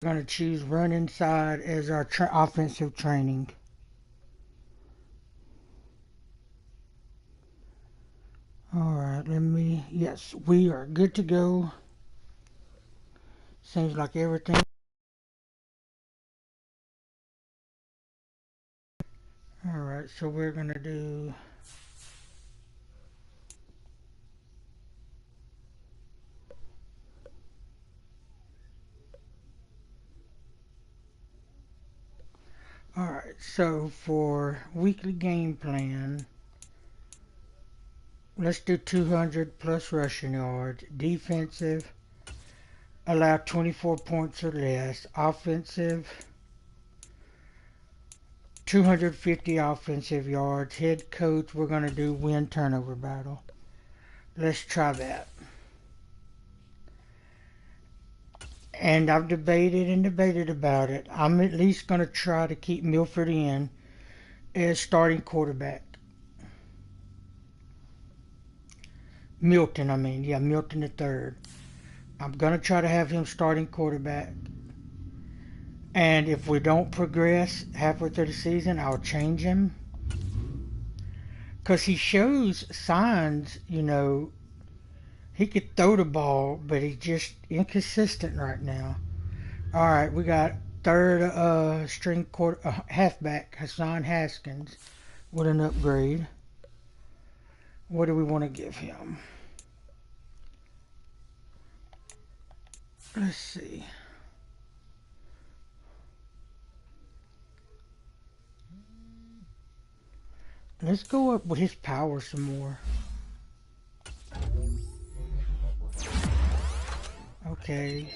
We're going to choose run inside as our offensive training. Alright, yes, we are good to go. Seems like everything. Alright, so we're going to do... Alright, so for weekly game plan, let's do 200 plus rushing yards. Defensive, allow 24 points or less. Offensive, 250 offensive yards. Head coach, we're going to do win turnover battle. Let's try that. And I've debated and debated about it. I'm at least going to try to keep Milford in as starting quarterback. Milton, Milton the third. I'm going to try to have him starting quarterback. And if we don't progress halfway through the season, I'll change him. Because he shows signs, he could throw the ball, but he's just inconsistent right now. All right, we got third string halfback Hassan Haskins with an upgrade. What do we want to give him? Let's see. Let's go up with his power some more. Okay.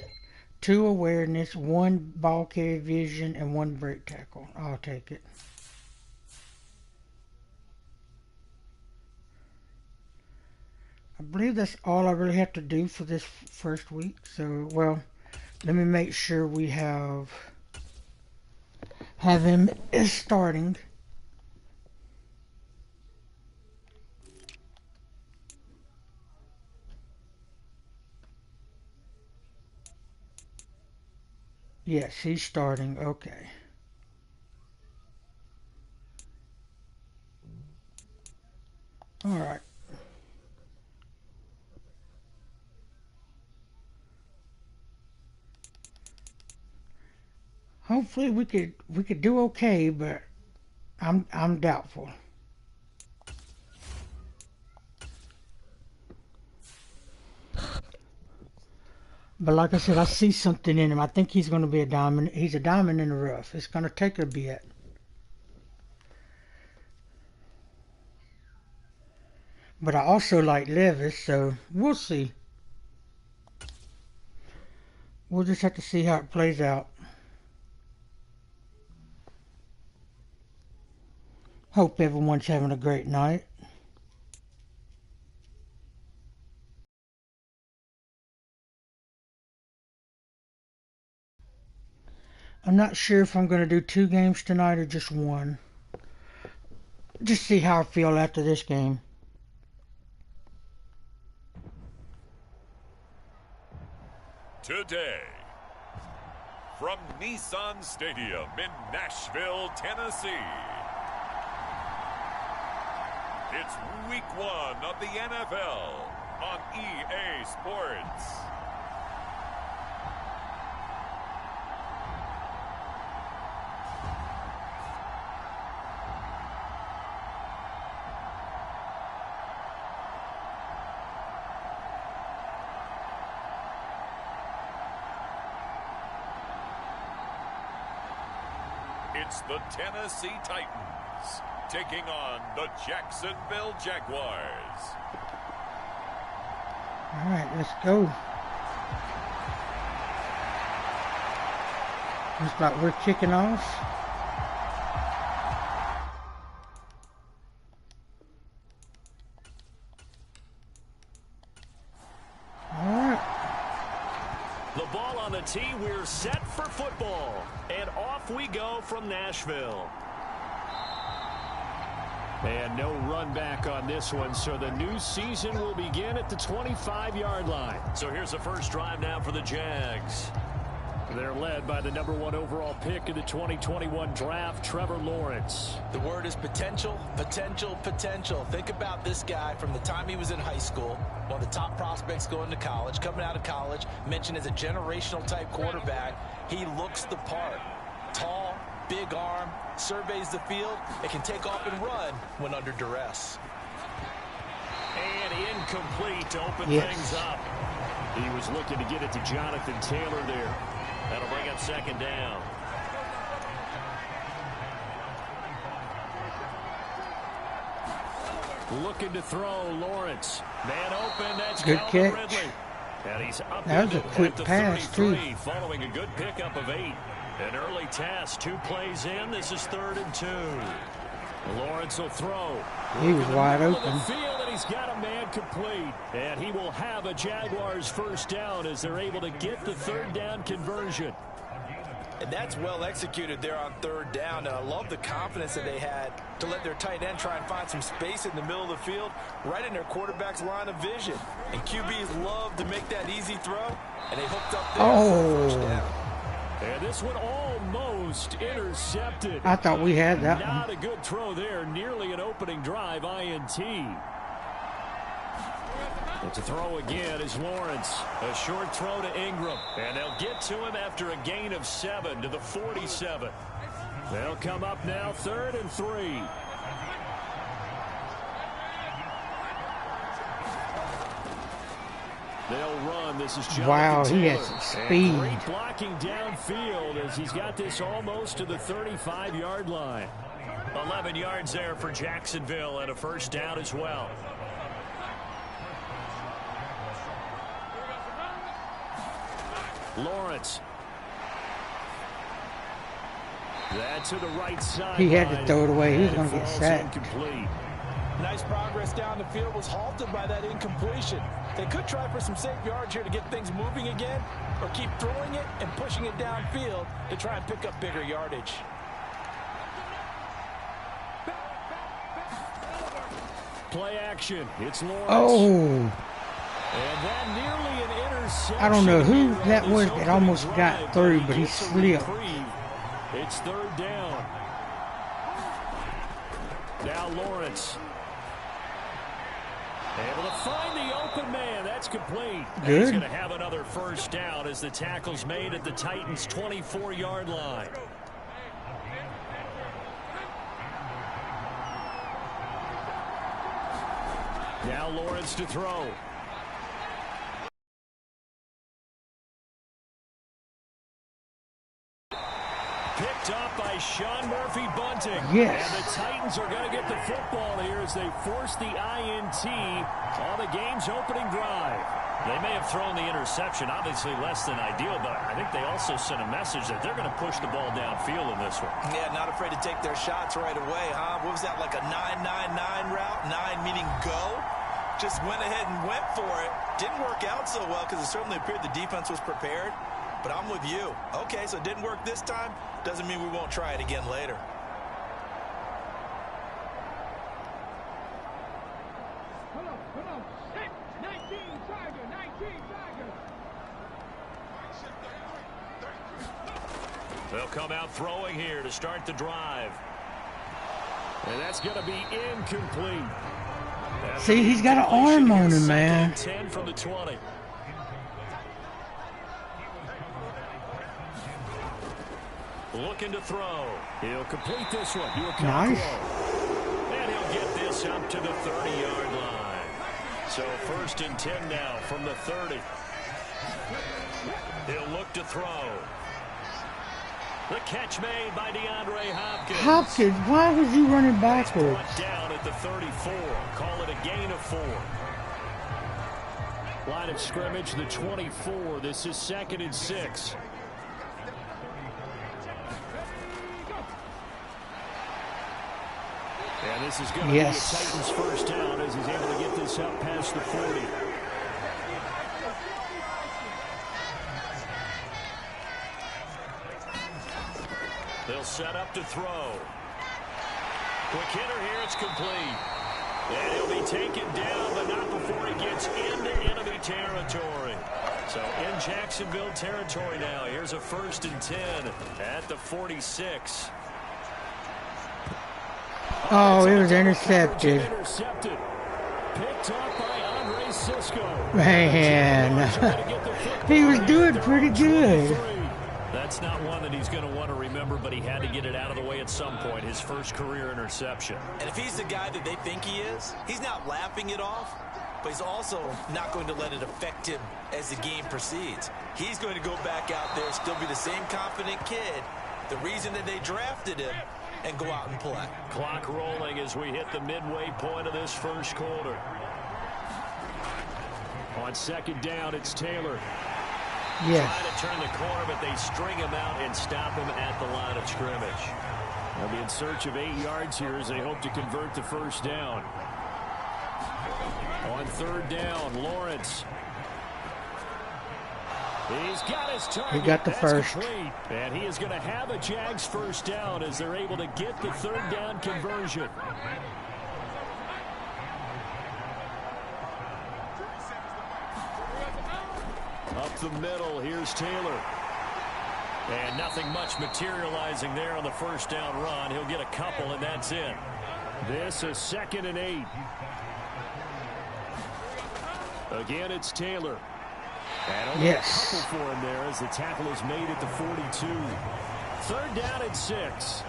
2 awareness, 1 ball carrier vision, and 1 break tackle. I'll take it. I believe that's all I really have to do for this first week. So, well, let me make sure we have him as starting. Yes, he's starting. Okay. All right. Hopefully we could do okay, but I'm doubtful. But like I said, I see something in him. I think he's going to be a diamond. He's a diamond in the rough. It's going to take a bit. But I also like Levis, so we'll see. We'll just have to see how it plays out. Hope everyone's having a great night. I'm not sure if I'm going to do 2 games tonight or just 1. Just see how I feel after this game. Today, from Nissan Stadium in Nashville, Tennessee, it's week 1 of the NFL on EA Sports. It's the Tennessee Titans taking on the Jacksonville Jaguars. All right, let's go. Looks like we're kicking off. The ball on the tee, we're set for football. And off we go from Nashville. And no run back on this one, so the new season will begin at the 25-yard line. So here's the first drive now for the Jags. They're led by the #1 overall pick in the 2021 draft, Trevor Lawrence. The word is potential, potential, potential. Think about this guy from the time he was in high school, one of the top prospects going to college, coming out of college, mentioned as a generational type quarterback. He looks the part. Tall, big arm, surveys the field, and can take off and run when under duress. And incomplete to open things up. He was looking to get it to Jonathan Taylor there. That'll bring up second down. Looking to throw, Lawrence. Man open, that's good Calvin catch. Ridley. And he's up That was a quick pass, too. Following a good pickup of 8. An early test, 2 plays in. This is 3rd and 2. Lawrence will throw. He was wide open. Field, and he's got a man complete. And he will have a Jaguars first down as they're able to get the 3rd down conversion. And that's well executed there on 3rd down. And I love the confidence that they had to let their tight end try and find some space in the middle of the field, right in their quarterback's line of vision. And QBs love to make that easy throw, and they hooked up there for first down. And this one almost intercepted. I thought we had that one. Not a good throw there. Nearly an opening drive INT. And to throw again is Lawrence. A short throw to Ingram. And they'll get to him after a gain of 7 to the 47. They'll come up now 3rd and 3. They'll run. This is Jonathan Wow, Taylor. he has some speed. And great blocking downfield as he's got this almost to the 35-yard line. 11 yards there for Jacksonville and a first down as well. Lawrence. That to the right side. He had to throw it away. He was going to get sacked. Incomplete. Nice progress down the field, was halted by that incompletion. They could try for some safe yards here to get things moving again, or keep throwing it and pushing it downfield to try and pick up bigger yardage. Play action. It's Lawrence. Oh, And that nearly an interception. I don't know who here that on was this that almost opening got drive, through, but he gets a slipped. reprieve. It's 3rd down. Now Lawrence. Able to find the open man. That's complete. And he's Good. going to have another first down as the tackle's made at the Titans' 24-yard line. Now Lawrence to throw. Picked up by Sean Murphy Bunting. Yes. And the Titans are going to get the football here as they force the INT on the game's opening drive. They may have thrown the interception, obviously less than ideal, but I think they also sent a message that they're going to push the ball downfield in this one. Yeah, not afraid to take their shots right away, huh? What was that, like a 9-9-9 route? 9 meaning go? Just went ahead and went for it. Didn't work out so well because it certainly appeared the defense was prepared. But I'm with you. Okay, so it didn't work this time. Doesn't mean we won't try it again later. They'll come out throwing here to start the drive. And that's going to be incomplete. See, he's got an arm on him, man. 10 from the 20. Looking to throw. He'll complete this one. Nice. And he'll get this up to the 30-yard line. So 1st and 10 now from the 30. He'll look to throw. The catch made by DeAndre Hopkins. Hopkins, why was he running Brought backwards? down at the 34. Call it a gain of 4. Line of scrimmage, the 24. This is 2nd and 6. And this is going to be a Titans first down as he's able to get this up past the 40. They'll set up to throw. Quick hitter here, it's complete. And he'll be taken down, but not before he gets into enemy territory. So in Jacksonville territory now. Here's a 1st and 10 at the 46. Oh, it was intercepted. Picked up by Andre Cisco. Man, he was doing pretty good. That's not one that he's going to want to remember, but he had to get it out of the way at some point. His first career interception. And if he's the guy that they think he is, he's not laughing it off, but he's also not going to let it affect him as the game proceeds. He's going to go back out there, still be the same confident kid, the reason that they drafted him, and go out and play. Clock rolling as we hit the midway point of this first quarter. On 2nd down, it's Taylor. Yes. Trying to turn the corner, but they string him out and stop him at the line of scrimmage. They'll be in search of 8 yards here as they hope to convert the 1st down. On 3rd down, Lawrence. He's got his target. He got the first. Complete. And he is going to have a Jags 1st down as they're able to get the 3rd down conversion. Up the middle, here's Taylor. And nothing much materializing there on the 1st down run. He'll get a couple, and that's it. This is 2nd and 8. Again, it's Taylor. And only a couple for him there as the tackle is made at the 42. 3rd down and 6.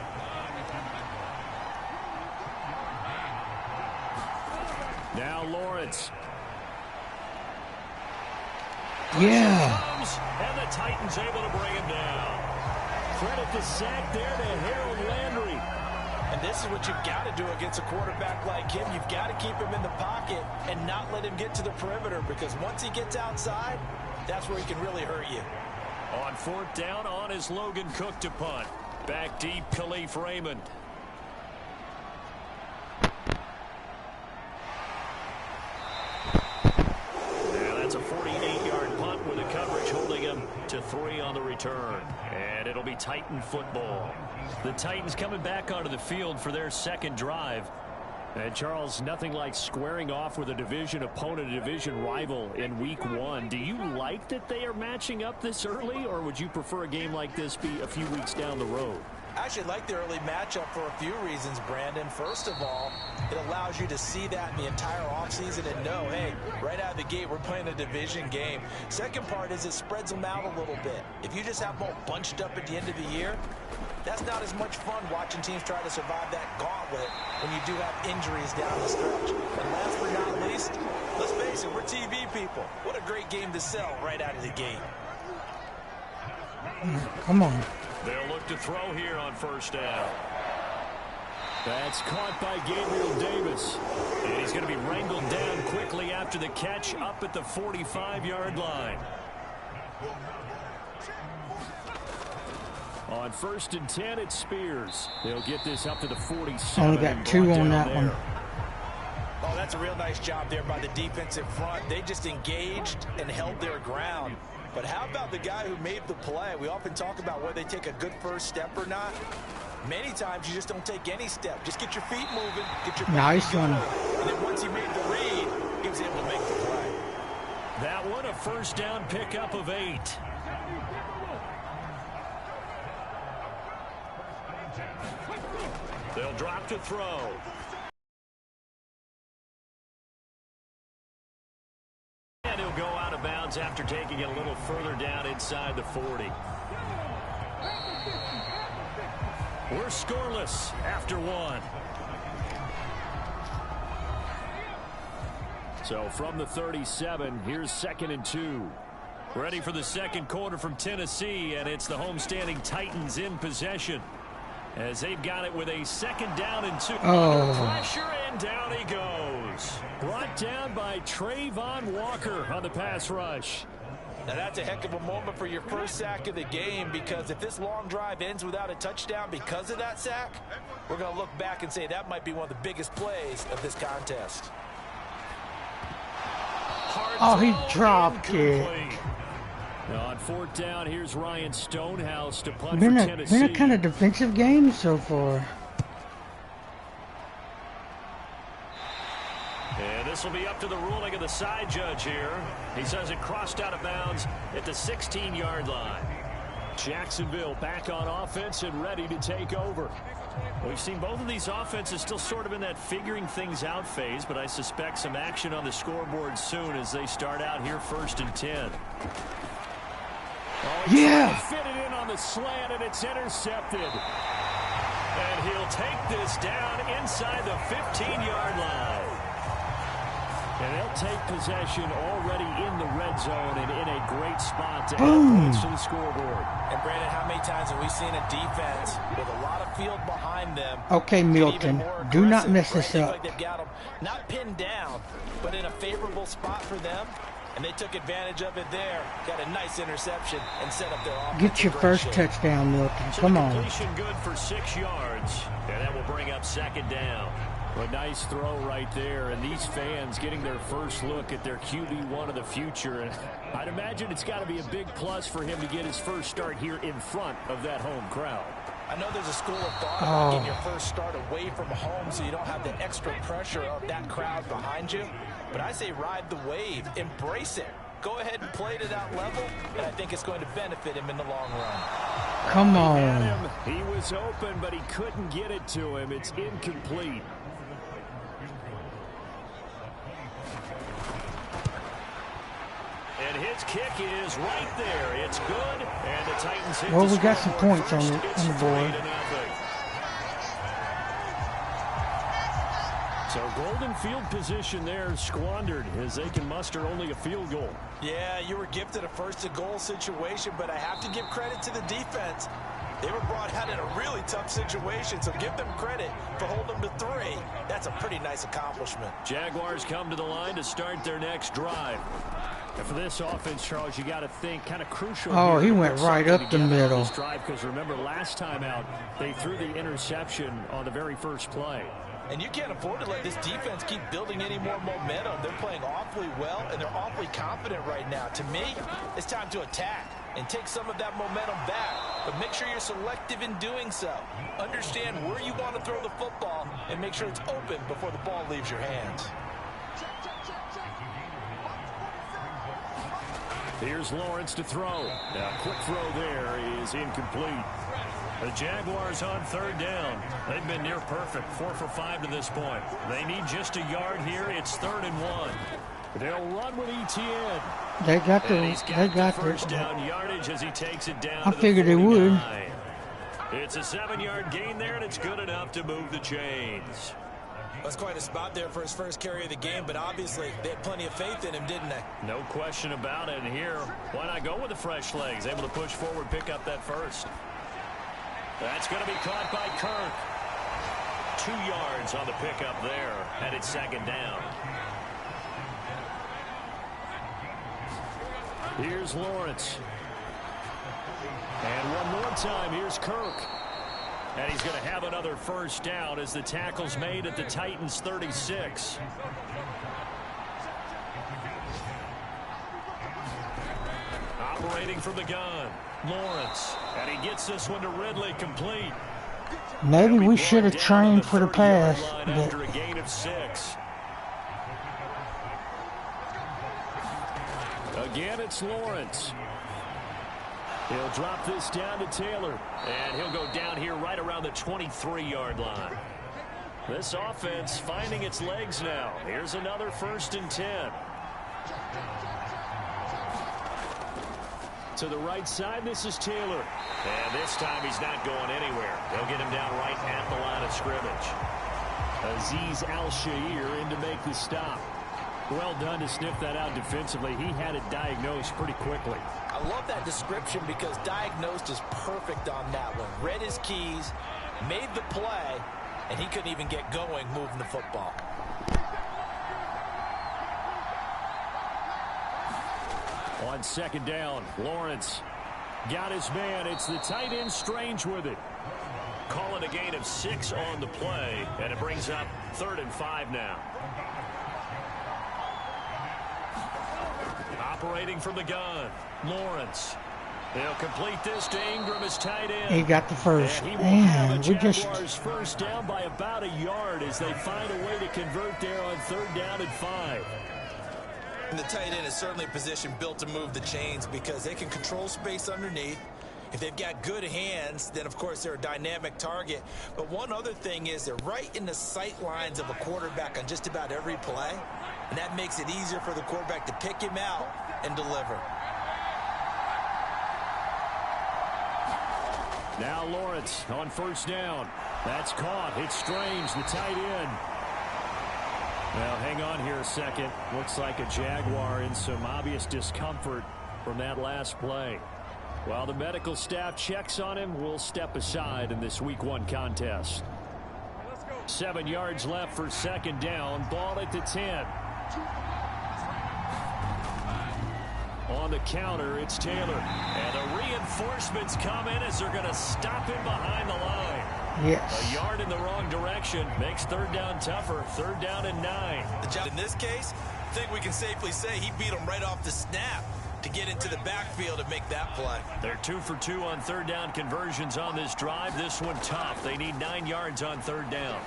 Now Lawrence. Yeah. And the Titans able to bring him down. Credit the sack there to Harold Landry. And this is what you've got to do against a quarterback like him. You've got to keep him in the pocket and not let him get to the perimeter, because once he gets outside, that's where he can really hurt you. On 4th down, on is Logan Cook to punt. Back deep, Khalif Raymond. Now that's a 48-yard punt with the coverage holding him to 3 on the return. And it'll be Titan football. The Titans coming back onto the field for their 2nd drive. And Charles, nothing like squaring off with a division opponent, a division rival in week 1. Do you like that they are matching up this early, or would you prefer a game like this be a few weeks down the road? I actually like the early matchup for a few reasons, Brandon. First of all, it allows you to see that in the entire offseason and know, hey, right out of the gate, we're playing a division game. Second part is it spreads them out a little bit. If you just have them all bunched up at the end of the year, that's not as much fun watching teams try to survive that gauntlet when you do have injuries down the stretch. And last but not least, let's face it, we're TV people. What a great game to sell right out of the gate. Come on. They'll look to throw here on 1st down. That's caught by Gabriel Davis. And he's going to be wrangled down quickly after the catch up at the 45-yard line. On 1st and 10, it's Spears. They'll get this up to the 47. Only got 2 on that one. Oh, that's a real nice job there by the defensive front. They just engaged and held their ground. But how about the guy who made the play? We often talk about whether they take a good first step or not. Many times you just don't take any step. Just get your feet moving. Get your nice one. And then once he made the read, he was able to make the play. That one, a 1st down pickup of 8. They'll drop to throw. And he'll go out of bounds after taking it a little further down inside the 40. We're scoreless after 1. So from the 37, here's 2nd and 2. Ready for the 2nd quarter from Tennessee, and it's the homestanding Titans in possession, as they've got it with a 2nd down and 2. Pressure, and down he goes. Brought down by Trayvon Walker on the pass rush. Now that's a heck of a moment for your first sack of the game, because if this long drive ends without a touchdown because of that sack, we're going to look back and say that might be one of the biggest plays of this contest. Oh, he dropped it. Now on 4th down, here's Ryan Stonehouse to punt Been for Tennessee. a kind of defensive game so far. And This will be up to the ruling of the side judge here. He says it crossed out of bounds at the 16-yard line. Jacksonville back on offense and ready to take over. We've seen both of these offenses still sort of in that figuring things out phase, but I suspect some action on the scoreboard soon as they start out here 1st and 10. Oh, yeah! Fit it in on the slant, and it's intercepted. And he'll take this down inside the 15-yard line. And they'll take possession already in the red zone and in a great spot to add points to the scoreboard. And Brandon, how many times have we seen a defense with a lot of field behind them? Okay, Milton, do not mess this up. Like they've got them not pinned down, but in a favorable spot for them. And they took advantage of it there. Got a nice interception and set up their offense. Get your first touchdown, Milton. Come on. Completion good for 6 yards. And that will bring up 2nd down. A nice throw right there, and these fans getting their first look at their QB1 of the future. And I'd imagine it's got to be a big plus for him to get his first start here in front of that home crowd. I know there's a school of thought about getting your first start away from home so you don't have the extra pressure of that crowd behind you. But I say ride the wave. Embrace it. Go ahead and play to that level, and I think it's going to benefit him in the long run. Come on. He was open, but he couldn't get it to him. It's incomplete. And his kick is right there. It's good. And the Titans hit well, we got some points on the board. So golden field position there squandered as they can muster only a field goal. Yeah, you were gifted a first-and-goal situation, but I have to give credit to the defense. They were brought out in a really tough situation, so give them credit for holding them to 3. That's a pretty nice accomplishment. Jaguars come to the line to start their next drive. And for this offense, Charles, you got to think kind of crucial. Oh, he went right up the middle. Because remember, last time out, they threw the interception on the very first play. And you can't afford to let this defense keep building any more momentum. They're playing awfully well, and they're awfully confident right now. To me, it's time to attack and take some of that momentum back. But make sure you're selective in doing so. Understand where you want to throw the football and make sure it's open before the ball leaves your hands. Here's Lawrence to throw. Now, quick throw there is incomplete. The Jaguars on 3rd down. They've been near perfect, 4 for 5 to this point. They need just a yard here. It's 3rd and 1. They'll run with Etienne. They got the first down yardage as he takes it down. I figured they would. It's a 7-yard gain there, and it's good enough to move the chains. That's quite a spot there for his first carry of the game, but obviously they had plenty of faith in him, didn't they? No question about it. And here, why not go with the fresh legs? Able to push forward, pick up that first. That's going to be caught by Kirk. 2 yards on the pickup there, and it's 2nd down. Here's Lawrence. And one more time, here's Kirk. And he's going to have another first down as the tackle's made at the Titans' 36. Operating from the gun, Lawrence. And he gets this one to Ridley complete. Maybe we should have trained for the pass. After a gain of 6. Again, it's Lawrence. He'll drop this down to Taylor. And he'll go down here right around the 23-yard line. This offense finding its legs now. Here's another 1st and 10. To the right side, this is Taylor. And this time he's not going anywhere. They'll get him down right at the line of scrimmage. Azeez Al-Shaair in to make the stop. Well done to sniff that out defensively. He had it diagnosed pretty quickly. I love that description because diagnosed is perfect on that one. Read his keys, made the play, and he couldn't even get going moving the football. On 2nd down, Lawrence got his man. It's the tight end Strange with it. Calling a gain of 6 on the play, and it brings up 3rd and 5 now. Operating from the gun, Lawrence. They'll complete this to Ingram as tight end. He got the first. And man, we just first down by about a yard as they find a way to convert there on 3rd down and 5. And the tight end is certainly a position built to move the chains because they can control space underneath. If they've got good hands, then of course they're a dynamic target. But one other thing is they're right in the sight lines of a quarterback on just about every play. And that makes it easier for the quarterback to pick him out and deliver. Now Lawrence on 1st down. That's caught. It's Strange, the tight end. Well, hang on here a second. Looks like a Jaguar in some obvious discomfort from that last play. While the medical staff checks on him, we'll step aside in this Week 1 contest. 7 yards left for 2nd down. Ball at the 10. On the counter, it's Taylor. And the reinforcements come in as they're going to stop him behind the line. Yes. A yard in the wrong direction makes 3rd down tougher. 3rd down and 9. In this case, I think we can safely say he beat him right off the snap to get into the backfield and make that play. They're 2 for 2 on 3rd down conversions on this drive. This one tough. They need 9 yards on 3rd down.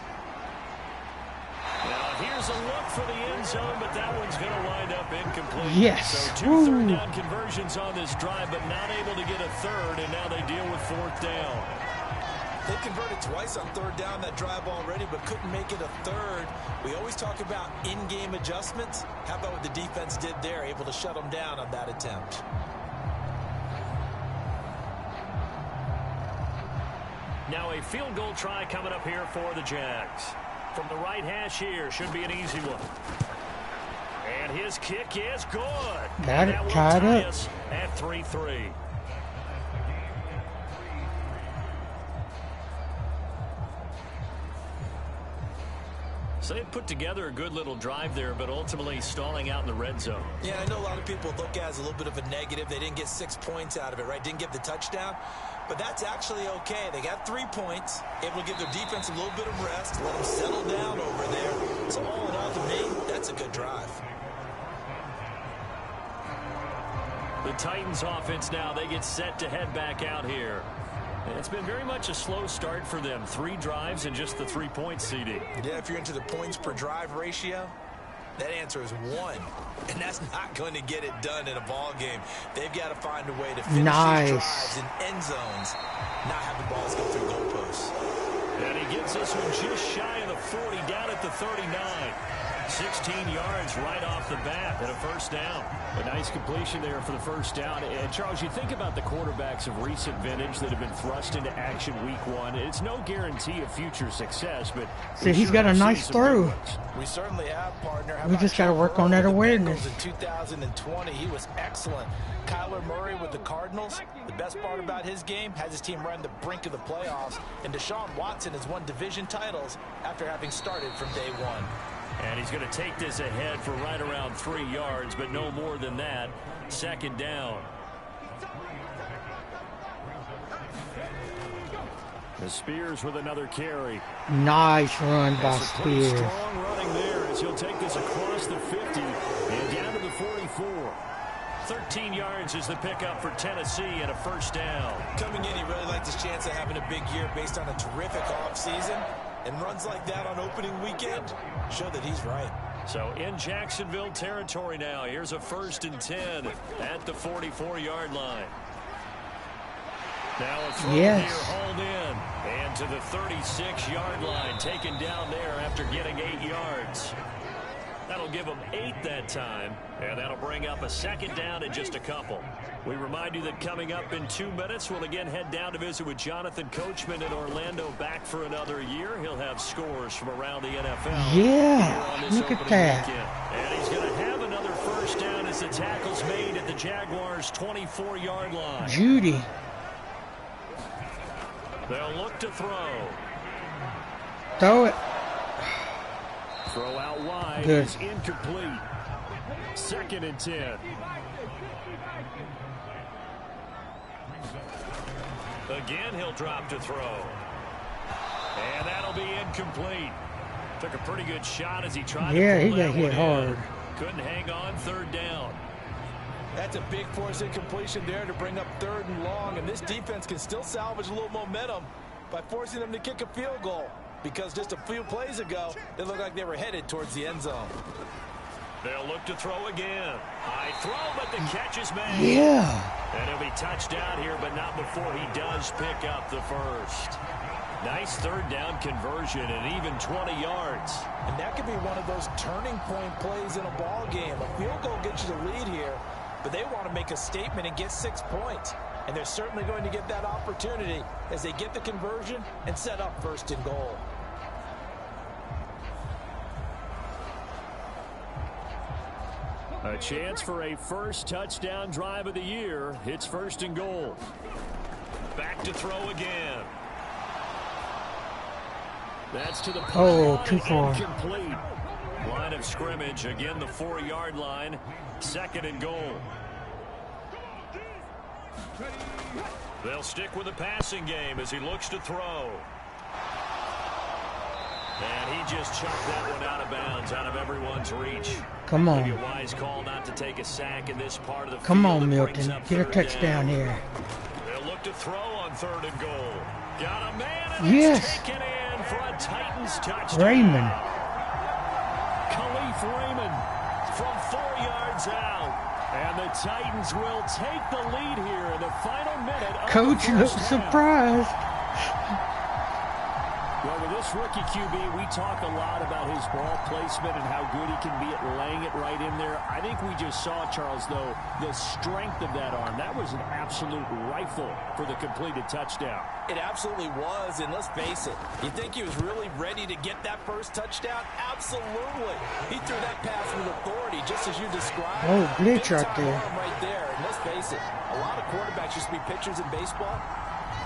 Now here's a look for the end zone, but that one's going to wind up incomplete. Yes. So 2 3rd down conversions on this drive, but not able to get a 3rd, and now they deal with 4th down. They converted twice on 3rd down that drive already, but couldn't make it a 3rd. We always talk about in-game adjustments. How about what the defense did there, able to shut them down on that attempt? Now a field goal try coming up here for the Jags. From the right hash here, should be an easy one. And his kick is good. Got it, tied up. At 3-3. So they put together a good little drive there, but ultimately stalling out in the red zone. Yeah, I know a lot of people look at it as a little bit of a negative. They didn't get 6 points out of it, right? Didn't get the touchdown. But that's actually okay. They got 3 points, able to give their defense a little bit of rest, let them settle down over there. So all in all, to me, that's a good drive. The Titans offense now, they get set to head back out here. It's been very much a slow start for them. 3 drives and just the 3 points, CD. Yeah, if you're into the points per drive ratio, that answer is 1. And that's not going to get it done in a ball game. They've got to find a way to finish these drives in end zones, not have the balls go through goalposts. And he gets this one just shy of the 40, down at the 39. 16 yards right off the bat and a 1st down. A nice completion there for the 1st down. And Charles, you think about the quarterbacks of recent vintage that have been thrust into action Week 1. It's no guarantee of future success, but see, he's got a nice throw. We certainly have, partner. We just got to work on that awareness. In 2020, he was excellent. Kyler Murray with the Cardinals. The best part about his game has his team right on the brink of the playoffs. And Deshaun Watson has won division titles after having started from day 1. And he's going to take this ahead for right around 3 yards, but no more than that. 2nd down. The Spears with another carry. Nice run by Spears. Strong running there as he'll take this across the 50 and down to the 44. 13 yards is the pickup for Tennessee and a 1st down. Coming in, he really liked his chance of having a big year based on a terrific offseason. And runs like that on opening weekend show that he's right. So in Jacksonville territory now. Here's a 1st and 10 at the 44-yard line. Now a throw here hauled in. And to the 36-yard line. Taken down there after getting 8 yards. That'll give them 8 that time. And that'll bring up a 2nd down in just a couple. We remind you that coming up in 2 minutes, we'll again head down to visit with Jonathan Coachman in Orlando, back for another year. He'll have scores from around the NFL. Yeah, look at that. Weekend. And he's going to have another 1st down as the tackle's made at the Jaguars' 24-yard line. Judy. They'll look to throw. Throw it. Throw out wide. Good. Is incomplete. 2nd and 10. Again, he'll drop to throw. And that'll be incomplete. Took a pretty good shot as he tried to pull he got hit hard. Couldn't hang on. 3rd down. That's a big force incompletion there to bring up 3rd and long, and this defense can still salvage a little momentum by forcing them to kick a field goal, because just a few plays ago, they looked like they were headed towards the end zone. They'll look to throw again. High throw, but the catch is made. Yeah. And he'll be touchdown here, but not before he does pick up the first. Nice 3rd down conversion and even 20 yards. And that could be one of those turning point plays in a ball game. A field goal gets you the lead here, but they want to make a statement and get 6 points. And they're certainly going to get that opportunity as they get the conversion and set up 1st and goal. A chance for a first touchdown drive of the year. It's 1st and goal. Back to throw again. That's to the too far. Incomplete. Line of scrimmage, again the 4-yard line. 2nd and goal. They'll stick with the passing game as he looks to throw. And he just chucked that one out of bounds, out of everyone's reach. Come on. Maybe a wise call not to take a sack in this part of the field. Come on, Milton. Get a touchdown here. They'll look to throw on 3rd and goal. Got a man, and yes. taken in for a Titans touchdown. Raymond. Khalif Raymond from 4 yards out. And the Titans will take the lead here in the final minute of Coach looks surprised. Well, with this rookie QB, we talk a lot about his ball placement and how good he can be at laying it right in there. I think we just saw, Charles, though, the strength of that arm. That was an absolute rifle for the completed touchdown. It absolutely was, and let's face it, you think he was really ready to get that first touchdown? Absolutely. He threw that pass with authority, just as you described. Oh, glitch right there. Right there, and let's face it, a lot of quarterbacks used to be pitchers in baseball.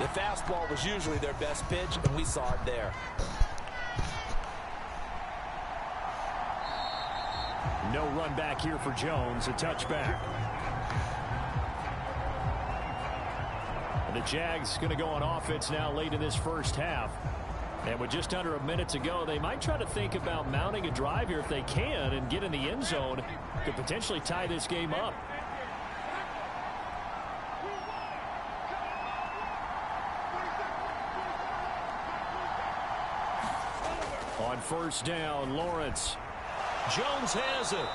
The fastball was usually their best pitch, and we saw it there. No run back here for Jones, a touchback. And the Jags going to go on offense now late in this first half. And with just under a minute to go, they might try to think about mounting a drive here if they can and get in the end zone. Could potentially tie this game up. On 1st down, Lawrence. Jones has it.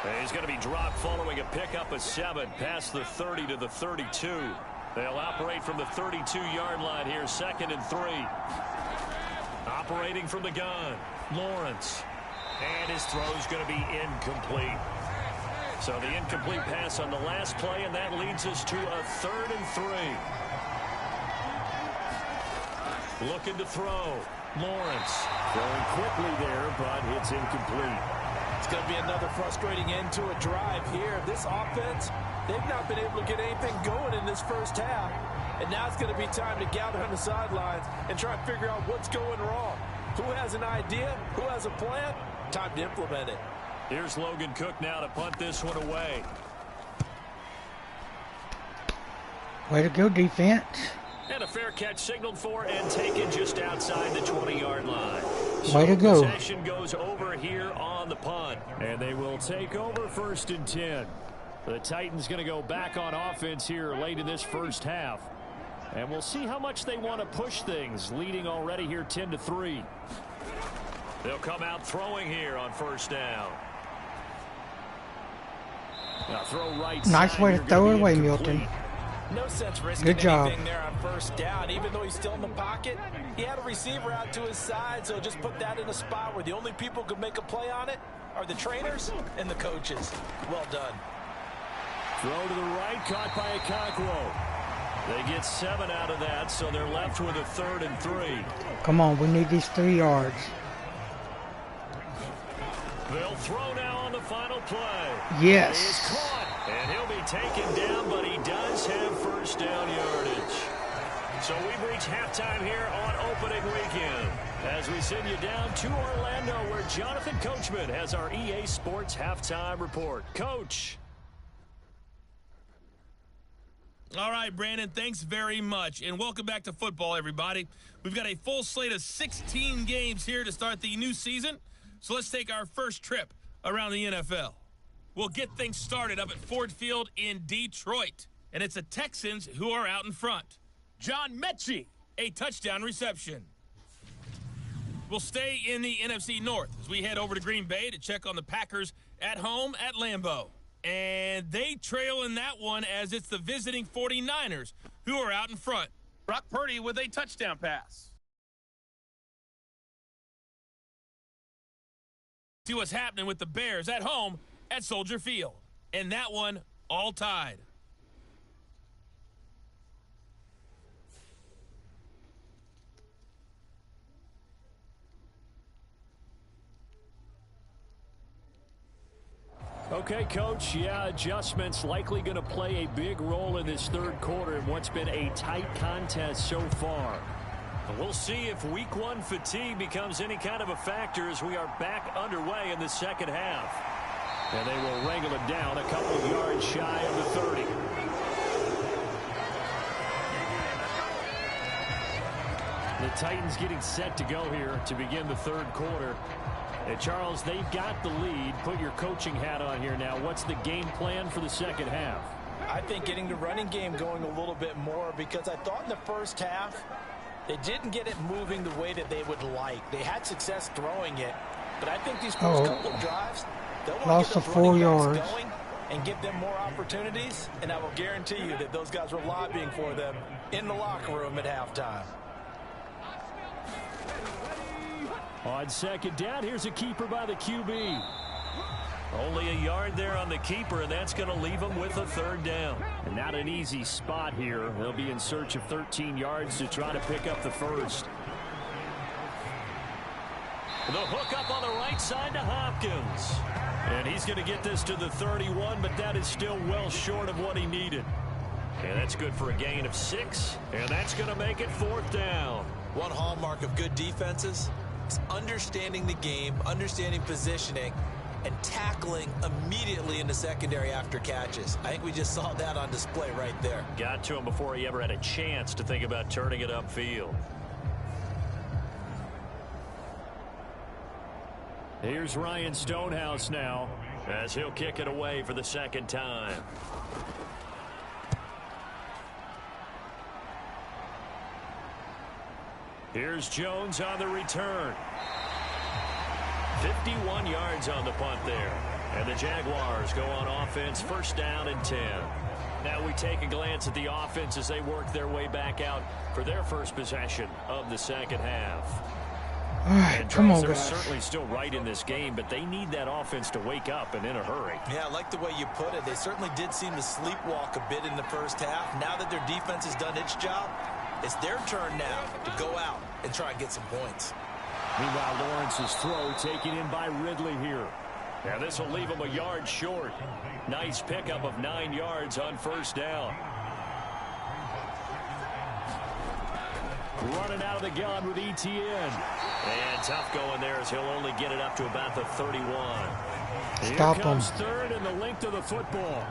And he's going to be dropped following a pickup of 7 past the 30 to the 32. They'll operate from the 32-yard line here, 2nd and 3. Operating from the gun, Lawrence. And his throw is going to be incomplete. So the incomplete pass on the last play, and that leads us to a 3rd and 3. Looking to throw. Lawrence going quickly there, but it's incomplete. It's going to be another frustrating end to a drive here. This offense, they've not been able to get anything going in this first half. And now it's going to be time to gather on the sidelines and try and figure out what's going wrong. Who has an idea? Who has a plan? Time to implement it. Here's Logan Cook now to punt this one away. Way to go, defense. And a fair catch signaled for and taken just outside the 20-yard line. Way to go. Possession goes over here on the punt. And they will take over 1st and 10. The Titans going to go back on offense here late in this first half. And we'll see how much they want to push things, leading already here 10-3. They'll come out throwing here on 1st down. Now throw right nice side way to throw it away, incomplete. Milton. No sense risking Good job. anything there on 1st down. Even though he's still in the pocket, he had a receiver out to his side, so just put that in a spot where the only people who could make a play on it are the trainers and the coaches. Well done. Throw to the right, caught by Okonkwo. They get 7 out of that, so they're left with a 3rd and 3. Come on, we need these 3 yards. They'll throw now on the final play. Yes. He is caught, and he'll be taken down, but he does have 1st down yardage. So we've reached halftime here on opening weekend as we send you down to Orlando, where Jonathan Coachman has our EA Sports halftime report. Coach. All right, Brandon, thanks very much, and welcome back to football, everybody. We've got a full slate of 16 games here to start the new season, so let's take our first trip around the NFL. will get things started up at Ford Field in Detroit. And it's the Texans who are out in front. John Mechie, a touchdown reception. We'll stay in the NFC North as we head over to Green Bay to check on the Packers at home at Lambeau. And they trail in that one as it's the visiting 49ers who are out in front. Brock Purdy with a touchdown pass. See what's happening with the Bears at home at Soldier Field. And that one all tied. Okay, Coach, adjustments likely going to play a big role in this third quarter in what's been a tight contest so far. We'll see if week one fatigue becomes any kind of a factor as we are back underway in the second half. And they will wrangle it down a couple of yards shy of the 30. The Titans getting set to go here to begin the third quarter. And Charles, they've got the lead. Put your coaching hat on here now. What's the game plan for the second half? I think getting the running game going a little bit more, because I thought in the first half they didn't get it moving the way that they would like. They had success throwing it, but I think these first couple of drives, they'll want to get those running backs going and give them more opportunities, and I will guarantee you that those guys were lobbying for them in the locker room at halftime. On second down, here's a keeper by the QB. Only a yard there on the keeper, and that's going to leave them with a third down. And not an easy spot here. They'll be in search of 13 yards to try to pick up the first. The hook up on the right side to Hopkins. And he's going to get this to the 31, but that is still well short of what he needed. And that's good for a gain of 6, and that's going to make it fourth down. One hallmark of good defenses is understanding the game, understanding positioning, and tackling immediately in the secondary after catches. I think we just saw that on display right there. Got to him before he ever had a chance to think about turning it upfield. Here's Ryan Stonehouse now as he'll kick it away for the second time. Here's Jones on the return. 51 yards on the punt there. And the Jaguars go on offense, first down and 10. Now we take a glance at the offense as they work their way back out for their first possession of the second half. All right, come on, they're guys. certainly still right in this game, but they need that offense to wake up and in a hurry. Yeah, I like the way you put it. They certainly did seem to sleepwalk a bit in the first half. Now that their defense has done its job, it's their turn now to go out and try and get some points. Meanwhile, Lawrence's throw taken in by Ridley here. Now this will leave him a yard short. Nice pickup of 9 yards on first down. Running out of the gun with Etienne. And tough going there as he'll only get it up to about the 31. Stop Here him. comes third and the length of the football.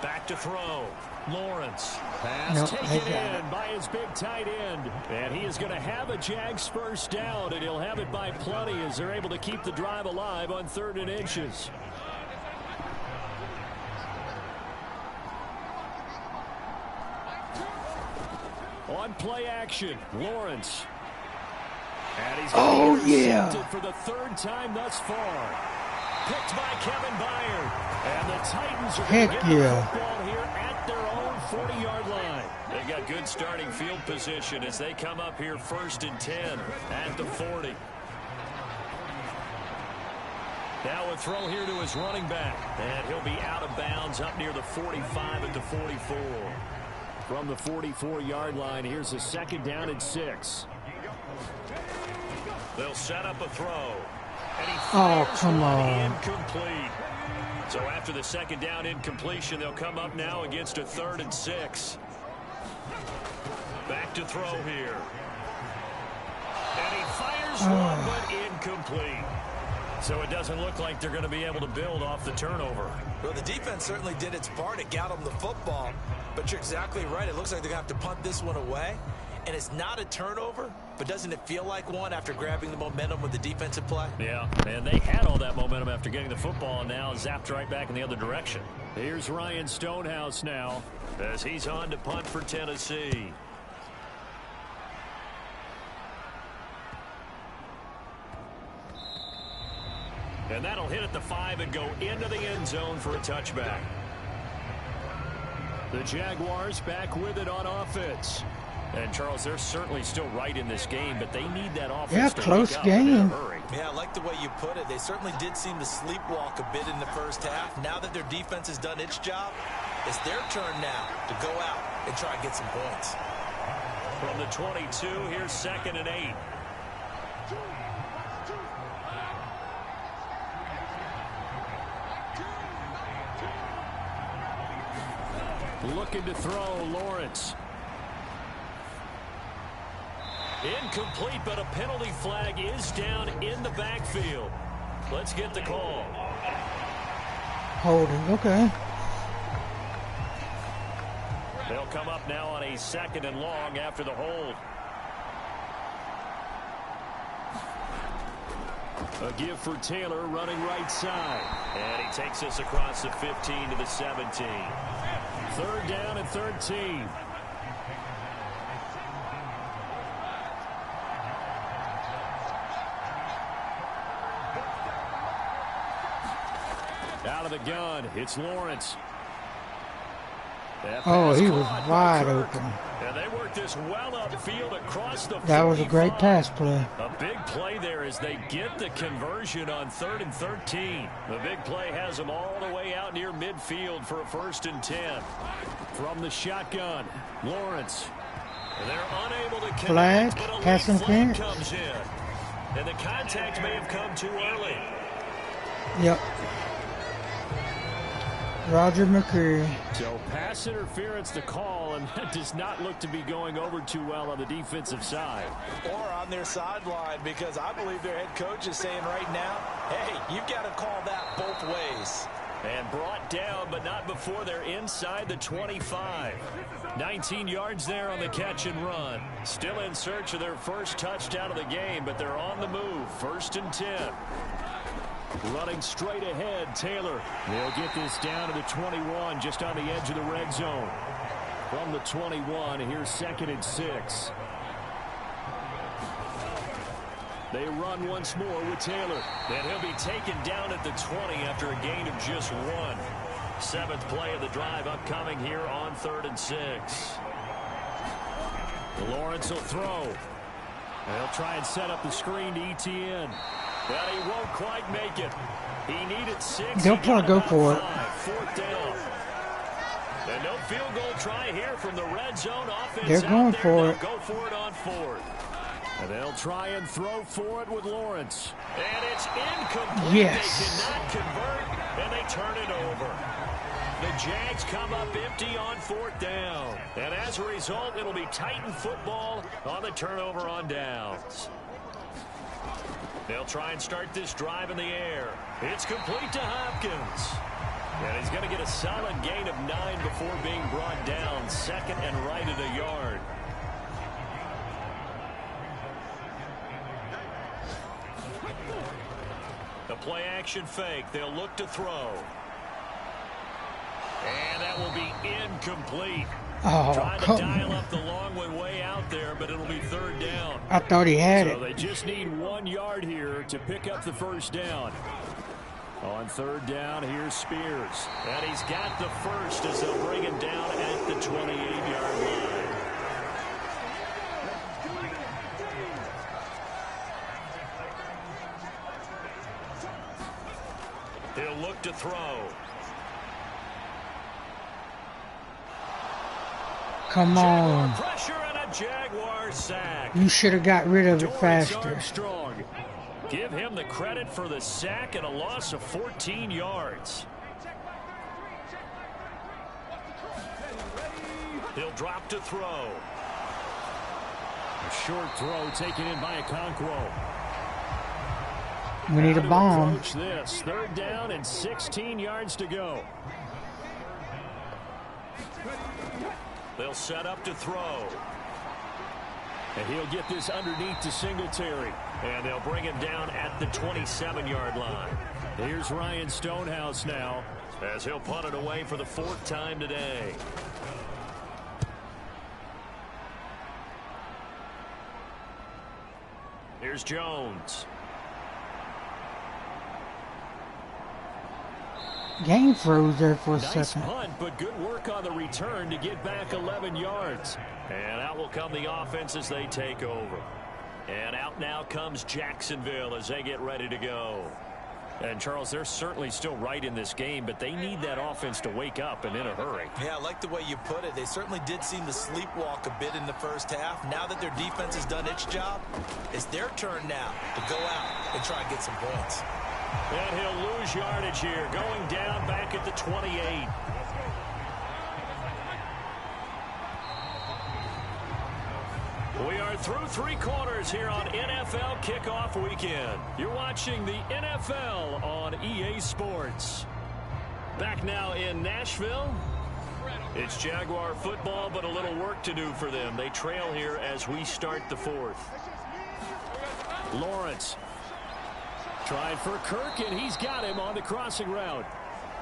Back to throw. Lawrence. Pass taken in by his big tight end. And he is going to have a Jags first down, and he'll have it by plenty as they're able to keep the drive alive on 3rd and inches. On play action, Lawrence. And he's going to be intercepted for the 3rd time thus far. Picked by Kevin Byard. And the Titans are going to get the football here at their own 40-yard line. They got good starting field position as they come up here 1st and 10 at the 40. Now a throw here to his running back. And he'll be out of bounds up near the 45 at the 44. From the 44-yard line, here's a 2nd down and 6. They'll set up a throw. And he come on. Incomplete. So after the 2nd down incompletion, they'll come up now against a 3rd and 6. Back to throw here. And he fires one, but incomplete. So it doesn't look like they're going to be able to build off the turnover. Well, the defense certainly did its part. It got them the football. But you're exactly right. It looks like they're going to have to punt this one away. And it's not a turnover, but doesn't it feel like one after grabbing the momentum with the defensive play? Yeah, and they had all that momentum after getting the football, and now zapped right back in the other direction. Here's Ryan Stonehouse now as he's on to punt for Tennessee. And that'll hit at the 5 and go into the end zone for a touchback. The Jaguars back with it on offense. And, Charles, they're certainly still right in this game, but they need that offense to close wake up game. in a hurry. Yeah, I like the way you put it. They certainly did seem to sleepwalk a bit in the first half. Now that their defense has done its job, it's their turn now to go out and try and get some points. From the 22, here's 2nd and 8. Looking to throw, Lawrence. Incomplete, but a penalty flag is down in the backfield. Let's get the call. Holding, okay. They'll come up now on a 2nd and long after the hold. A give for Taylor running right side. And he takes us across the 15 to the 17. 3rd down and 13. Out of the gun, it's Lawrence. Oh, he was wide open. And they work this well upfield across the 45. That was a great pass play. A big play there as they get the conversion on 3rd and 13. The big play has them all the way out near midfield for a 1st and 10. From the shotgun, Lawrence. And they're unable to Flag, connect, but a pass late flag interference. comes in. And the contact may have come too early. Yep. Roger McCreary. So pass interference to call, and that does not look to be going over too well on the defensive side. Or on their sideline, because I believe their head coach is saying right now, hey, you've got to call that both ways. And brought down, but not before they're inside the 25. 19 yards there on the catch and run. Still in search of their first touchdown of the game, but they're on the move. 1st and 10. Running straight ahead, Taylor. They'll get this down to the 21, just on the edge of the red zone. From the 21, here's 2nd and 6. They run once more with Taylor. And he'll be taken down at the 20 after a gain of just 1. 7th play of the drive upcoming here on 3rd and 6. Lawrence will throw. They'll try and set up the screen to Etienne. But he won't quite make it. He needed 6. They'll probably go for it. 4th down. And no field goal try here from the red zone offense. They're going for it. Go for it on 4th. And they'll try and throw for it with Lawrence. And it's incomplete. Yes. They cannot convert, and they turn it over. The Jags come up empty on 4th down. And as a result, it'll be Titan football on the turnover on downs. They'll try and start this drive in the air. It's complete to Hopkins. And he's going to get a solid gain of 9 before being brought down. 2nd and right at a yard. A play action fake. They'll look to throw. And that will be incomplete. Oh, Trying to come dial on. up the long way out there, but it'll be 3rd down. I thought he had So it. they just need 1 yard here to pick up the 1st down. On 3rd down, here's Spears. And he's got the 1st as they'll bring him down at the 28-yard line. He'll look to throw. Come on. Pressure and a Jaguar sack. You should have got rid of it Dorrance faster. Armstrong. Give him the credit for the sack and a loss of 14 yards. He'll drop to throw. A short throw taken in by Okonkwo. We need a How to bomb. approach this. 3rd down and 16 yards to go. They'll set up to throw. And he'll get this underneath to Singletary. And they'll bring him down at the 27-yard line. Here's Ryan Stonehouse now, as he'll punt it away for the 4th time today. Here's Jones. Game froze there for a Nice second. punt, but good work on the return to get back 11 yards. And out will come the offense as they take over. And out now comes Jacksonville as they get ready to go. And, Charles, they're certainly still right in this game, but they need that offense to wake up and in a hurry. Yeah, I like the way you put it. They certainly did seem to sleepwalk a bit in the first half. Now that their defense has done its job, it's their turn now to go out and try and get some points. And he'll lose yardage here, going down back at the 28. We are through 3 quarters here on NFL Kickoff Weekend. You're watching the NFL on EA Sports. Back now in Nashville. It's Jaguar football, but a little work to do for them. They trail here as we start the 4th. Lawrence. Tried for Kirk, and he's got him on the crossing route.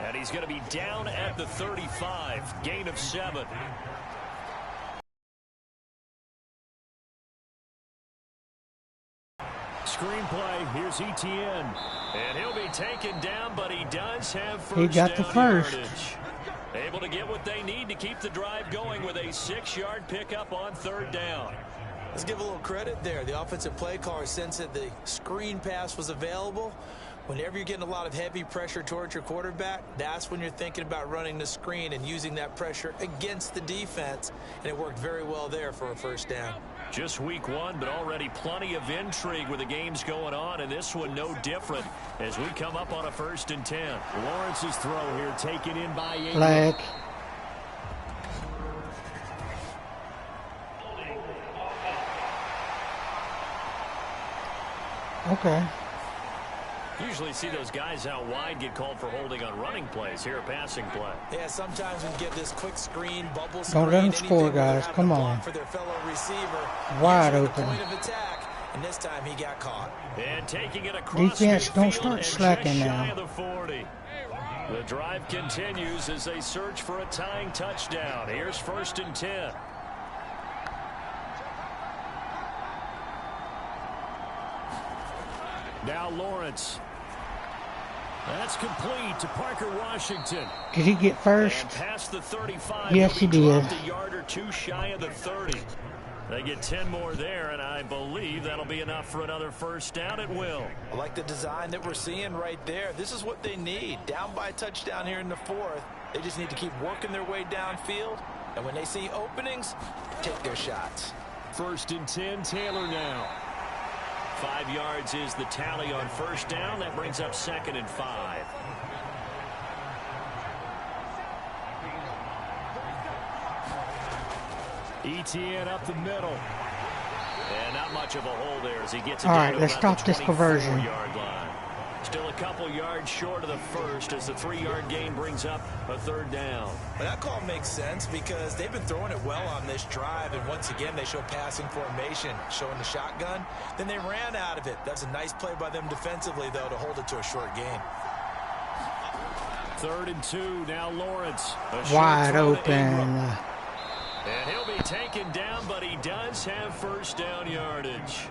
And he's going to be down at the 35. Gain of 7. Screenplay. Here's Etienne. And he'll be taken down, but he does have first He got the first. yardage. Able to get what they need to keep the drive going with a 6-yard pickup on 3rd down. Let's give a little credit there. The offensive play caller sensed that the screen pass was available. Whenever you're getting a lot of heavy pressure towards your quarterback, that's when you're thinking about running the screen and using that pressure against the defense. And it worked very well there for a first down. Just week 1, but already plenty of intrigue with the games going on, and this one no different as we come up on a 1st and 10. Lawrence's throw here taken in by Ingram. Flag. Okay. Usually see those guys out wide get called for holding on running plays. Here a passing play. Yeah, sometimes when you get this quick screen, bubble screen, Don't let them score, guys. Come on. For their fellow receiver, Wide usually open. the point of attack, and this time he got caught. And taking it across Defense, don't midfield start and slacking just shy now. of the 40. The drive continues as they search for a tying touchdown. Here's 1st and 10. Now Lawrence. That's complete to Parker Washington. Did he get first? And past the 35. Yes, he did. Dropped a yard or 2 shy of the 30. They get 10 more there, and I believe that'll be enough for another first down at will. I like the design that we're seeing right there. This is what they need. Down by a touchdown here in the 4th. They just need to keep working their way downfield. And when they see openings, take their shots. 1st and 10, Taylor now. 5 yards is the tally on first down. That brings up 2nd and 5. Etienne up the middle. And not much of a hole there as he gets it All down right, to let's about stop the this conversion. 24-yard line. Still a couple yards short of the first as the 3-yard gain brings up a 3rd down. But that call makes sense because they've been throwing it well on this drive, and once again they show passing formation, showing the shotgun. Then they ran out of it. That's a nice play by them defensively, though, to hold it to a short gain. 3rd and 2, now Lawrence. Wide open. And he'll be taken down, but he does have first down yardage.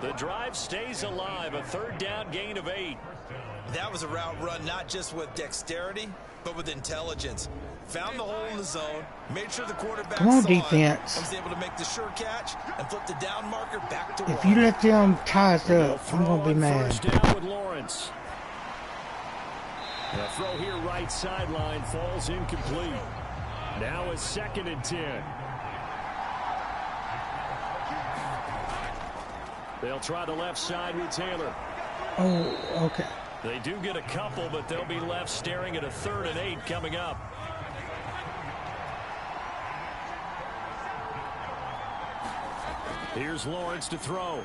The drive stays alive, a 3rd down gain of 8. That was a route run not just with dexterity, but with intelligence. Found the hole in the zone, made sure the quarterback Come on, saw defense. it, and was able to make the sure catch and flip the down marker back to If one. you let them tie us up, I'm going to be Throw on mad. First down with Lawrence. The throw here right sideline falls incomplete. Now it's 2nd and 10. They'll try the left side with Taylor. Oh, okay. They do get a couple, but they'll be left staring at a 3rd and 8 coming up. Here's Lawrence to throw.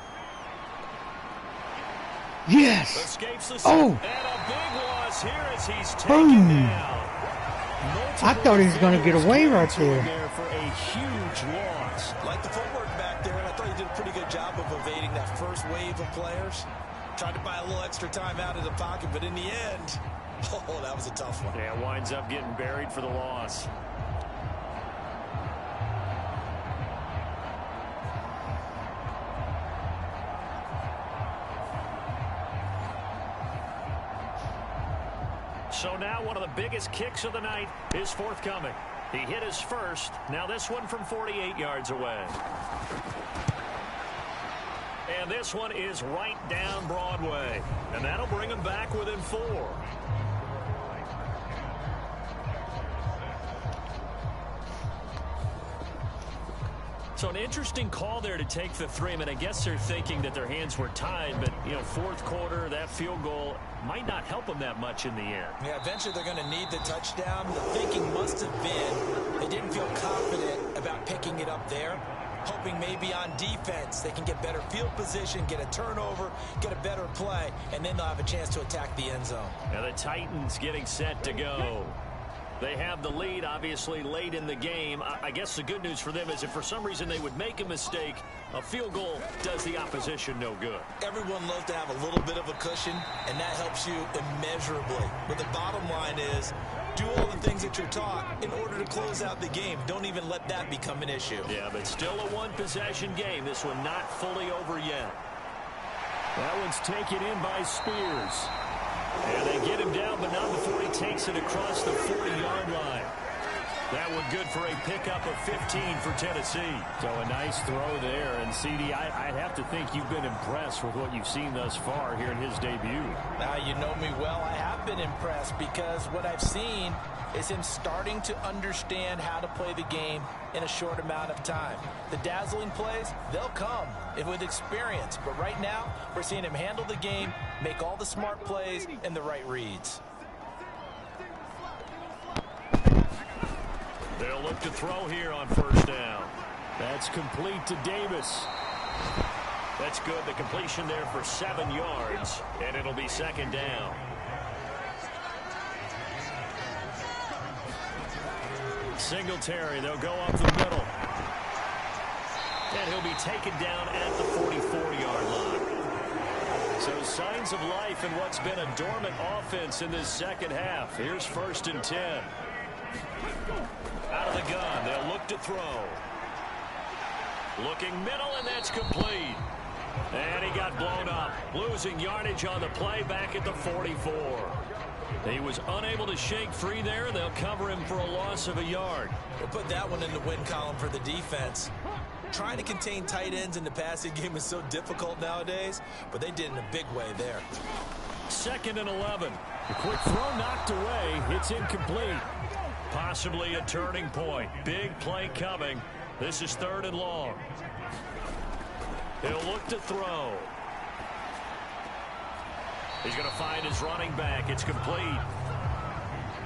Yes. Escapes the Oh. and a big loss here as he's taken Boom. down. I thought he was going to get away right Multiple there. for a huge loss. Like the footwork back there, and I thought thought he did a pretty good job of evading that first wave of players. Tried to buy a little extra time out of the pocket, but in the end, oh, that was a tough one. Yeah, winds up getting buried for the loss. So now one of the biggest kicks of the night is forthcoming. He hit his first. Now this one from 48 yards away. And this one is right down Broadway. And that'll bring him back within 4. So an interesting call there to take the 3. I mean, I guess they're thinking that their hands were tied, but, you know, fourth quarter, that field goal might not help them that much in the end. Yeah, eventually they're going to need the touchdown. The thinking must have been they didn't feel confident about picking it up there, hoping maybe on defense they can get better field position, get a turnover, get a better play, and then they'll have a chance to attack the end zone. Now the Titans getting set to go. They have the lead, obviously, late in the game. I guess the good news for them is if for some reason they would make a mistake, a field goal does the opposition no good. Everyone loves to have a little bit of a cushion, and that helps you immeasurably. But the bottom line is, do all the things that you're taught in order to close out the game. Don't even let that become an issue. Yeah, but still a one-possession game. This one not fully over yet. That one's taken in by Spears. And they get him down, but not before he takes it across the 40-yard line. That one good for a pickup of 15 for Tennessee. So a nice throw there. And, CD, I'd have to think you've been impressed with what you've seen thus far here in his debut. Now, you know me well. I have been impressed because what I've seen is him starting to understand how to play the game in a short amount of time. The dazzling plays, they'll come with experience. But right now, we're seeing him handle the game, make all the smart plays, and the right reads. They'll look to throw here on first down. That's complete to Davis. That's good. The completion there for 7 yards, and it'll be second down. Singletary, they'll go up the middle. And he'll be taken down at the 44-yard line. So signs of life in what's been a dormant offense in this second half. Here's 1st and 10. Out of the gun, they'll look to throw. Looking middle, and that's complete. And he got blown up, losing yardage on the play back at the 44. He was unable to shake free there. They'll cover him for a loss of a yard. We'll put that one in the win column for the defense. Trying to contain tight ends in the passing game is so difficult nowadays, but they did in a big way there. 2nd and 11. The quick throw knocked away. It's incomplete. Possibly a turning point. Big play coming. This is 3rd and long. He'll look to throw. He's going to find his running back. It's complete.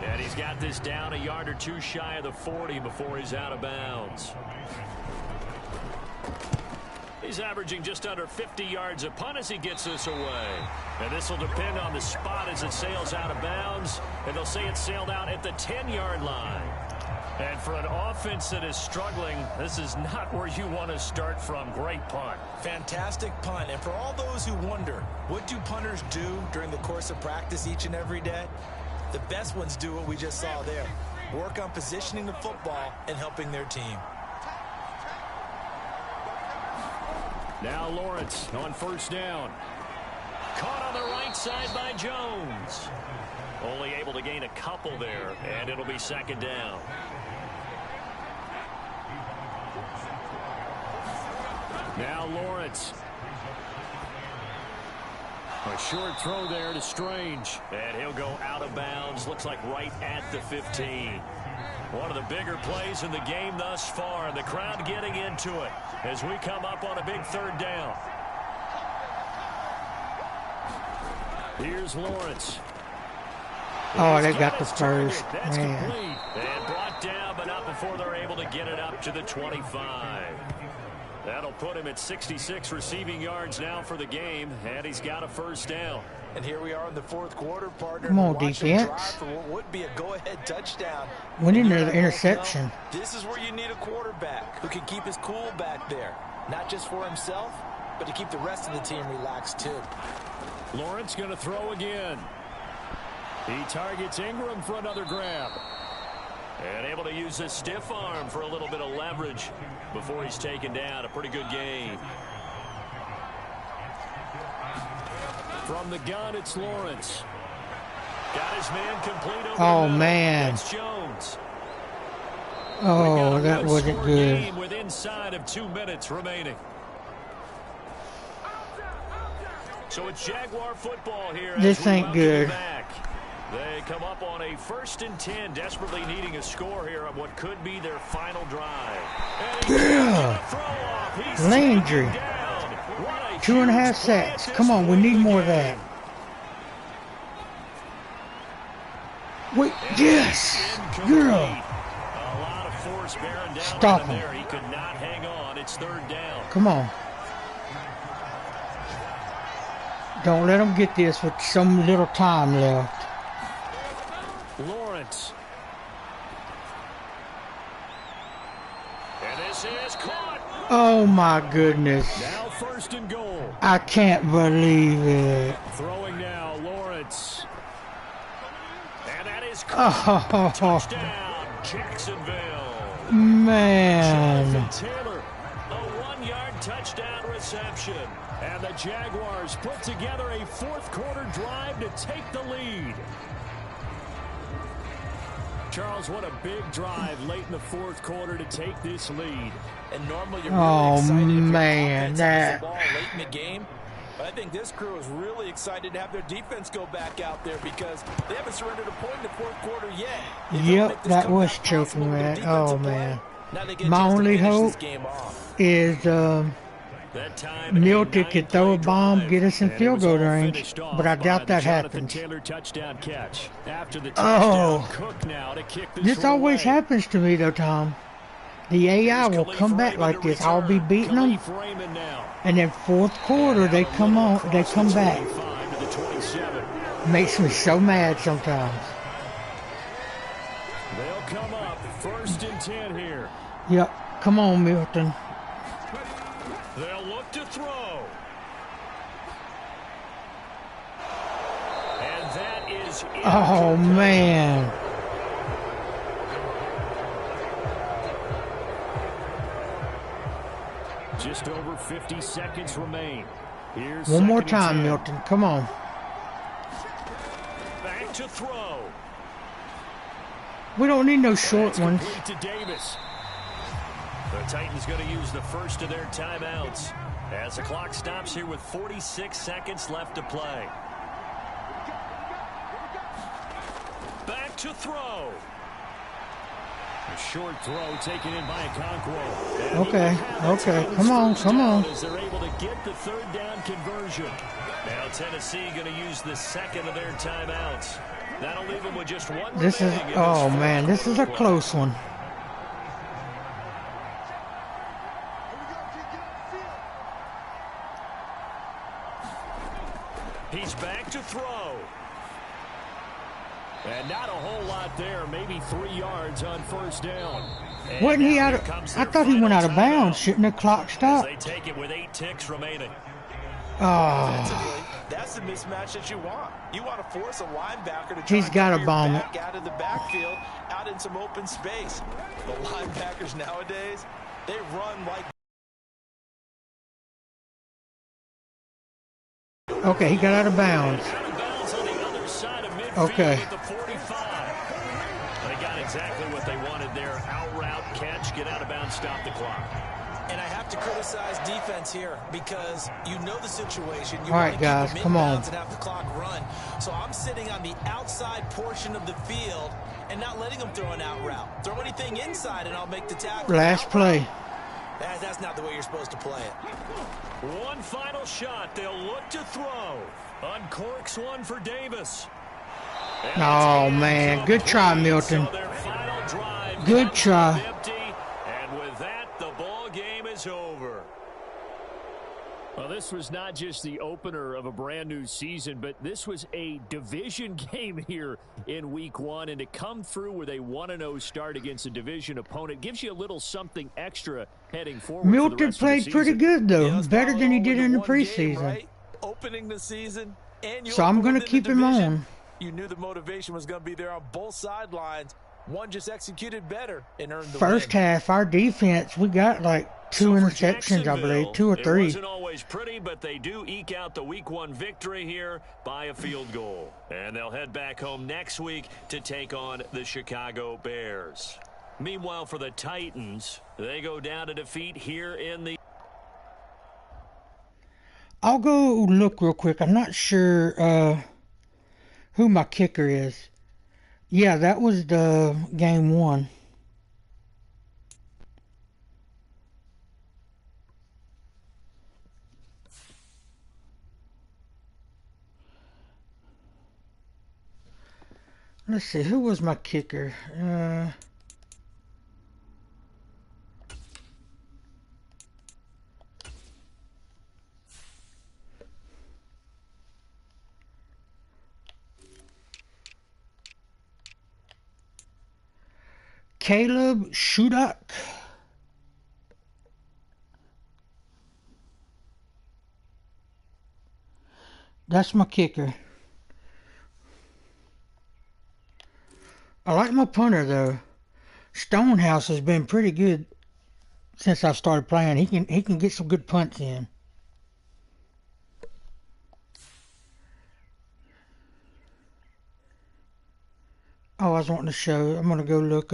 And he's got this down a yard or two shy of the 40 before he's out of bounds. He's averaging just under 50 yards a punt as he gets this away. And this will depend on the spot as it sails out of bounds. And they'll say it sailed out at the 10-yard line. And for an offense that is struggling, this is not where you want to start from. Great punt. Fantastic punt. And for all those who wonder, what do punters do during the course of practice each and every day? The best ones do what we just saw there. Work on positioning the football and helping their team. Now Lawrence on first down. Caught on the right side by Jones. Only able to gain a couple there, and it'll be second down. Now Lawrence. A short throw there to Strange. And he'll go out of bounds. Looks like right at the 15. One of the bigger plays in the game thus far. And the crowd getting into it as we come up on a big 3rd down. Here's Lawrence. Oh, they got the first. That's Man. complete. And brought down, but not before they're able to get it up to the 25. That'll put him at 66 receiving yards now for the game, and he's got a first down. And here we are in the 4th quarter, partner. Come on, Watch them defense. drive for what would be a go-ahead touchdown. We need You're another at interception. This is where you need a quarterback who can keep his cool back there. not just for himself, but to keep the rest of the team relaxed too. Lawrence going to throw again. He targets Ingram for another grab. And able to use his stiff arm for a little bit of leverage before he's taken down. A pretty good gain. From the gun, it's Lawrence. Got his man complete over Oh, the middle. man. That's Jones. Oh, that wasn't good. Game with inside of 2 minutes remaining. So it's Jaguar football here. This ain't good. They come up on a 1st and 10, desperately needing a score here on what could be their final drive. Yeah. Landry. 2.5 sacks. Come on, we need more of that. Wait, yes. Girl. Stop him. He could not hang on. It's 3rd down. Come on. Don't let him get this with some little time left. Lawrence. And this is caught. Oh my goodness. Now 1st and goal. I can't believe it. Throwing now, Lawrence. And that is caught. Oh, Touchdown, Jacksonville. man. Jonathan Taylor, a 1-yard touchdown reception. And the Jaguars put together a 4th quarter drive to take the lead. Charles, what a big drive late in the 4th quarter to take this lead. And normally you're really excited if your man, offense has the ball late in the game. But I think this crew is really excited to have their defense go back out there because they haven't surrendered a point in the 4th quarter yet. Yep, that was choking, man. Oh, man. My only hope is Milton could throw a bomb, get us in field goal range, but I doubt that happens. Oh, this always happens to me, though, Tom. The AI will come back like this. I'll be beating them, and then 4th quarter they come back. Makes me so mad sometimes. They'll come up 1st and 10 here. Yep, come on, Milton. They'll look to throw. And that is it. Oh, man. Just over 50 seconds remain. Here's One more 2nd and time, 10. Milton. Come on. Back to throw. We don't need no short ones. Complete to Davis. The Titans going to use the first of their timeouts as the clock stops here with 46 seconds left to play. Back to throw. A short throw taken in by Okonkwo. Okay, come on. As they're able to get the 3rd down conversion. Now Tennessee going to use the 2nd of their timeouts. That'll leave them with just one. This is, oh man, this is a close one. He's back to throw. And not a whole lot there, maybe 3 yards on 1st down. And wasn't he out of, I thought he went out of bounds. Shouldn't the clock stop? They take it with 8 ticks remaining. Oh. That's the mismatch that you want. You want to force a linebacker to try He's got to bomb it. out of the backfield, out in some open space. The linebackers nowadays, they run like. Okay, he got out of bounds. Out of bounds on the other side of midfield Okay. at the 45. They got exactly what they wanted there. Out route, catch, get out of bounds, stop the clock. And I have to criticize defense here because you know the situation. You All right, want to guys, keep them come on. inbounds and have the clock run. So I'm sitting on the outside portion of the field and not letting them throw an out route. Throw anything inside and I'll make the tackle. Last play. That's not the way you're supposed to play it. One final shot. They'll look to throw. Uncorks one for Davis. And Oh, it's man. incomplete. Good try, Milton. So their final drive Good comes try. up empty, and with that, the ball game is over. Well, this was not just the opener of a brand new season, but this was a division game here in week 1. And to come through with a 1-0 start against a division opponent gives you a little something extra heading forward. Milton played pretty good, though. Yeah, better than he did in the preseason. Game, right? Opening the season, and you so I'm going to keep him on. You knew the motivation was going to be there on both sidelines. One just executed better and earned the First win. half, our defense, we got like 2 interceptions, I believe, 2 or 3. It wasn't always pretty, but they do eke out the week 1 victory here by a field goal. And they'll head back home next week to take on the Chicago Bears. Meanwhile, for the Titans, they go down to defeat here in the... I'll go look real quick. I'm not sure who my kicker is. Yeah, that was the game 1. Let's see, who was my kicker? Caleb Shudak. That's my kicker. I like my punter, though. Stonehouse has been pretty good since I started playing. He can get some good punts in. Oh, I was wanting to show. I'm gonna go look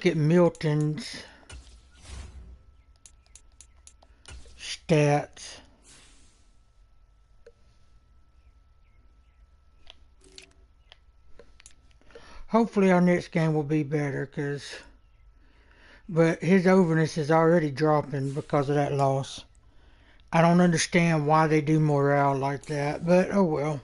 at Milton's stats. Hopefully our next game will be better, but his overness is already dropping because of that loss. I don't understand why they do morale like that, but oh well.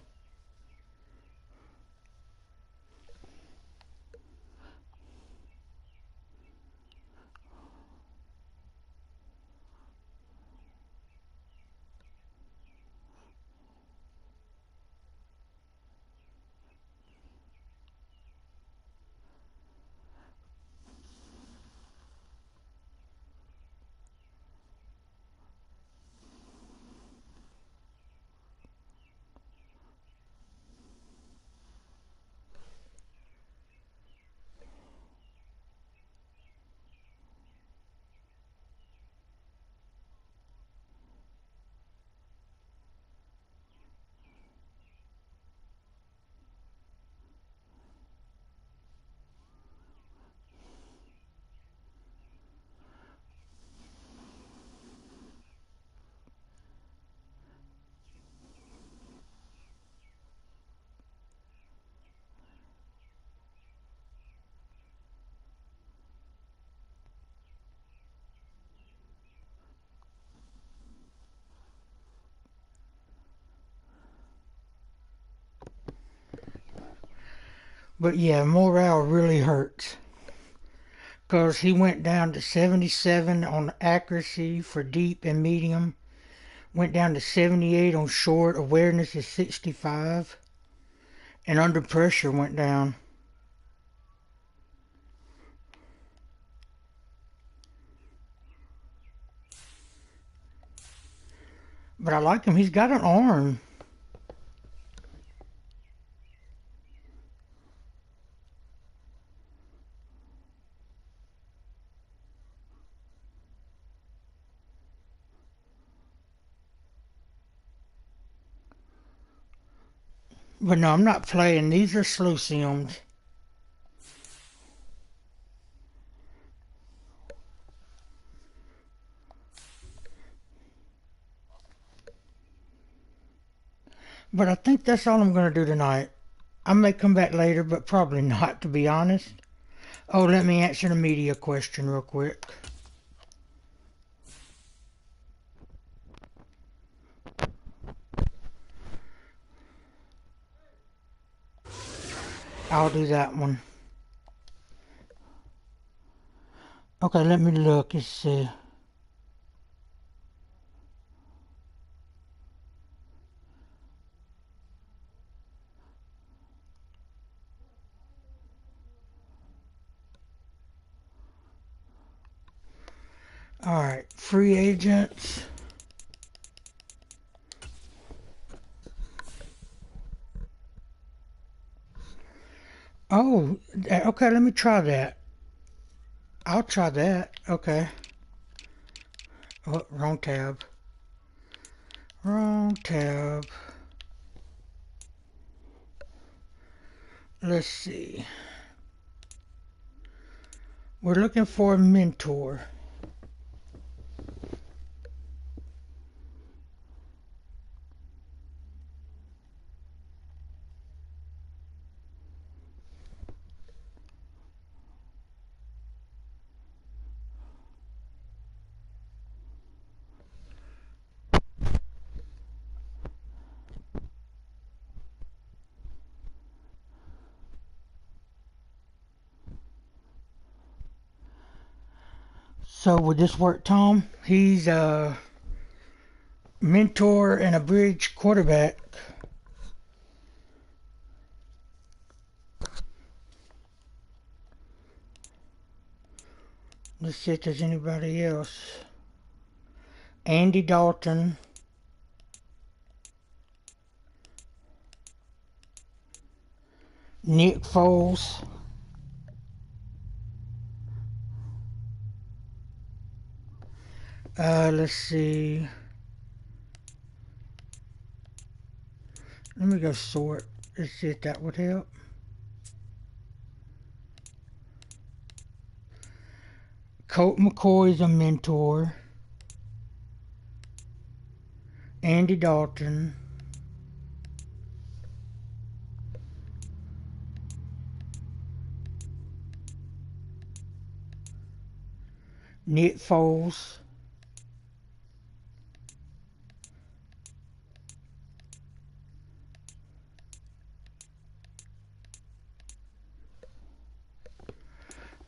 But yeah, morale really hurts. Because he went down to 77 on accuracy for deep and medium. Went down to 78 on short. Awareness is 65. And under pressure went down. But I like him. He's got an arm. But no, I'm not playing. These are slow sims. But I think that's all I'm going to do tonight. I may come back later, but probably not, to be honest. Oh, let me answer the media question real quick. I'll do that one. Okay, let me look. Let's see. Alright, free agents. Oh, okay, let me try that. I'll try that. Okay. Oh, wrong tab. Wrong tab. Let's see. We're looking for a mentor. So would this work, Tom? He's a mentor and a bridge quarterback. Let's see if there's anybody else. Andy Dalton. Nick Foles. Let's see. Let me go sort. Let's see if that would help. Colt McCoy's a mentor. Andy Dalton. Nick Foles.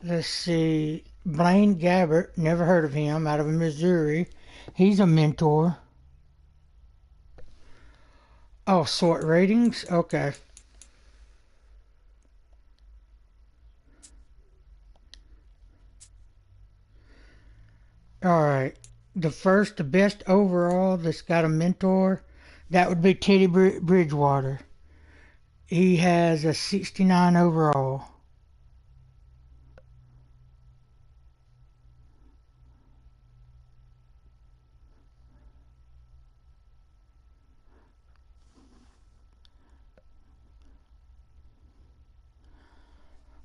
Let's see. Blaine Gabbert, never heard of him, out of Missouri. He's a mentor. Oh, sort ratings? Okay. Alright. The best overall that's got a mentor, that would be Teddy Bridgewater. He has a 69 overall.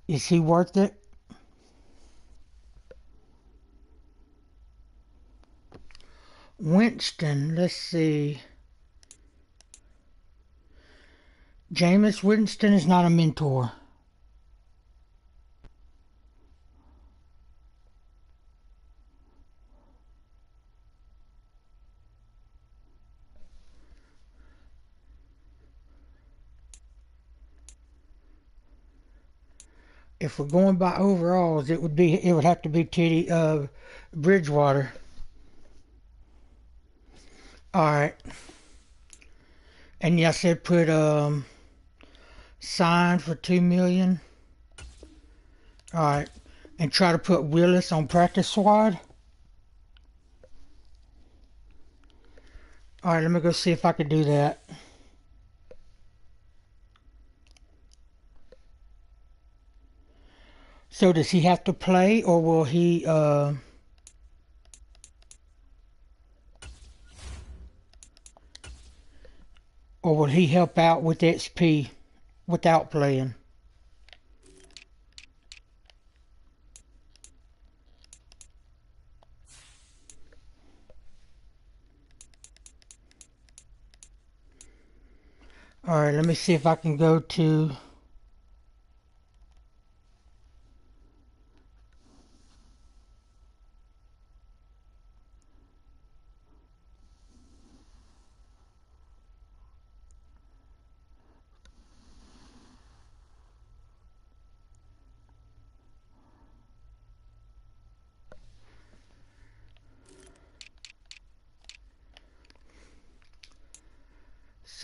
Is he worth it? Winston, let's see. Jameis Winston is not a mentor. If we're going by overalls, it would have to be Teddy Bridgewater. Alright. And yes, I said put signed for $2 million. Alright. And try to put Willis on practice squad. Alright, let me go see if I can do that. So does he have to play, or will he or will he help out with XP without playing? Alright, let me see if I can go to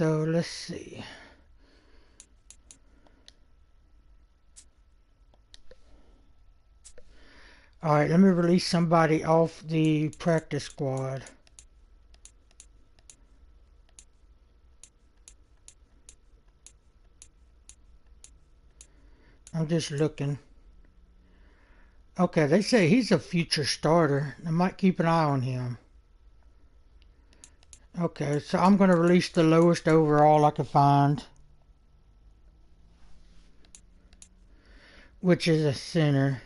so let's see. Alright, let me release somebody off the practice squad. I'm just looking. Okay, they say he's a future starter. I might keep an eye on him. Okay, so I'm going to release the lowest overall I can find, which is a center.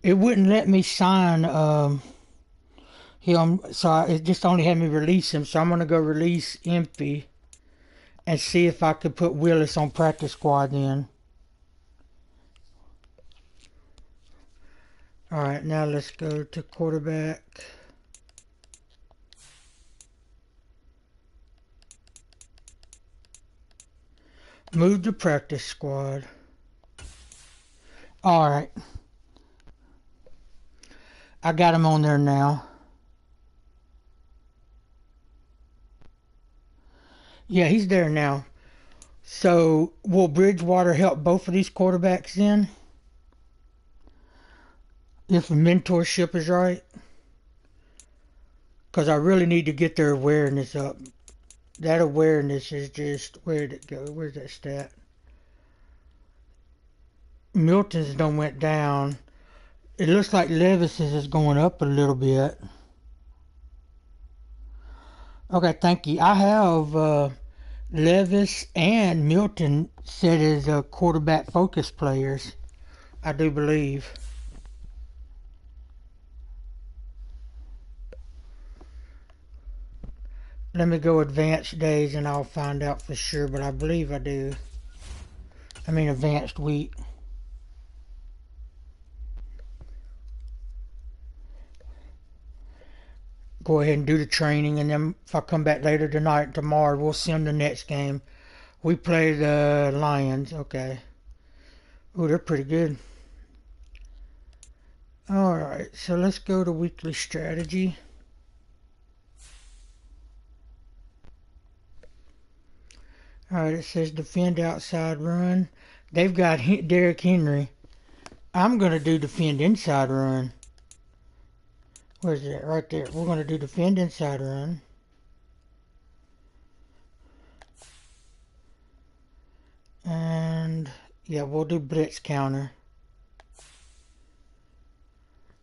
It wouldn't let me sign him, so it just only had me release him. So I'm going to go release Empey and see if I could put Willis on practice squad then. Alright, now let's go to quarterback. Move to practice squad. Alright. I got him on there now. Yeah, he's there now. So, will Bridgewater help both of these quarterbacks then? If mentorship is right? Because I really need to get their awareness up. That awareness is just... Where'd it go? Where's that stat? Milton's done went down. It looks like Levis's is going up a little bit. Okay, thank you. I have Levis and Milton set as quarterback focus players. I do believe. Let me go advanced days and I'll find out for sure, but I believe I do. I mean advanced week. Go ahead and do the training, and then if I come back later tonight, tomorrow, we'll sim the next game. We play the Lions. Okay. Ooh, they're pretty good. Alright, so let's go to weekly strategy. Alright, it says defend outside run. They've got Derrick Henry. I'm going to do defend inside run. Where's that? Right there. We're going to do defend inside run. And yeah, we'll do blitz counter.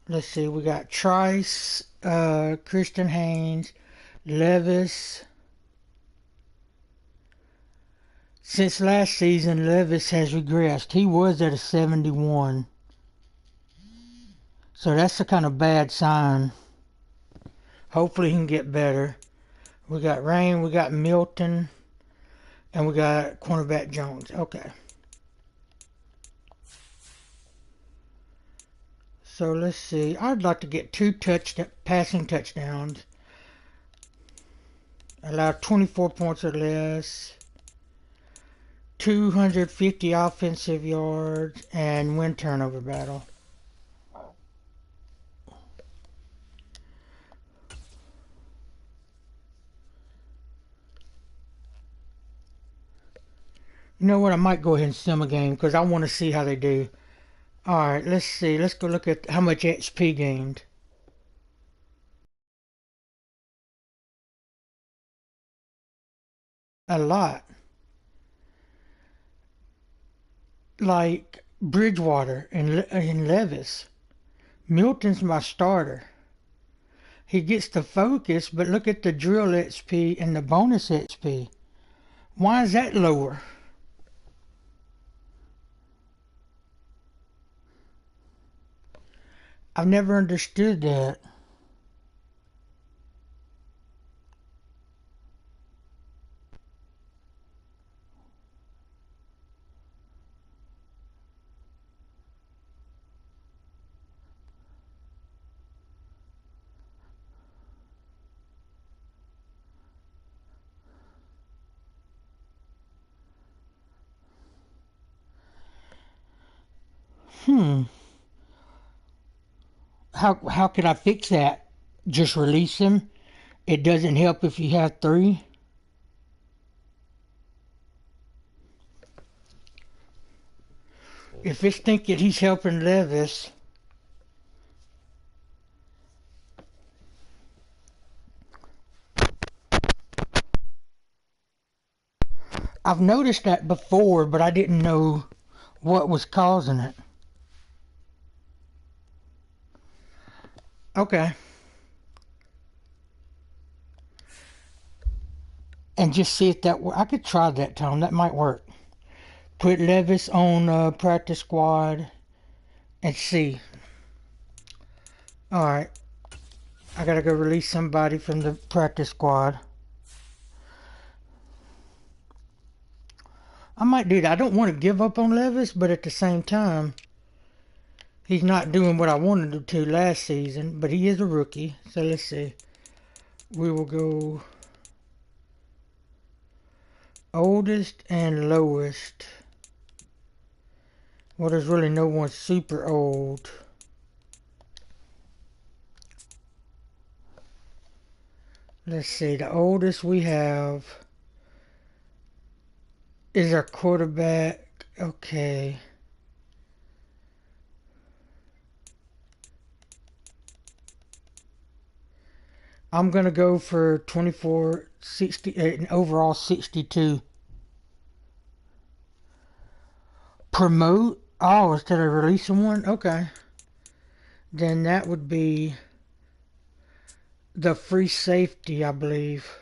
Let's see. We got Trice, Christian Haynes, Levis. Since last season, Levis has regressed. He was at a 71. So that's a kind of bad sign. Hopefully he can get better. We got Rain, we got Milton, and we got cornerback Jones. Okay. So let's see. I'd like to get 2 passing touchdowns. Allow 24 points or less. 250 offensive yards and win turnover battle. You know what? I might go ahead and sim a game because I want to see how they do. Alright, let's see. Let's go look at how much XP gained. A lot. Like Bridgewater and Levis. Milton's my starter. He gets the focus, but look at the drill XP and the bonus XP. Why is that lower? I've never understood that. How could I fix that? Just release him? It doesn't help if you have 3? If it's thinking he's helping Levis, I've noticed that before, but I didn't know what was causing it. Okay. And just see if that I could try that, Tom. That might work. Put Levis on practice squad and see. Alright. I gotta go release somebody from the practice squad. I might do that. I don't want to give up on Levis, but at the same time, he's not doing what I wanted him to last season, but he is a rookie. So let's see. We will go oldest and lowest. Well, there's really no one super old. Let's see. The oldest we have is our quarterback. Okay. I'm going to go for 24, 60, an overall 62. Promote? Oh, instead of releasing one? Okay. Then that would be the free safety, I believe.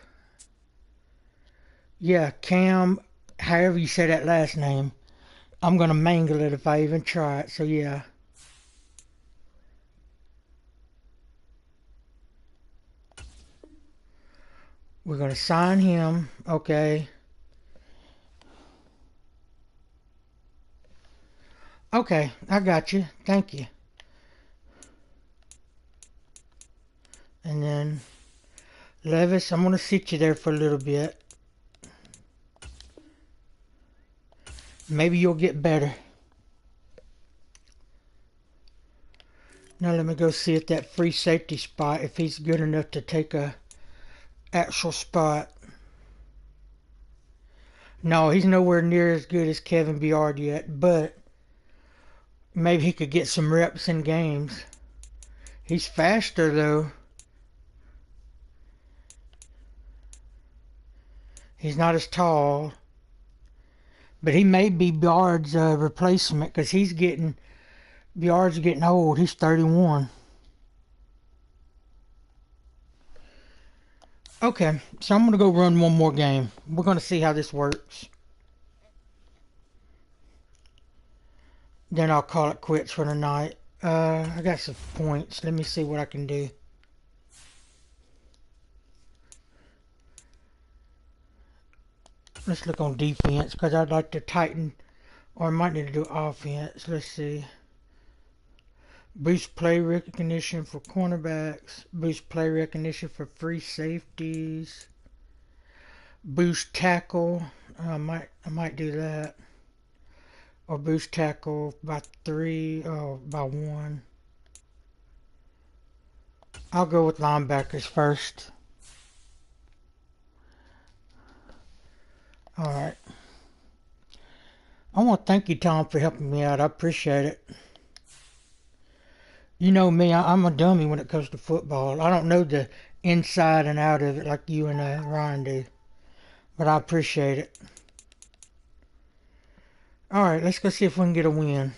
Yeah, Cam, however you say that last name. I'm going to mangle it if I even try it, so yeah. We're going to sign him. Okay. Okay, I got you. Thank you. And then Levis, I'm going to sit you there for a little bit. Maybe you'll get better. Now let me go see if that free safety spot, if he's good enough to take a actual spot. No, he's nowhere near as good as Kevin Byard yet, but maybe he could get some reps in games. He's faster though. He's not as tall, but he may be Byard's replacement because Byard's getting old. He's 31. Okay, so I'm going to go run one more game. We're going to see how this works. Then I'll call it quits for the night. I got some points. Let me see what I can do. Let's look on defense because I'd like to tighten, or I might need to do offense. Let's see. Boost play recognition for cornerbacks. Boost play recognition for free safeties. Boost tackle. I might do that. Or boost tackle by 3 or by 1. I'll go with linebackers first. Alright. I want to thank you, Tom, for helping me out. I appreciate it. You know me, I'm a dummy when it comes to football. I don't know the inside and out of it like you and Ryan do. But I appreciate it. Alright, let's go see if we can get a win.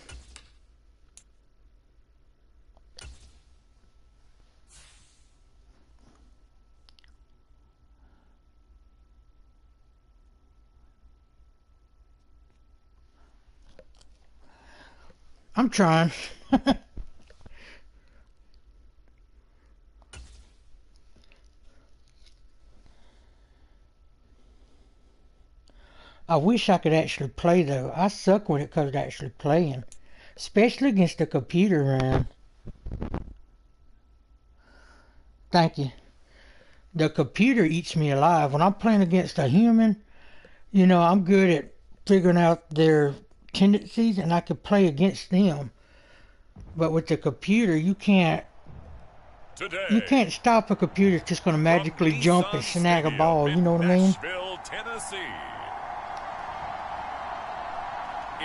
I'm trying. I wish I could actually play though. I suck when it comes to actually playing. Especially against the computer, man. Thank you. The computer eats me alive. When I'm playing against a human, you know, I'm good at figuring out their tendencies and I can play against them. But with the computer, you can't stop a computer that's just going to magically jump and snag a ball. You know what I mean? Tennessee.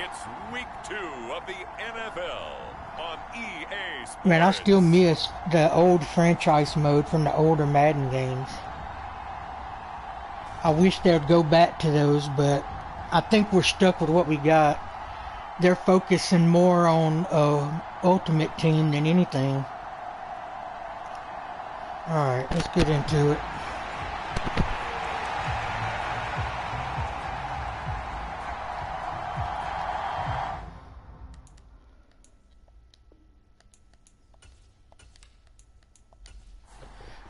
It's week 2 of the NFL on EA Sports. Man, I still miss the old franchise mode from the older Madden games. I wish they'd go back to those, but I think we're stuck with what we got. They're focusing more on Ultimate Team than anything. Alright, let's get into it.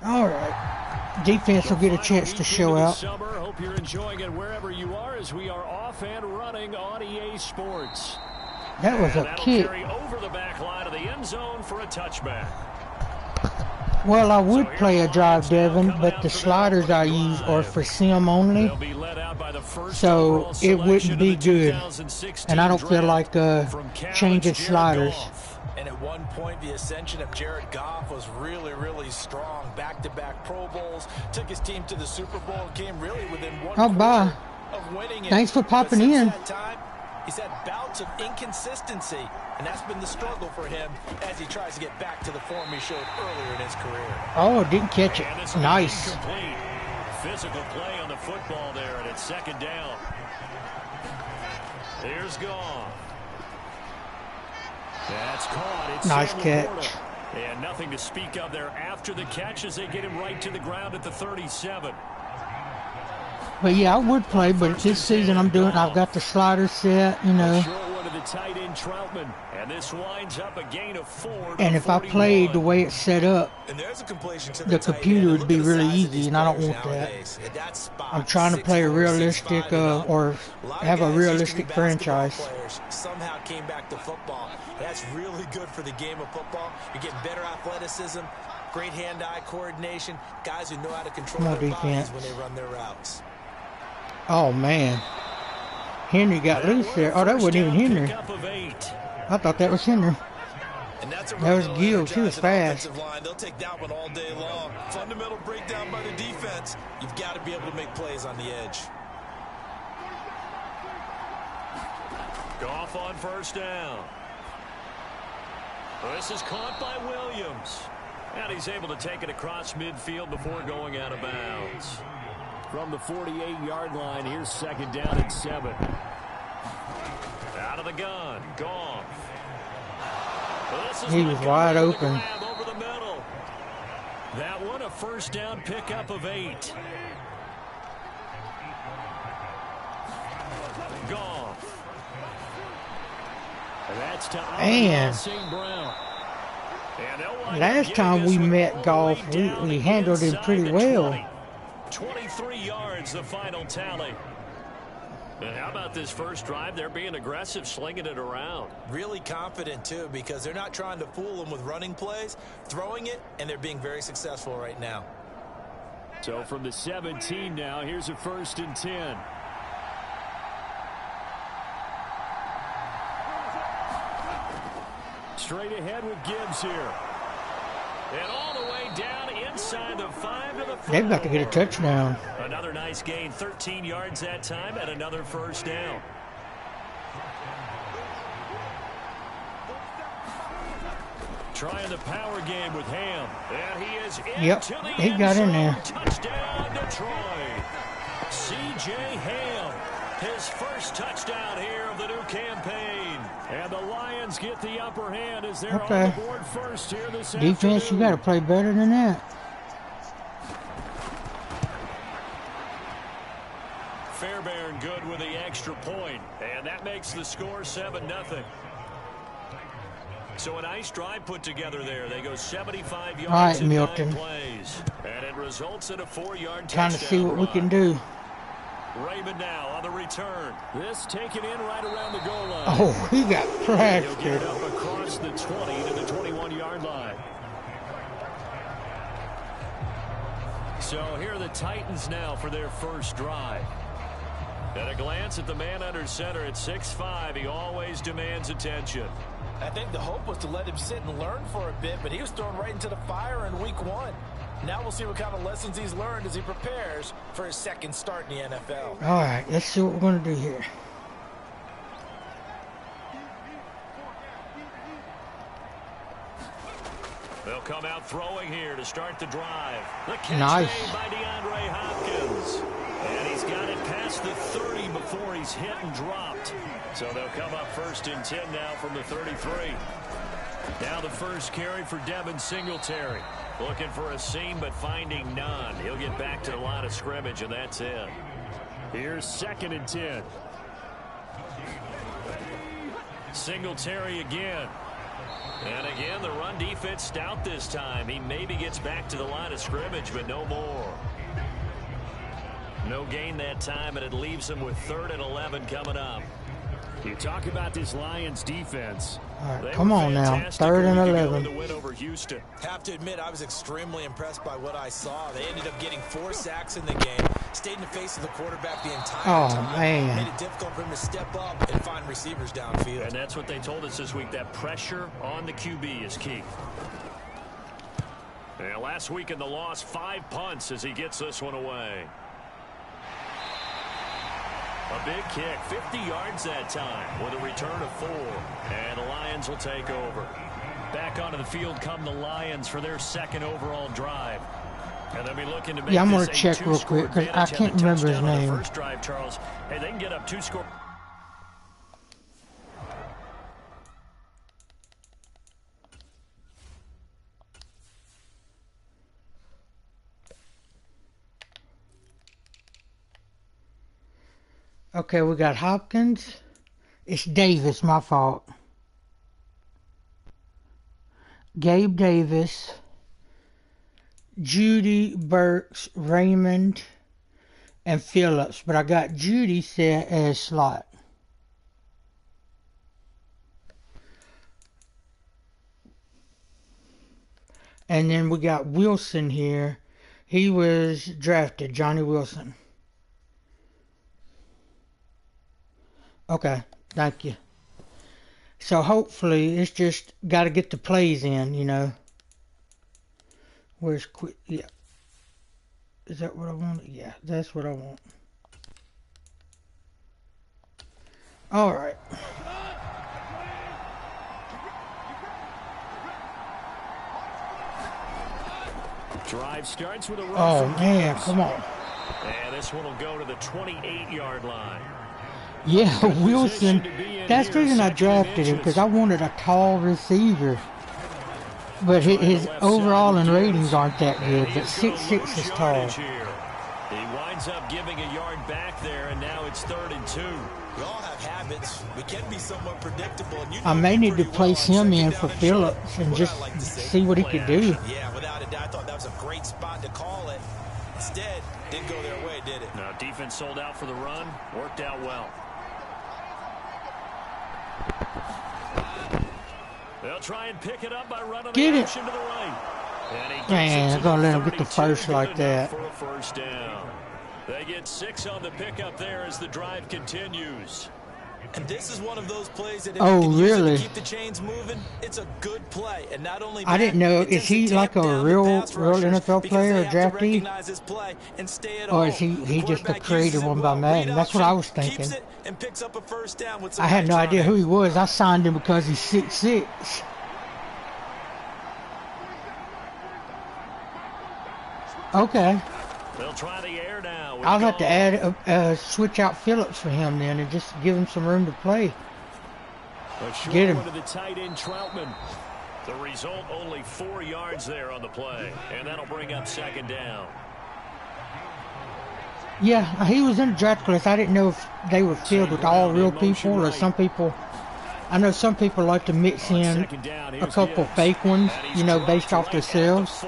Alright, defense will get a chance to show out. Hope you're enjoying it wherever you are as we are off and running on EA Sports. That was a kick. Carry over the back line of the end zone for a touchback. Well, I would play a drive, Devin, but the sliders I use are for sim only, so it wouldn't be good. And I don't feel like changing sliders. And at one point, the ascension of Jared Goff was really, really strong. Back-to-back Pro Bowls, took his team to the Super Bowl, and came really within one quarter of winning it. Thanks for popping in. That time, he's had bouts of inconsistency, and that's been the struggle for him as he tries to get back to the form he showed earlier in his career. Oh, didn't catch it. Nice. Physical play on the football there, and it's second down. Here's Goff. That's caught. It's nice catch. And nothing to speak of there after the catch as they get him right to the ground at the 37. But yeah, I would play, but this season I've got the slider set, you know. The tight end Troutman, and this winds up a gain of 4. And if I played the way it's set up, the computer would be really easy, and I don't want that. I'm trying to play a realistic or have a realistic franchise. Somehow came back to football. That's really good for the game of football. You're getting better athleticism, great hand-eye coordination, guys who know how to control their bodies when they run their routes. Oh man. Henry got loose there. Oh, that wasn't even Henry. I thought that was Henry. That was Gibbs. He was fast. They'll take that one all day long. Fundamental breakdown by the defense. You've got to be able to make plays on the edge. Goff on first down. This is caught by Williams. And he's able to take it across midfield before going out of bounds. From the 48-yard line, here's second down and 7. Out of the gun, Goff. He was wide open. Over the middle. That one, a first down pickup of 8. Goff. That's to St. Brown. Last time we met Goff, we handled him pretty well. 23 yards, the final tally. And how about this first drive? They're being aggressive, slinging it around. Really confident, too, because they're not trying to fool them with running plays, throwing it, and they're being very successful right now. So from the 17 now, here's a 1st and 10. Straight ahead with Gibbs here. And all the way down inside the 5 to the 4. They've got to get a touchdown. Another nice gain, 13 yards that time, and another first down. Trying the power game with Ham. And he is into the he got in there. Touchdown, Detroit. C.J. Ham, his first touchdown here of the new campaign. And the Lions get the upper hand as they're on the board first here this afternoon. Defense, you got to play better than that. Fairbairn good with the extra point, and that makes the score 7-0. So a nice drive put together there. They go 75 yards in 9 plays, and it results in a 4-yard touchdown. Trying to see what we can do. Raymond now on the return. This taken in right around the goal line. Oh, he got crashed. He'll get it up across the 20 to the 21-yard line. So here are the Titans now for their first drive. At a glance at the man under center at 6'5", he always demands attention. I think the hope was to let him sit and learn for a bit, but he was thrown right into the fire in week 1. Now we'll see what kind of lessons he's learned as he prepares for his second start in the NFL. All right, let's see what we're going to do here. They'll come out throwing here to start the drive. The catch Nice. made by DeAndre Hopkins. And he's got it past the 30 before he's hit and dropped. So they'll come up 1st and 10 now from the 33. Now the first carry for Devin Singletary. Looking for a seam but finding none. He'll get back to the line of scrimmage, and that's it. Here's 2nd and 10. Singletary again. And again, the run defense stout this time. He maybe gets back to the line of scrimmage, but no more. No gain that time, and it leaves him with 3rd and 11 coming up. You talk about this Lions defense. All right, come on now. 3rd and 11. To win over Houston. Have to admit, I was extremely impressed by what I saw. They ended up getting 4 sacks in the game. Stayed in the face of the quarterback the entire time. Man. Made it difficult for him to step up and find receivers downfield. And that's what they told us this week. That pressure on the QB is key. And last week in the loss, 5 punts as he gets this one away. A big kick, 50 yards that time with a return of 4. And the Lions will take over. Back onto the field come the Lions for their 2nd overall drive. And they'll be looking to make I'm this gonna check real quick because I can't remember his name. First drive, Charles. Hey, they can get up 2 scores. Okay, we got Hopkins. It's Davis, my fault. Gabe Davis, Judy, Burks, Raymond, and Phillips. But I got Judy set as slot. And then we got Wilson here. He was drafted, Johnny Wilson. Okay, thank you. So hopefully it's just got to get the plays in, you know. Where's quick? Yeah. Is that what I want? Yeah, that's what I want. All right. Drive starts with a run. Oh man, come on. And this one will go to the 28-yard line. Yeah, Wilson. That's the reason I drafted him, because I wanted a tall receiver. But his overall and ratings aren't that good. But 6'6" is tall. He winds up giving a yard back there, and now it's 3rd and 2. We all have habits. We can be somewhat predictable. And I may need to place him in for Phillips and just see what he could do. Yeah, without a doubt. I thought that was a great spot to call it. Instead, didn't go their way, did it? No, defense sold out for the run. Worked out well. They'll try and pick it up by running Get the it. option to the right. Man, I'm going to let him get the first like that. For a first down. They get 6 on the pickup there as the drive continues. And this is one of those plays that if Oh, you can use it really? to keep the chains moving, it's a good play. And not only I didn't know. Is he like a real NFL player or draftee? Or is he just a created one by Madden? That's what I was thinking. I had no idea who he was. I signed him because he's 6'6". Okay. They'll try the air now. I'll have to add switch out Phillips for him then and just give him some room to play. Get him. To the tight end, Troutman. The result, only 4 yards there on the play, and that'll bring up 2nd down. Yeah, he was in the draft class. I didn't know if they were filled with all real people or some people. I know some people like to mix in a couple fake ones, you know, based off themselves.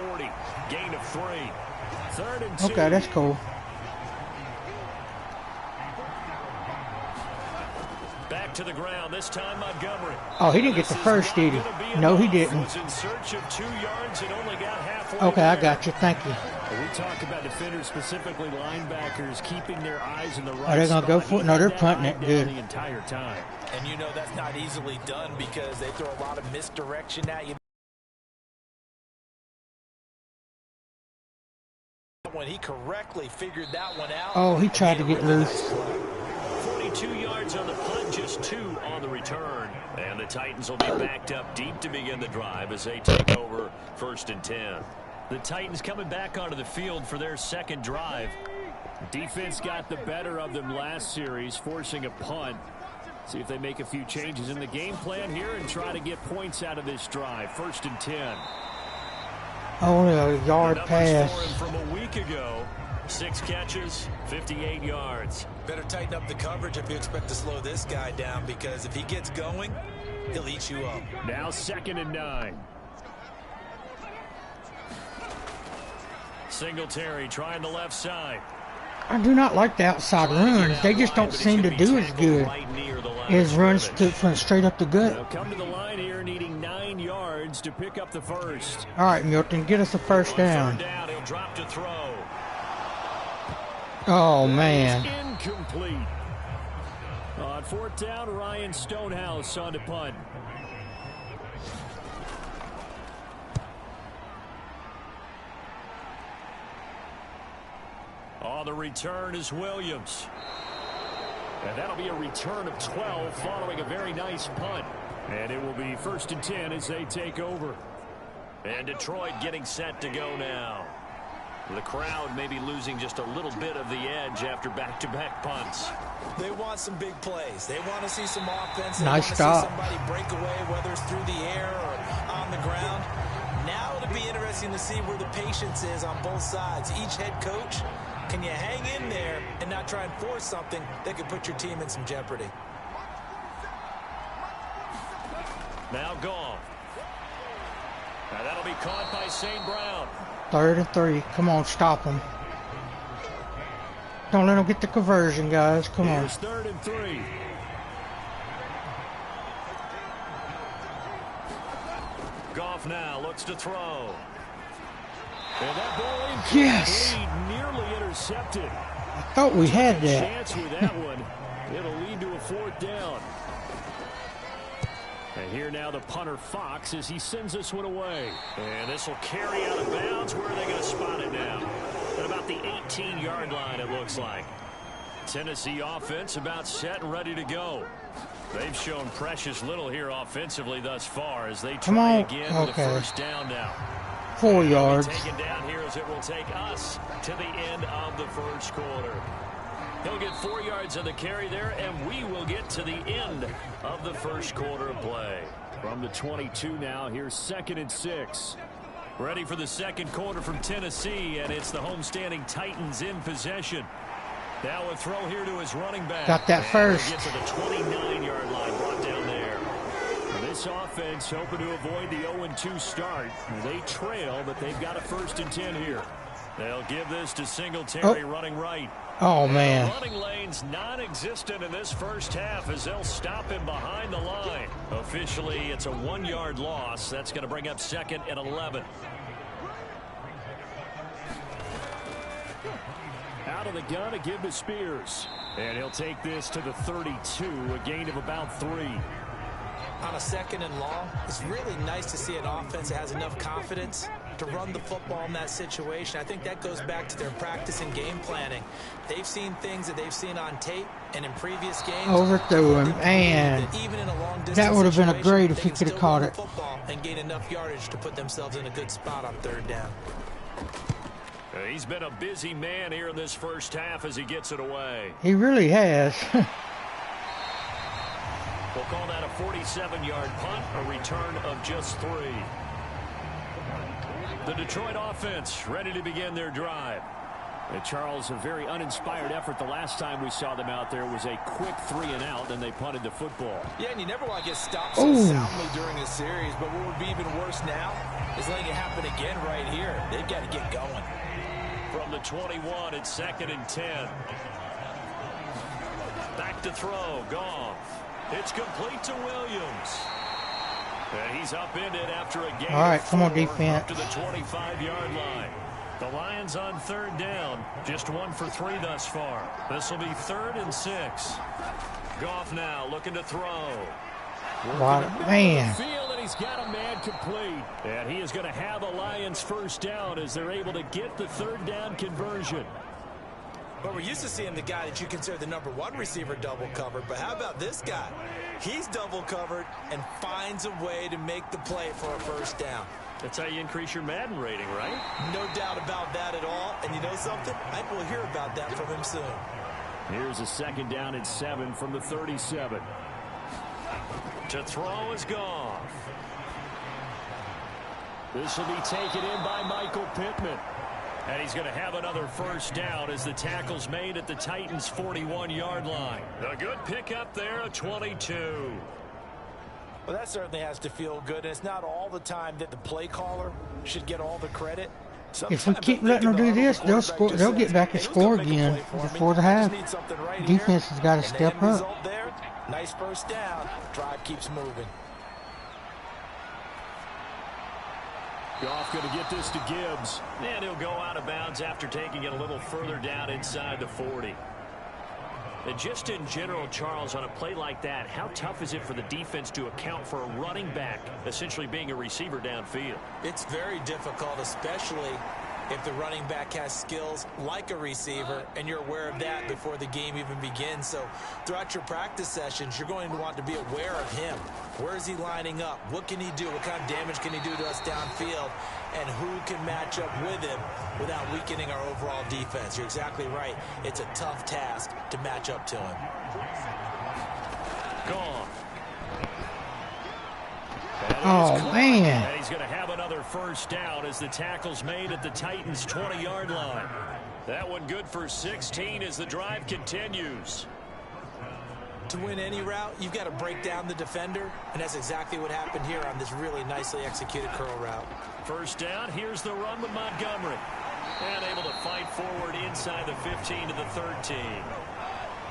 Gain of 3. 3rd and 2. Okay, that's cool. Back to the ground, this time Montgomery. Oh, he didn't get the first, did he? No, he didn't. Was in search of 2 yards and only got halfway Okay, I there. got you. Thank you. We talk about defenders, specifically linebackers, keeping their eyes in the right Are they going to go spot. for it? No, they're punting it. Good. The entire time. And you know that's not easily done because they throw a lot of misdirection at you. When he correctly figured that one out. Oh, he tried to get loose. 22 yards on the punt, just 2 on the return. And the Titans will be backed up deep to begin the drive as they take over 1st and 10. The Titans coming back onto the field for their second drive. Defense got the better of them last series, forcing a punt. See if they make a few changes in the game plan here and try to get points out of this drive. 1st and 10. Only a yard pass. From a week ago. 6 catches, 58 yards. Better tighten up the coverage if you expect to slow this guy down, because if he gets going, he'll eat you up. Now 2nd and 9. Singletary trying the left side. I do not like the outside runs. They just don't seem to do as good as runs from straight up the gut. They'll come to the line here needing 9 yards to pick up the first. All right, Milton, get us a first down. He'll drop to throw. Oh, man. Incomplete. On 4th down, Ryan Stonehouse on to punt. On the return is Williams. And that'll be a return of 12 following a very nice punt. And it will be 1st and 10 as they take over. And Detroit getting set to go now. The crowd may be losing just a little bit of the edge after back-to-back punts. They want some big plays. They want to see some offense. They nice want to stop. see somebody break away, whether it's through the air or on the ground. Now it'll be interesting to see where the patience is on both sides. Each head coach, can you hang in there and not try and force something that could put your team in some jeopardy? Now Goff. Now that'll be caught by St. Brown. 3rd and 3. Come on, stop them. Don't let them get the conversion, guys. Come on. Here's 3rd and 3. Goff now looks to throw. And that ball incomplete, Yes. nearly intercepted. I thought we had that. Chance with that one. It'll lead to a 4th down. And here now the punter Fox as he sends this one away. And this will carry out of bounds. Where are they going to spot it now? At about the 18-yard line, it looks like. Tennessee offense about set and ready to go. They've shown precious little here offensively thus far as they try again with a 1st down now. 4 yards. Taken down here as it will take us to the end of the 1st quarter. He'll get 4 yards of the carry there, and we will get to the end of the 1st quarter of play. From the 22 now, here's 2nd and 6. Ready for the 2nd quarter from Tennessee, and it's the homestanding Titans in possession. Now a throw here to his running back. Got that first. Get to the 29-yard line, brought down there. This offense hoping to avoid the 0-2 start. They trail, but they've got a 1st and 10 here. They'll give this to Singletary running right. Oh, man. The running lane's non-existent in this 1st half as they'll stop him behind the line. Officially, it's a 1-yard loss. That's going to bring up 2nd and 11. Out of the gun to give to Spears. And he'll take this to the 32, a gain of about 3. On a 2nd and long, it's really nice to see an offense that has enough confidence to run the football in that situation. I think that goes back to their practice and game planning. They've seen things that they've seen on tape and in previous games. Overthrew him, and even in a long distance that would have been a situation, great if they he can could have still caught run it. the football and gain enough yardage to put themselves in a good spot on 3rd down. He's been a busy man here in this 1st half as he gets it away. He really has. We'll call that a 47-yard punt, a return of just 3. The Detroit offense ready to begin their drive. And Charles, a very uninspired effort. The last time we saw them out there was a quick 3-and-out, and they punted the football. Yeah, and you never want to get stopped so soundly during a series, but what would be even worse now is letting it happen again right here. They've got to get going. From the 21, it's 2nd and 10. Back to throw, Goff. It's complete to Williams. And he's upended after a gain. All right, of come on, 4 defense. up to the 25-yard line. The Lions on 3rd down. Just 1 for 3 thus far. This will be 3rd and 6. Goff now looking to throw. Man. Field, and he's got a man complete. And he is going to have a Lions 1st down as they're able to get the 3rd down conversion. But we're used to seeing the guy that you consider the #1 receiver double covered. But how about this guy? He's double covered and finds a way to make the play for a first down. That's how you increase your Madden rating, right? No doubt about that at all. And you know something? I think we'll hear about that from him soon. Here's a 2nd down and 7 from the 37. To throw is Goff. This will be taken in by Michael Pittman. And he's going to have another first down as the tackle's made at the Titans' 41-yard line. A good pickup there, a 22. Well, that certainly has to feel good. And it's not all the time that the play caller should get all the credit. If we keep letting them do this, they'll score. They'll get back and score again before the half. Defense has got to step up. Nice first down. Drive keeps moving. Goff going to get this to Gibbs. And he'll go out of bounds after taking it a little further down inside the 40. And just in general, Charles, on a play like that, how tough is it for the defense to account for a running back essentially being a receiver downfield? It's very difficult, especially if the running back has skills like a receiver, and you're aware of that before the game even begins. So throughout your practice sessions, you're going to want to be aware of him. Where is he lining up? What can he do? What kind of damage can he do to us downfield? And who can match up with him without weakening our overall defense? You're exactly right. It's a tough task to match up to him. Gone. Oh, man. And he's going to have another first down as the tackle's made at the Titans' 20-yard line. That one good for 16 as the drive continues. To win any route, you've got to break down the defender, and that's exactly what happened here on this really nicely executed curl route. First down, here's the run with Montgomery. And able to fight forward inside the 15 to the 13.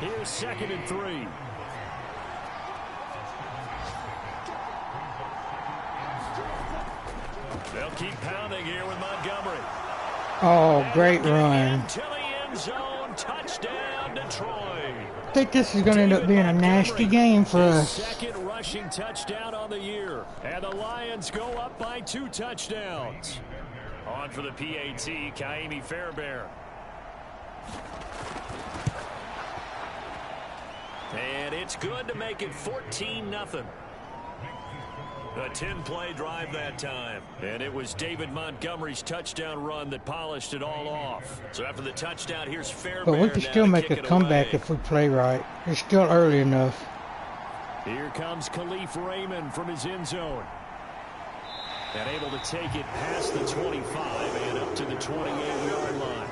Here's 2nd and 3. They'll keep pounding here with Montgomery. Oh, great run. To the end zone, touchdown Detroit. I think this is going to end up being a nasty game for us. Second rushing touchdown on the year. And the Lions go up by 2 touchdowns. On for the PAT, Ka'imi Fairbairn. And it's good to make it 14-0. A 10-play drive that time. And it was David Montgomery's touchdown run that polished it all off. So after the touchdown, here's Fairbairn. But we can still make a comeback if we play right. It's still early enough. Here comes Khalif Raymond from his end zone. And able to take it past the 25 and up to the 28-yard line.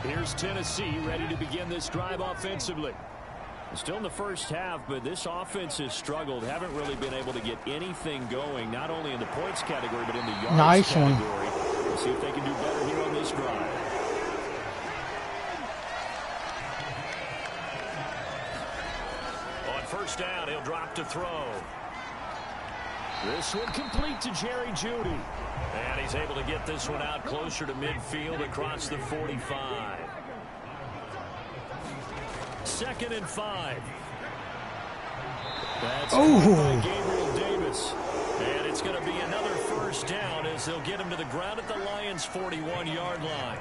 Here's Tennessee ready to begin this drive offensively. Still in the first half, but this offense has struggled. Haven't really been able to get anything going, not only in the points category, but in the yards category. We'll see if they can do better here on this drive. On first down, he'll drop to throw. This one complete to Jerry Jeudy. And he's able to get this one out closer to midfield across the 45. 2nd and 5. That's by Gabriel Davis. And it's going to be another first down as they'll get him to the ground at the Lions' 41-yard line.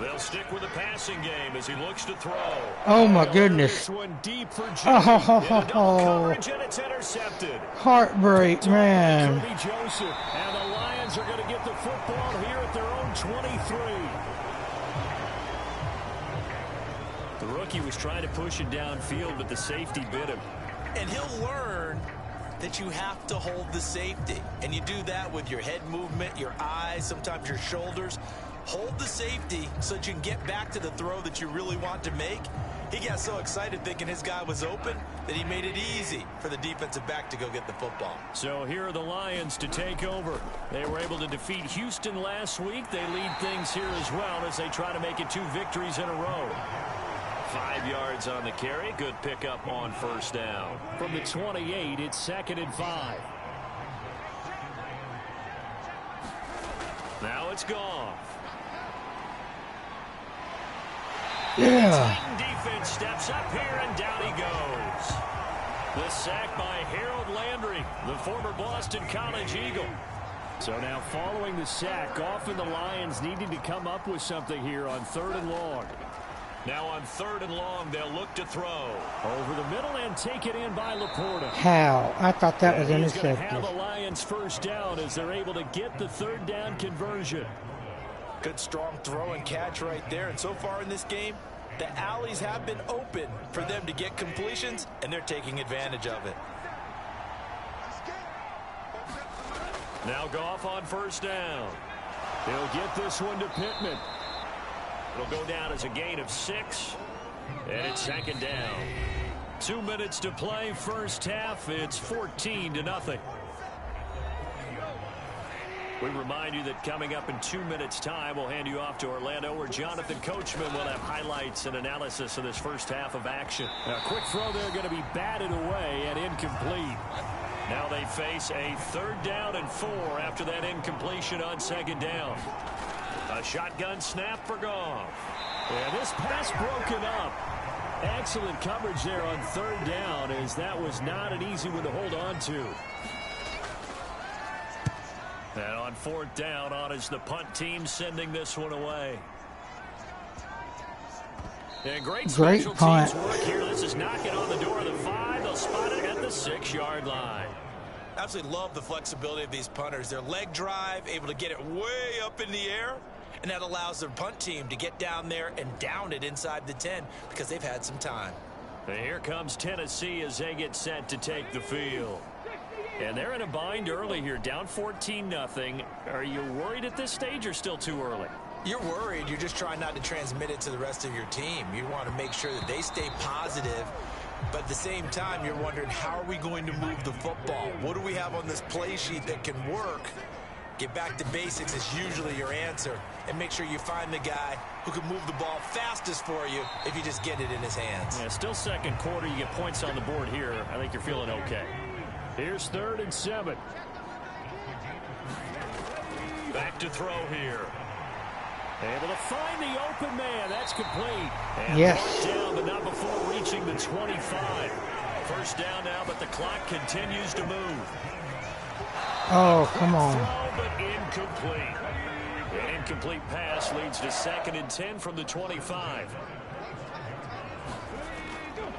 They'll stick with the passing game as he looks to throw. Oh, my goodness. This one deep for Jeudy. Coverage, and it's intercepted. Heartbreak, man. Kirby Joseph. And the Lions are going to get the football here at their own 23. The rookie was trying to push it downfield, but the safety bit him. And he'll learn that you have to hold the safety. And you do that with your head movement, your eyes, sometimes your shoulders. Hold the safety so that you can get back to the throw that you really want to make. He got so excited thinking his guy was open that he made it easy for the defensive back to go get the football. So here are the Lions to take over. They were able to defeat Houston last week. They lead things here as well as they try to make it 2 victories in a row. 5 yards on the carry. Good pickup on first down. From the 28, it's 2nd and 5. Now it's Goff. Yeah. Defense steps up here, and down he goes. The sack by Harold Landry, the former Boston College Eagle. So now following the sack, Goff and the Lions needing to come up with something here on 3rd and long. Now on 3rd and long, they'll look to throw. Over the middle and take it in by Laporta. How? I thought that was He's going to intercepted. have the Lions first down as they're able to get the 3rd down conversion. Good strong throw and catch right there. And so far in this game, the alleys have been open for them to get completions, and they're taking advantage of it. Now Goff on 1st down. He'll get this one to Pittman. It'll go down as a gain of 6. And it's 2nd down. 2 minutes to play, first half. It's 14-0. We remind you that coming up in 2 minutes' time, we'll hand you off to Orlando, where Jonathan Coachman will have highlights and analysis of this first half of action. A quick throw there going to be batted away and incomplete. Now they face a 3rd down and 4 after that incompletion on 2nd down. A shotgun snap for Goff. And this pass broken up. Excellent coverage there on 3rd down, as that was not an easy one to hold on to. And on 4th down, on is the punt team sending this one away. And great special teams work here. This is knocking on the door of the 5. They'll spot it at the 6-yard line. Absolutely love the flexibility of these punters. Their leg drive, able to get it way up in the air, and that allows their punt team to get down there and down it inside the 10 because they've had some time. And here comes Tennessee as they get set to take the field. And they're in a bind early here, down 14-0. Are you worried at this stage or still too early? You're worried. You're just trying not to transmit it to the rest of your team. You want to make sure that they stay positive. But at the same time, you're wondering, how are we going to move the football? What do we have on this play sheet that can work? Get back to basics is usually your answer. And make sure you find the guy who can move the ball fastest for you if you just get it in his hands. Yeah, still 2nd quarter. You get points on the board here. I think you're feeling okay. Here's 3rd and 7. Back to throw here. Able to find the open man. That's complete. And yes. Down, but not before reaching the 25. First down now, but the clock continues to move. Oh, come on. Throw, but incomplete. An incomplete pass leads to 2nd and 10 from the 25.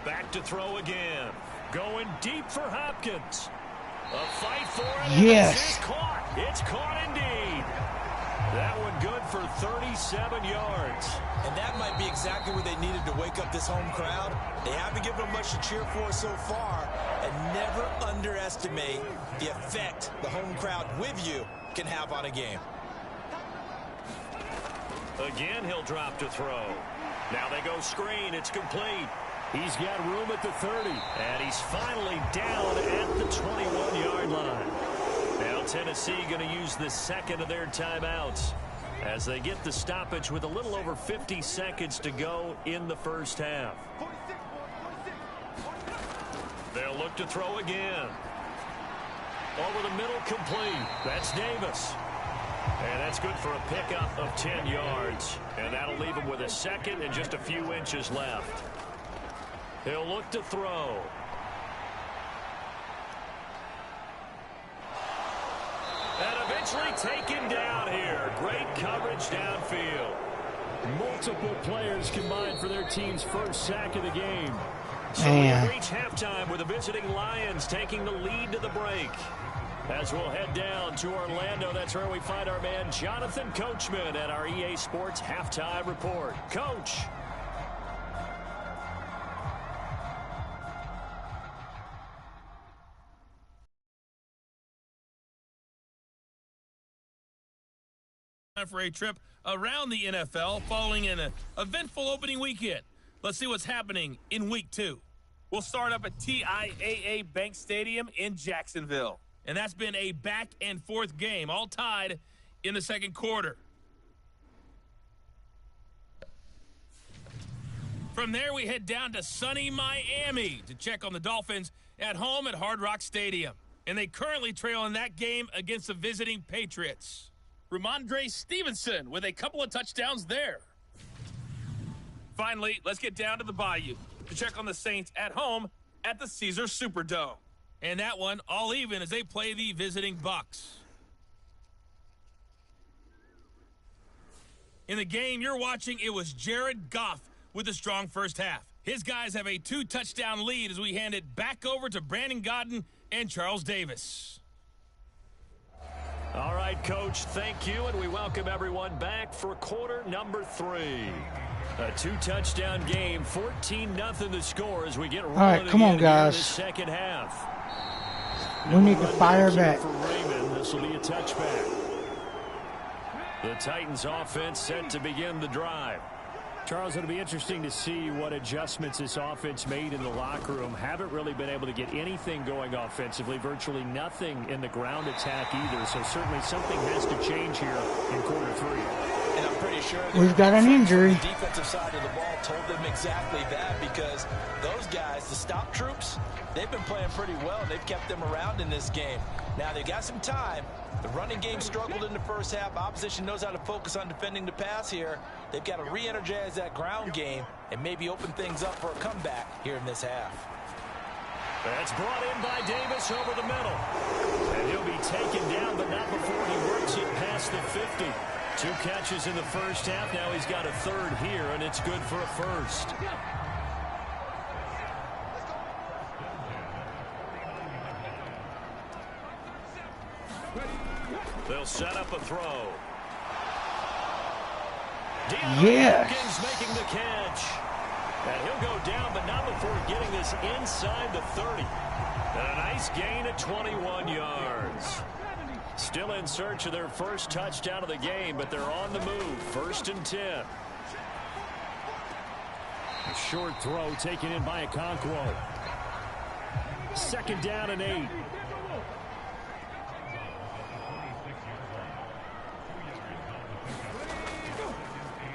Back to throw again. Going deep for Hopkins. A fight for it. Yes. It's caught. It's caught indeed. That one good for 37 yards. And that might be exactly what they needed to wake up this home crowd. They haven't given them much to cheer for so far. And never underestimate the effect the home crowd with you can have on a game. Again, he'll drop to throw. Now they go screen. It's complete. He's got room at the 30. And he's finally down at the 21-yard line. Now Tennessee going to use the 2nd of their timeouts as they get the stoppage with a little over 50 seconds to go in the first half. They'll look to throw again. Over the middle, complete. That's Davis. And that's good for a pickup of 10 yards. And that'll leave him with a 2nd and just a few inches left. He'll look to throw. And eventually taken down here. Great coverage downfield. Multiple players combined for their team's first sack of the game. So we reach halftime with the visiting Lions taking the lead to the break. As we'll head down to Orlando, that's where we find our man Jonathan Coachman at our EA Sports Halftime Report. Coach. Time for a trip around the NFL following an eventful opening weekend. Let's see what's happening in week 2. We'll start up at TIAA Bank Stadium in Jacksonville. And that's been a back-and-forth game, all tied in the 2nd quarter. From there, we head down to sunny Miami to check on the Dolphins at home at Hard Rock Stadium. And they currently trail in that game against the visiting Patriots. Ramondre Stevenson with a couple of touchdowns there. Finally, let's get down to the Bayou to check on the Saints at home at the Caesars Superdome. And that one all even as they play the visiting Bucs. In the game you're watching, it was Jared Goff with a strong first half. His guys have a 2-touchdown lead as we hand it back over to Brandon Gaudin and Charles Davis. All right, Coach, thank you, and we welcome everyone back for quarter number 3. A 2-touchdown game, 14-0 the score as we get rolling. All right, come on, guys. The second half. We need to fire back. For Raymond, this will be a touchback. The Titans offense set to begin the drive. Charles, it'll be interesting to see what adjustments this offense made in the locker room. Haven't really been able to get anything going offensively, virtually nothing in the ground attack either. So certainly something has to change here in quarter 3. And I'm pretty sure we've got an injury. The defensive side of the ball told them exactly that, because those guys, the stop troops, they've been playing pretty well. They've kept them around in this game. Now they've got some time. The running game struggled in the first half. Opposition knows how to focus on defending the pass here. They've got to re-energize that ground game and maybe open things up for a comeback here in this half. That's brought in by Davis over the middle. And he'll be taken down, but not before he works it past the 50. 2 catches in the first half. Now he's got a third here, and it's good for a first. They'll set up a throw. Yes. Making the catch. And he'll go down, but not before getting this inside the 30. And a nice gain of 21 yards. Still in search of their first touchdown of the game, but they're on the move. 1st and 10. A short throw taken in by Okonkwo. 2nd down and 8.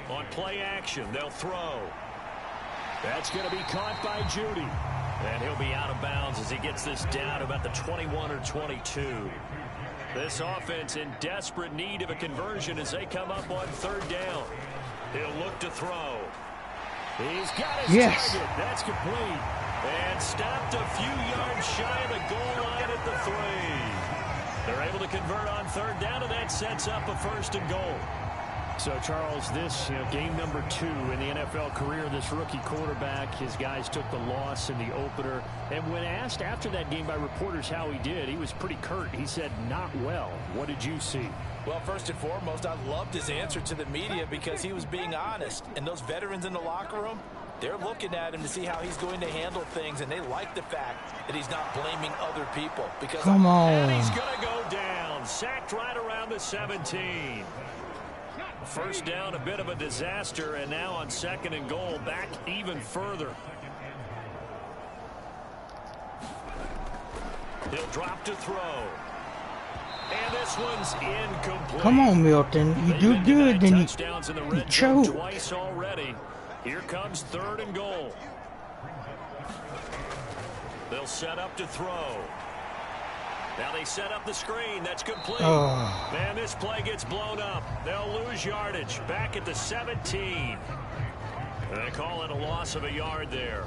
On play action, they'll throw. That's going to be caught by Judy. And he'll be out of bounds as he gets this down about the 21 or 22. This offense in desperate need of a conversion as they come up on 3rd down. He'll look to throw. He's got his target. That's complete. And stopped a few yards shy of the goal line at the 3. They're able to convert on 3rd down, and that sets up a 1st and goal. So, Charles, this game number 2 in the NFL career, this rookie quarterback, his guys took the loss in the opener. And when asked after that game by reporters how he did, he was pretty curt. He said, not well. What did you see? Well, first and foremost, I loved his answer to the media because he was being honest. And those veterans in the locker room, they're looking at him to see how he's going to handle things, and they like the fact that he's not blaming other people. Because come on. And he's going to go down. Sacked right around the 17. 1st down, a bit of a disaster, and now on 2nd and goal, back even further. He'll drop to throw. And this one's incomplete. Come on, Milton. You do good, then you choke. Twice already. Here comes 3rd and goal. They'll set up to throw. Now they set up the screen. That's complete. And this play gets blown up. They'll lose yardage. Back at the 17. They call it a loss of a yard there.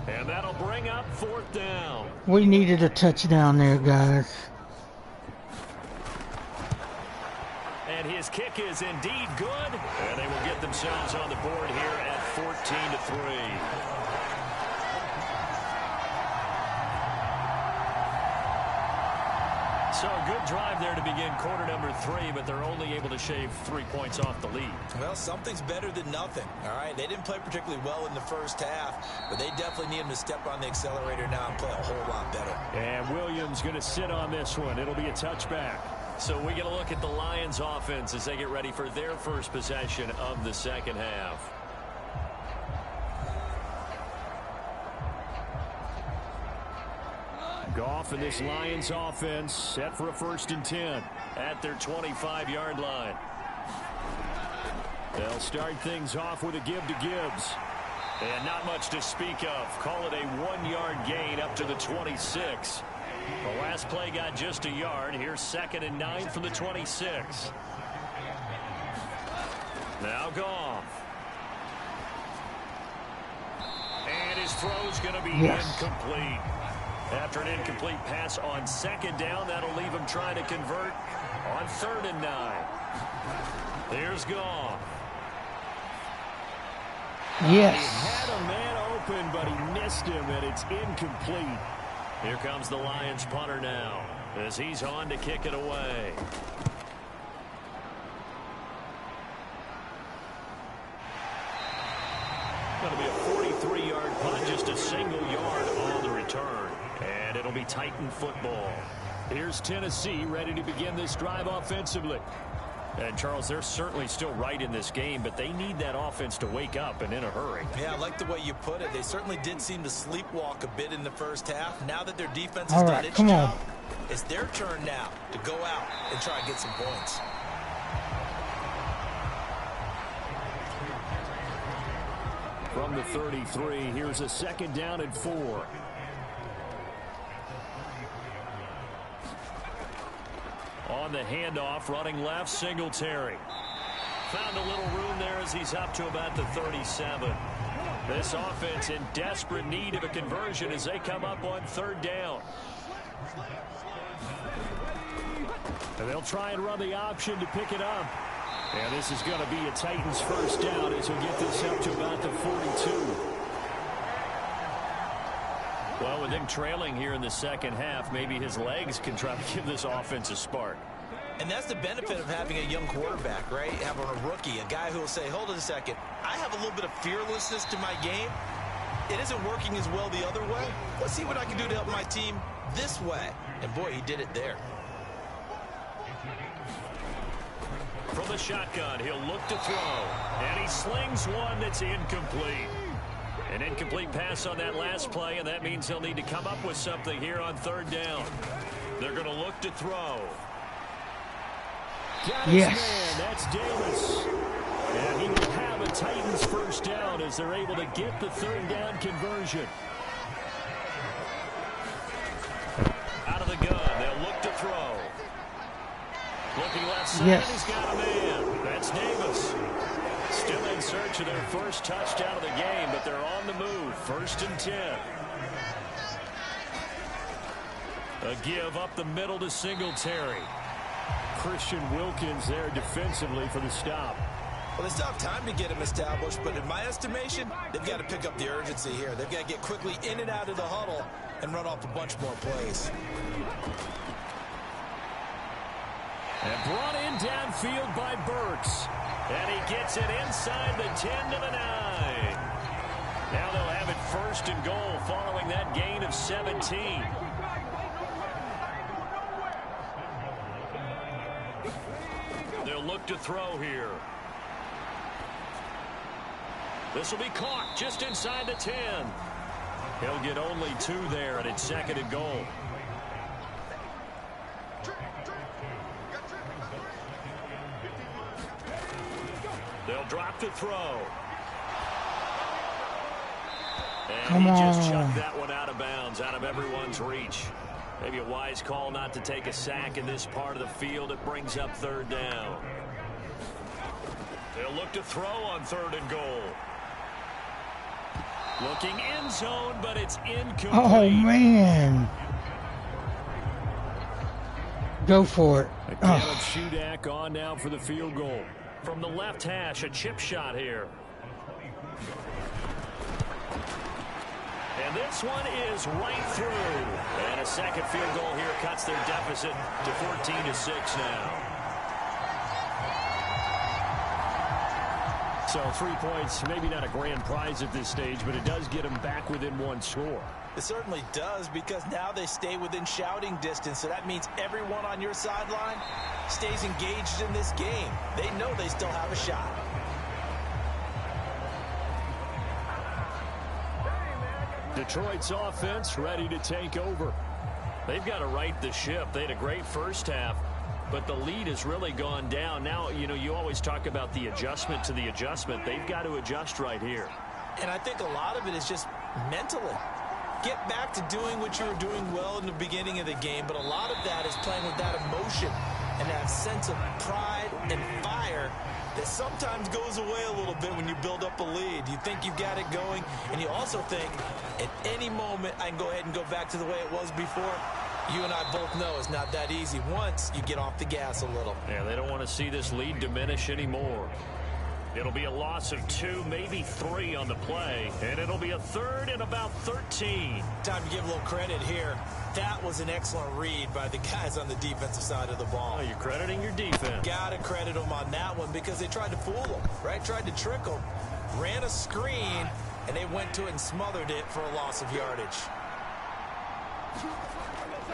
And that'll bring up 4th down. We needed a touchdown there, guys. And his kick is indeed good. And they will get themselves on the board here at 14-3. So a good drive there to begin quarter number 3, but they're only able to shave 3 points off the lead. Well, something's better than nothing, all right? They didn't play particularly well in the first half, but they definitely need him to step on the accelerator now and play a whole lot better. And Williams going to sit on this one. It'll be a touchback. So we get a look at the Lions offense as they get ready for their first possession of the second half. Goff and this Lions offense set for a 1st and 10 at their 25-yard line. They'll start things off with a give to Gibbs. And not much to speak of. Call it a 1-yard gain up to the 26. The last play got just a yard. Here's 2nd and 9 from the 26. Now Goff. And his throw's going to be incomplete. After an incomplete pass on 2nd down, that'll leave him trying to convert on 3rd and 9. Here's Goff. Yes. He had a man open, but he missed him, and it's incomplete. Here comes the Lions punter now, as he's on to kick it away. Going to be a 43-yard punt, just a single yard on the return. And it'll be Titan football. Here's Tennessee ready to begin this drive offensively. And, Charles, they're certainly still right in this game, but they need that offense to wake up and in a hurry. Yeah, I like the way you put it. They certainly did seem to sleepwalk a bit in the first half. Now that their defense has done its job, it's their turn now to go out and try and get some points. From the 33, here's a 2nd down and 4. On the handoff, running left, Singletary. Found a little room there as he's up to about the 37. This offense in desperate need of a conversion as they come up on 3rd down. And they'll try and run the option to pick it up. And this is going to be a Titans 1st down as we get this up to about the 42. Well, with him trailing here in the 2nd half, maybe his legs can try to give this offense a spark. And that's the benefit of having a young quarterback, right? Having a rookie, a guy who will say, hold on a second, I have a little bit of fearlessness to my game. It isn't working as well the other way. Let's see what I can do to help my team this way. And, boy, he did it there. From the shotgun, he'll look to throw. And he slings one that's incomplete. An incomplete pass on that last play, and that means he'll need to come up with something here on 3rd down. They're going to look to throw. Got his man, that's Davis. And he will have a Titans 1st down as they're able to get the 3rd down conversion. Out of the gun, they'll look to throw. Looking left side, he's got a man. That's Davis. Still in search of their first touchdown of the game, but they're on the move. 1st and 10. A give up the middle to Singletary. Christian Wilkins there defensively for the stop. Well, they still have time to get him established, but in my estimation, they've got to pick up the urgency here. They've got to get quickly in and out of the huddle and run off a bunch more plays. And brought in downfield by Burks. And he gets it inside the 10 to the 9. Now they'll have it 1st and goal following that gain of 17. They'll look to throw here. This will be caught just inside the 10. He'll get only 2 there, and it's 2nd and goal. They'll drop to throw. And he just chucked that one out of bounds, out of everyone's reach. Maybe a wise call not to take a sack in this part of the field. It brings up 3rd down. They'll look to throw on 3rd and goal. Looking end zone, but it's incomplete. Oh, man. Go for it. Caleb Shudak on now for the field goal. From the left hash, a chip shot here. And this one is right through. And a 2nd field goal here cuts their deficit to 14-6 now. So 3 points, maybe not a grand prize at this stage, but it does get them back within 1 score. It certainly does, because now they stay within shouting distance, so that means everyone on your sideline stays engaged in this game. They know they still have a shot. Detroit's offense ready to take over. They've got to right the ship. They had a great 1st half, but the lead has really gone down. Now, you know, you always talk about the adjustment to the adjustment. They've got to adjust right here. And I think a lot of it is just mentally. Get back to doing what you were doing well in the beginning of the game, but a lot of that is playing with that emotion and that sense of pride and fire that sometimes goes away a little bit when you build up a lead. You think you've got it going, and you also think at any moment I can go ahead and go back to the way it was before. You and I both know it's not that easy once you get off the gas a little. Yeah, they don't want to see this lead diminish anymore. It'll be a loss of 2, maybe 3 on the play, and it'll be a 3rd and about 13. Time to give a little credit here. That was an excellent read by the guys on the defensive side of the ball. Oh, you're crediting your defense. Got to credit them on that one because they tried to fool them, right? Tried to trick them. Ran a screen, and they went to it and smothered it for a loss of yardage.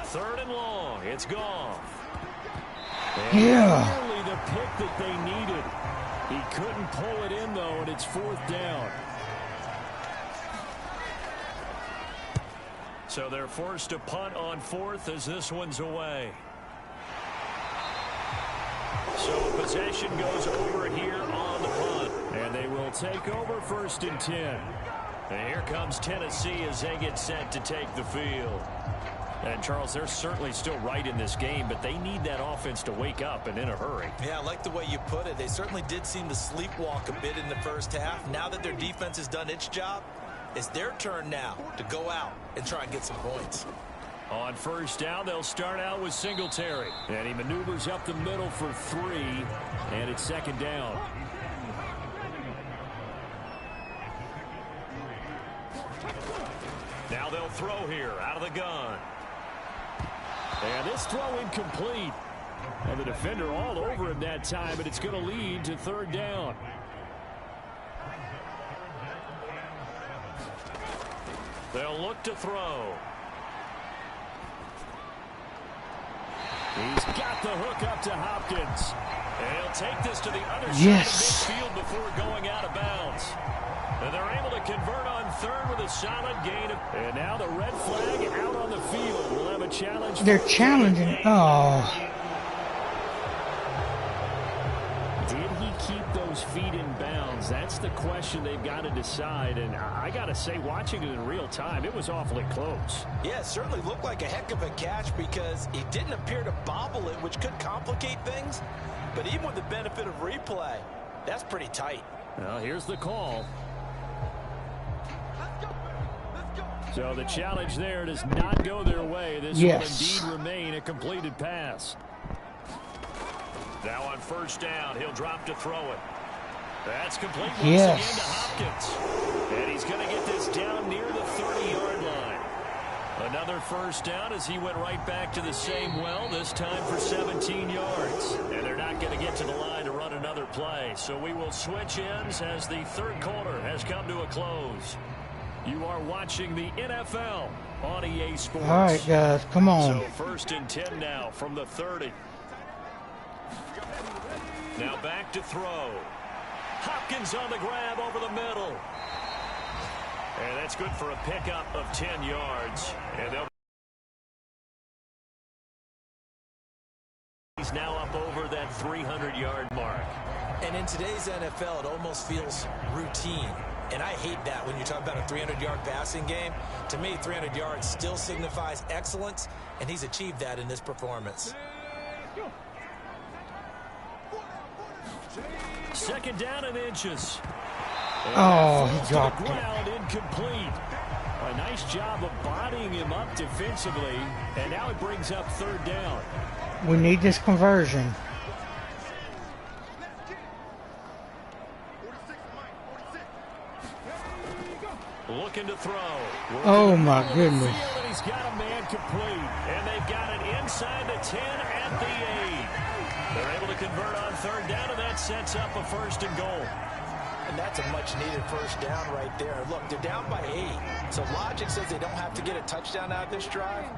3rd and long. It's gone. Yeah. Nearly the pick that they needed. He couldn't pull it in, though, and it's 4th down. So they're forced to punt on 4th as this one's away. So possession goes over here on the punt. And they will take over 1st and 10. And here comes Tennessee as they get set to take the field. And, Charles, they're certainly still right in this game, but they need that offense to wake up and in a hurry. Yeah, I like the way you put it. They certainly did seem to sleepwalk a bit in the first half. Now that their defense has done its job, it's their turn now to go out and try and get some points. On 1st down, they'll start out with Singletary. And he maneuvers up the middle for 3, and it's 2nd down. Now they'll throw here out of the gun. And this throw incomplete. And the defender all over him that time, but it's going to lead to 3rd down. They'll look to throw. He's got the hook up to Hopkins. And he'll take this to the other Yes. side of midfield before going out of bounds. And they're able to convert on 3rd with a solid gain. And now the red flag out on the field. We'll have a challenge. They're challenging. Oh. Did he keep those feet in bounds? That's the question they've got to decide. And I got to say, watching it in real time, it was awfully close. Yeah, it certainly looked like a heck of a catch because he didn't appear to bobble it, which could complicate things. But even with the benefit of replay, that's pretty tight. Well, here's the call. So the challenge there does not go their way. This will indeed remain a completed pass. Now on 1st down, he'll drop to throw it. That's complete once Yes. again to Hopkins. And he's going to get this down near the 30-yard line. Another 1st down as he went right back to the same well, this time for 17 yards. And they're not going to get to the line to run another play. So we will switch ends as the 3rd quarter has come to a close. You are watching the NFL on EA Sports. All right, guys, come on. So 1st and 10 now from the 30. Now back to throw. Hopkins on the grab over the middle. And that's good for a pickup of 10 yards. And he's now up over that 300-yard mark. And in today's NFL, it almost feels routine. And I hate that when you talk about a 300-yard passing game. To me, 300 yards still signifies excellence, and he's achieved that in this performance. 2nd down and inches. Oh, he dropped it. Ground incomplete. A nice job of bodying him up defensively, and now it brings up 3rd down. We need this conversion. Looking to throw. Oh, my goodness. And he's got a man complete. And they've got it inside the 10 at the 8. They're able to convert on 3rd down, and that sets up a 1st and goal. And that's a much-needed 1st down right there. Look, they're down by 8. So logic says they don't have to get a touchdown out of this drive.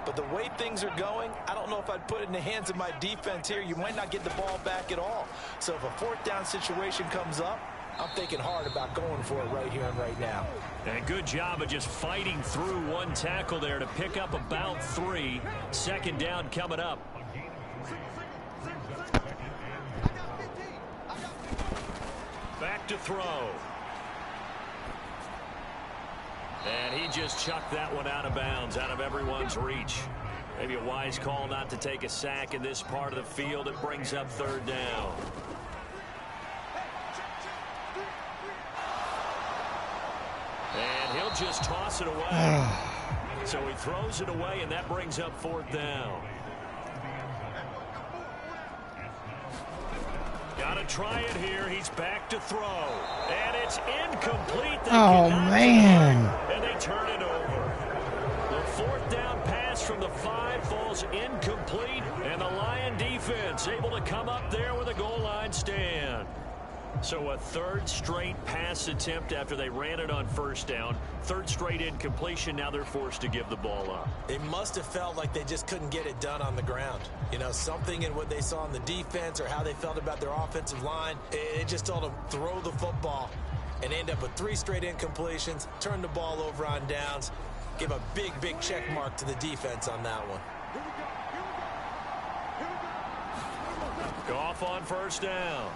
But the way things are going, I don't know if I'd put it in the hands of my defense here. You might not get the ball back at all. So if a 4th down situation comes up, I'm thinking hard about going for it right here and right now. And a good job of just fighting through one tackle there to pick up about 3. 2nd down coming up. Back to throw. And he just chucked that one out of bounds, out of everyone's reach. Maybe a wise call not to take a sack in this part of the field. It brings up 3rd down. And he'll just toss it away. So he throws it away, and that brings up 4th down. Got to try it here. He's back to throw. And it's incomplete. Oh, man. And they turn it over. The fourth down pass from the 5 falls incomplete. And the Lion defense able to come up there with a goal line stand. So a third straight pass attempt after they ran it on first down. Third straight incompletion. Now they're forced to give the ball up. They must have felt like they just couldn't get it done on the ground. You know, something in what they saw in the defense or how they felt about their offensive line. It just told them throw the football and end up with 3 straight incompletions, turn the ball over on downs, give a big, big check mark to the defense on that one. Goff on first down.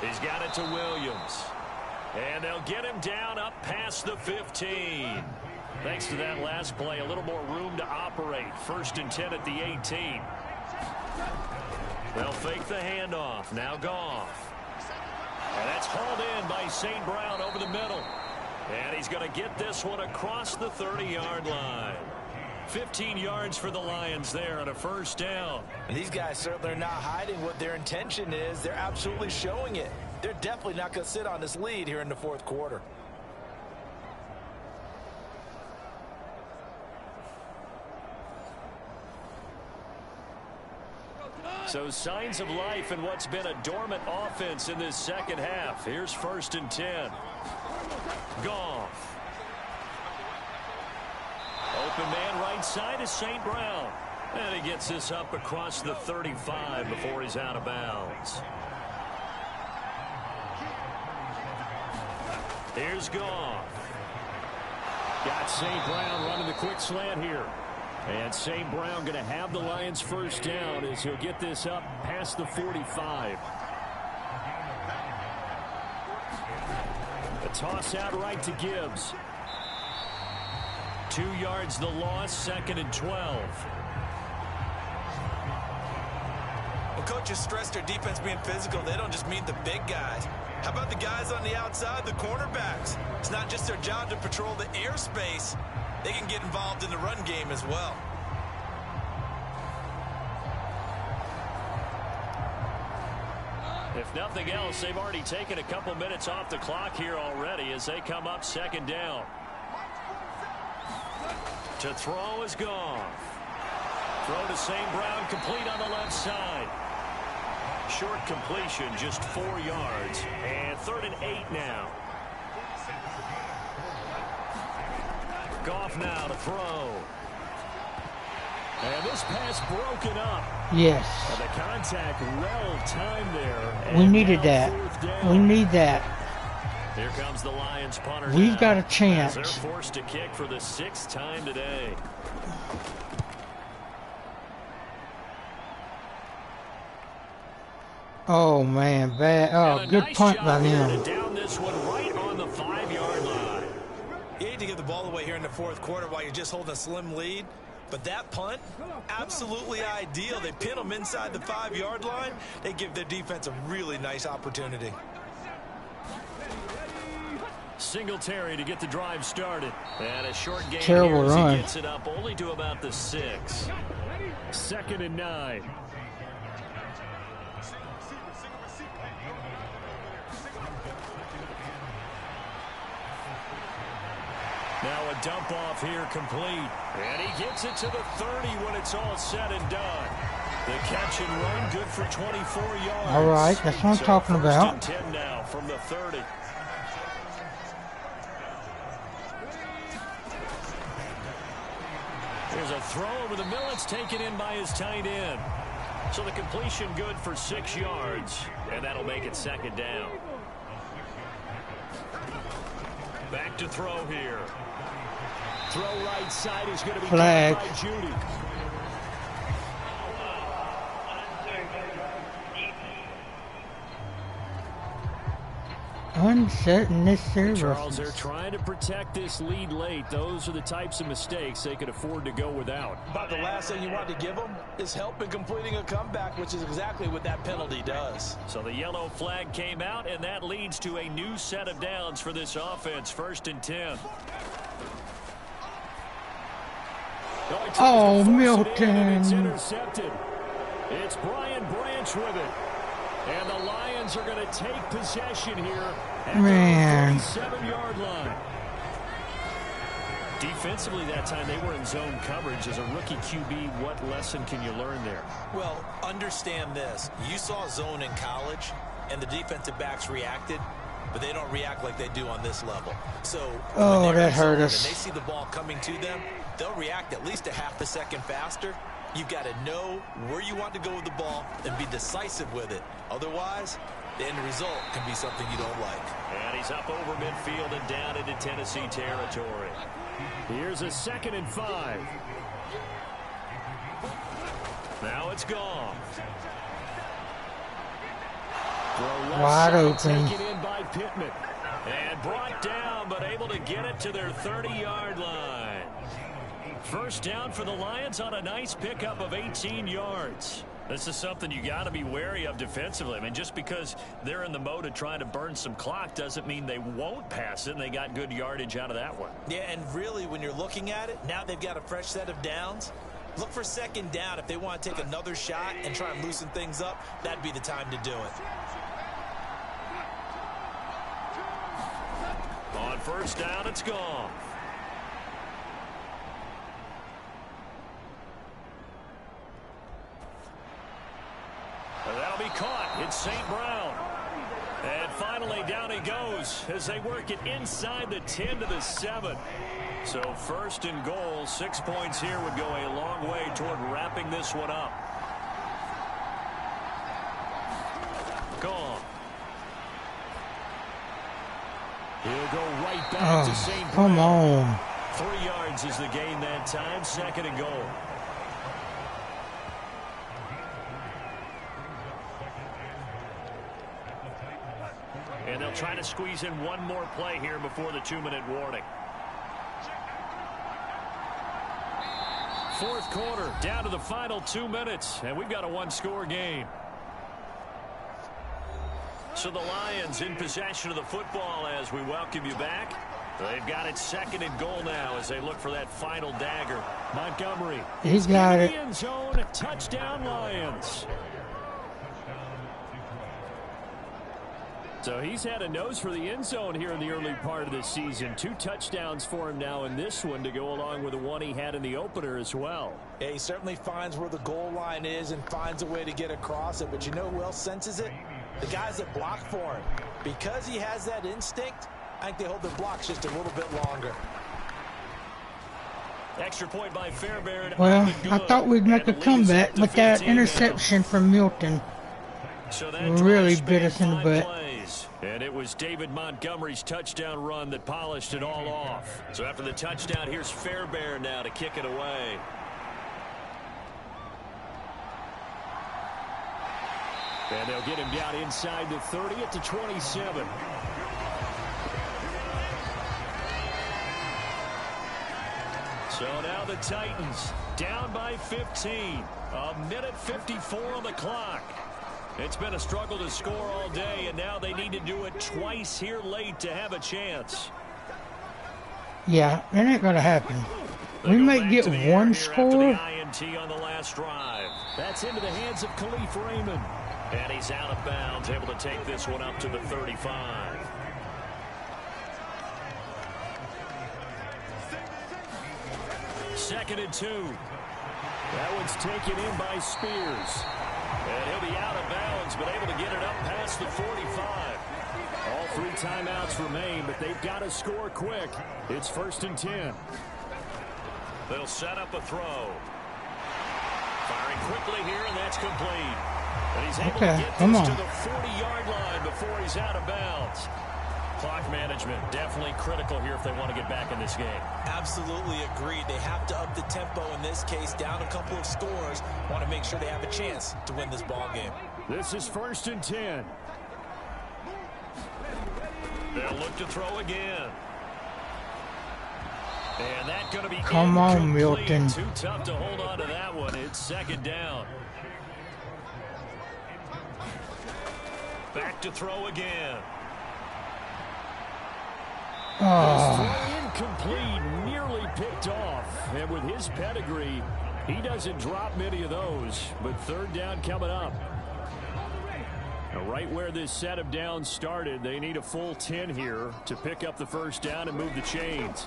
He's got it to Williams. And they'll get him down up past the 15. Thanks to that last play, a little more room to operate. 1st and 10 at the 18. They'll fake the handoff. Now Goff. And that's hauled in by St. Brown over the middle. And he's going to get this one across the 30-yard line. 15 yards for the Lions there on a first down. And these guys certainly are not hiding what their intention is. They're absolutely showing it. They're definitely not going to sit on this lead here in the 4th quarter. So signs of life in what's been a dormant offense in this second half. Here's 1st and 10. Goff. Open man right side is St. Brown. And he gets this up across the 35 before he's out of bounds. Here's Goff. Got St. Brown running the quick slant here. And St. Brown going to have the Lions first down as he'll get this up past the 45. A toss out right to Gibbs. 2 yards the loss, 2nd and 12. Well, coaches stress their defense being physical. They don't just mean the big guys. How about the guys on the outside, the cornerbacks? It's not just their job to patrol the airspace. They can get involved in the run game as well. If nothing else, they've already taken a couple minutes off the clock here already as they come up 2nd down. To throw is Goff. Throw to St. Brown, complete on the left side. Short completion, just 4 yards. And 3rd and 8 now. Goff now to throw. And this pass broken up. Yes. And the contact well timed there. We needed that. We need that. Here comes the Lions punter. We've got a chance. They're forced to kick for the 6th time today. Oh man, bad. Oh, good nice punt by them. Down this one right on the 5-yard line. You hate to give the ball away here in the 4th quarter while you're just holding a slim lead. But that punt, absolutely ideal. They pin them inside the 5-yard line. They give their defense a really nice opportunity. Singletary to get the drive started. And a short gain Terrible here as run. he gets it up only to about the 6. 2nd and 9. Now a dump off here complete. And he gets it to the 30 when it's all said and done. The catch and run good for 24 yards. All right, that's what I'm talking about. 1st and 10 now from the 30. There's a throw over the middle. It's taken in by his tight end. So the completion good for 6 yards. And that'll make it 2nd down. Back to throw here. Throw right side is going to be flag by Judy. Unnecessary. Charles, they're trying to protect this lead late. Those are the types of mistakes they could afford to go without. About the last thing you want to give them is help in completing a comeback, which is exactly what that penalty does. So the yellow flag came out, and that leads to a new set of downs for this offense. 1st and 10. Oh, Milton. It's intercepted. It's Brian Branch with it. And the Lions are going to take possession here at Man. the 37-yard line. Defensively that time, they were in zone coverage. As a rookie QB, what lesson can you learn there? Well, understand this. You saw zone in college, and the defensive backs reacted, but they don't react like they do on this level. So, Oh, that hurt and us. they see the ball coming to them, they'll react at least a half a second faster. You've got to know where you want to go with the ball and be decisive with it. Otherwise, the end result can be something you don't like. And he's up over midfield and down into Tennessee territory. Here's a 2nd and 5. Now it's gone. Wide open. Taken in by Pittman. And brought down, but able to get it to their 30-yard line. First down for the Lions on a nice pickup of 18 yards. This is something you got to be wary of defensively. I mean, just because they're in the mode of trying to burn some clock doesn't mean they won't pass it, and they got good yardage out of that one. Yeah, and really, when you're looking at it, now they've got a fresh set of downs. Look for 2nd down. If they want to take another shot and try and loosen things up, that'd be the time to do it. On first down, it's gone. That'll be caught. It's St. Brown. And finally down he goes as they work it inside the 10 to the 7. So 1st and goal, 6 points here would go a long way toward wrapping this one up. Gone. He'll go right back to St. Brown. Come on. 3 yards is the gain that time. 2nd and goal. And they'll try to squeeze in one more play here before the 2-minute warning. 4th quarter, down to the final 2 minutes, and we've got a 1-score game. So the Lions in possession of the football as we welcome you back. They've got it 2nd and goal now as they look for that final dagger. Montgomery. He's got it. End zone, touchdown Lions. So he's had a nose for the end zone here in the early part of the season. 2 touchdowns for him now in this one to go along with the one he had in the opener as well. Yeah, he certainly finds where the goal line is and finds a way to get across it. But you know who else senses it? The guys that block for him. Because he has that instinct, I think they hold their blocks just a little bit longer. Extra point by Fairbairn. Well, I thought we'd make a comeback, but that interception from Milton so really bit us in the butt. And it was David Montgomery's touchdown run that polished it all off. So after the touchdown, here's Fairbairn now to kick it away. And they'll get him down inside the 30 at the 27. So now the Titans down by 15. 1:54 on the clock. It's been a struggle to score all day, and now they need to do it twice here late to have a chance. Yeah, that ain't going to happen. We might get one score. INT on the last drive. That's into the hands of Khalif Raymond. And he's out of bounds, able to take this one up to the 35. Second and 2. That one's taken in by Spears. And he'll be out of bounds, but able to get it up past the 45. All 3 timeouts remain, but they've got to score quick. It's 1st and 10. They'll set up a throw. Firing quickly here, and that's complete. And he's able to get this to the 40-yard line before he's out of bounds. Clock management definitely critical here if they want to get back in this game. Absolutely agreed. They have to up the tempo in this case, down a couple of scores. Want to make sure they have a chance to win this ball game. This is 1st and 10. They'll look to throw again. And that's going to be Come on, Milton. Too tough to hold on to that one. It's 2nd down. Back to throw again. Incomplete, nearly picked off. And with his pedigree, he doesn't drop many of those. But 3rd down coming up. right where this set of downs started, they need a full 10 here to pick up the first down and move the chains.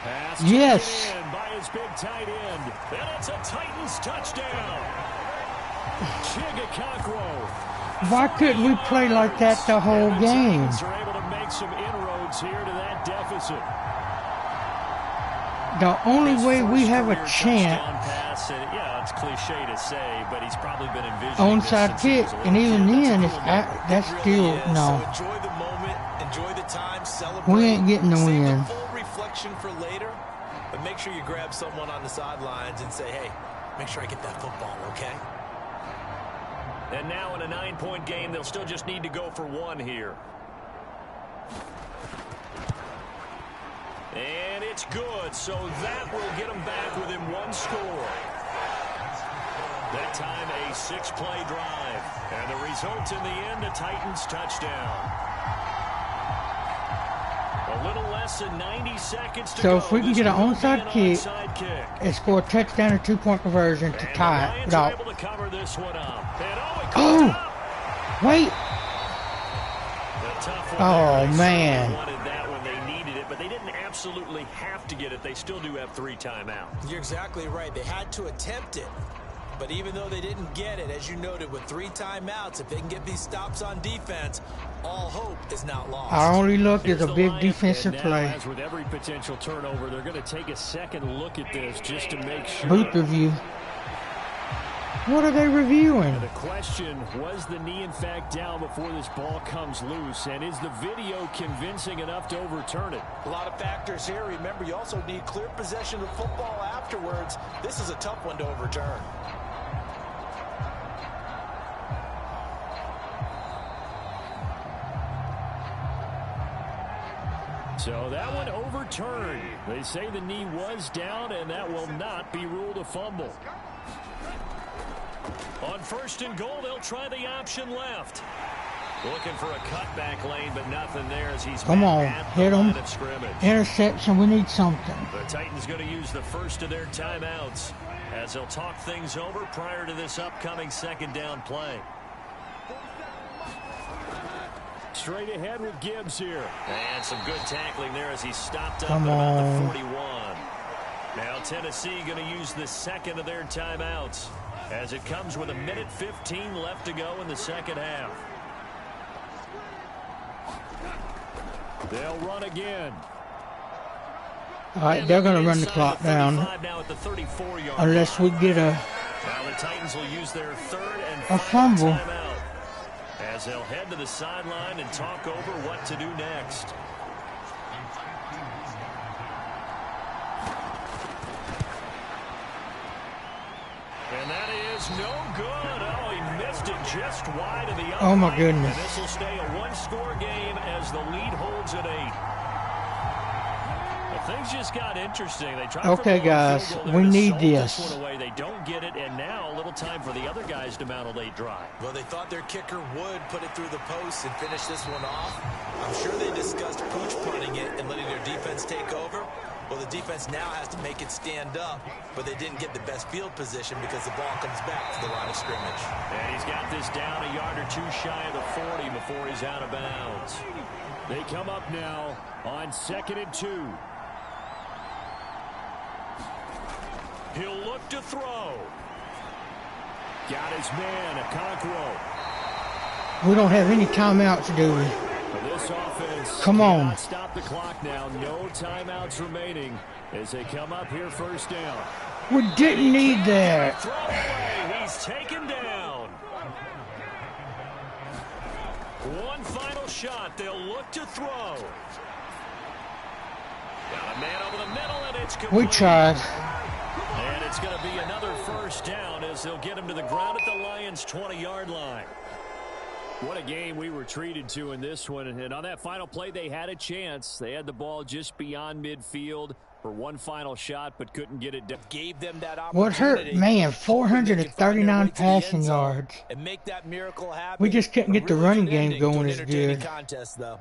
Pass yes. in by his big tight end. And it's a Titans touchdown. Chigga. Why couldn't we play like that the whole game? The Titans are able to make some inroads here to that deficit. The only way we have a chance. Pass, and, yeah, it's cliche to say, but he's probably been envisioning onside kick, and even then, that's still no. So enjoy the moment, enjoy the time, celebrate. We ain't getting the win. Full reflection for later, but make sure you grab someone on the sidelines and say, "Hey, make sure I get that football, okay?" And now in a 9-point game, they'll still just need to go for one here. And it's good, so that will get them back within one score. That time a 6-play drive. And the result in the end, a Titans touchdown. A little less than 90 seconds to go. So if we can get an onside kick and score a touchdown or 2-point conversion to tie it. Lions are able to cover this one up. Oh, wait. Oh, man. But they didn't absolutely have to get it. They still do have 3 timeouts. You're exactly right. They had to attempt it. But even though they didn't get it, as you noted, with 3 timeouts, if they can get these stops on defense, all hope is not lost. Our only look is a big defensive play. As with every potential turnover, they're going to take a second look at this just to make sure. Boot review. What are they reviewing? The question, was the knee in fact down before this ball comes loose? And is the video convincing enough to overturn it? A lot of factors here. Remember, you also need clear possession of football afterwards. This is a tough one to overturn. So that one overturned. They say the knee was down, and that will not be ruled a fumble. On 1st and goal, they'll try the option left. Looking for a cutback lane, but nothing there as he's come on, hit him. Interception, we need something. The Titans going to use the first of their timeouts as they'll talk things over prior to this upcoming 2nd down play. Straight ahead with Gibbs here. And some good tackling there as he stopped up at about the 41. Now Tennessee going to use the 2nd of their timeouts as it comes with 1:15 left to go in the 2nd half. They'll run again. All right, they're going to run the clock down unless we get now the Titans will use their 3rd and a fumble. timeout as they'll head to the sideline and talk over what to do next. And that is no good. Oh, he missed it just wide of the upright. Oh, my goodness. And this will stay a 1-score game as the lead holds at 8. Well, things just got interesting. They tried okay, guys, we need this. Away. They don't get it, and now a little time for the other guys to mount a late drive. Well, they thought their kicker would put it through the post and finish this one off. I'm sure they discussed pooch punting it and letting their defense take over. Well, the defense now has to make it stand up, but they didn't get the best field position because the ball comes back to the line of scrimmage. And he's got this down a yard or 2 shy of the 40 before he's out of bounds. They come up now on 2nd and 2. He'll look to throw. Got his man, Okonkwo. We don't have any timeouts, do we? This offense come on. Stop the clock now. No timeouts remaining as they come up here 1st down. We didn't need that. Throw away. He's taken down. One final shot. They'll look to throw. Got a man over the middle, and it's complete. We tried. And it's going to be another 1st down as they'll get him to the ground at the Lions' 20-yard line. What a game we were treated to in this one. And on that final play, they had a chance. They had the ball just beyond midfield for one final shot, but couldn't get it done. Gave them that opportunity. What hurt, man, 439 passing yards. And make that miracle happen. We just couldn't get the running game going as good. Contest, though.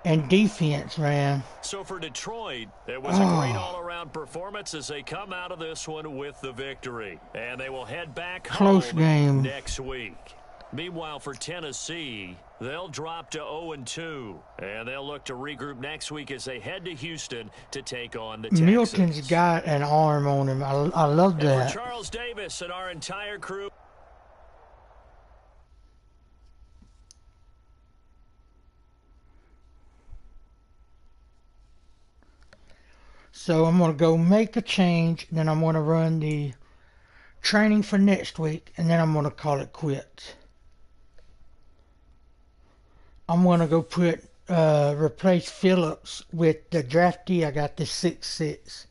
and defense, man. So for Detroit, it was a great all-around performance as they come out of this one with the victory. And they will head back Close home game. next week. Meanwhile, for Tennessee, they'll drop to 0-2. And they'll look to regroup next week as they head to Houston to take on the Texans. Milton's got an arm on him. I love that. And for Charles Davis and our entire crew. So I'm going to go make a change, then I'm going to run the training for next week, and then I'm going to call it quits. I'm going to go put, replace Phillips with the draftee. I got the 6'6".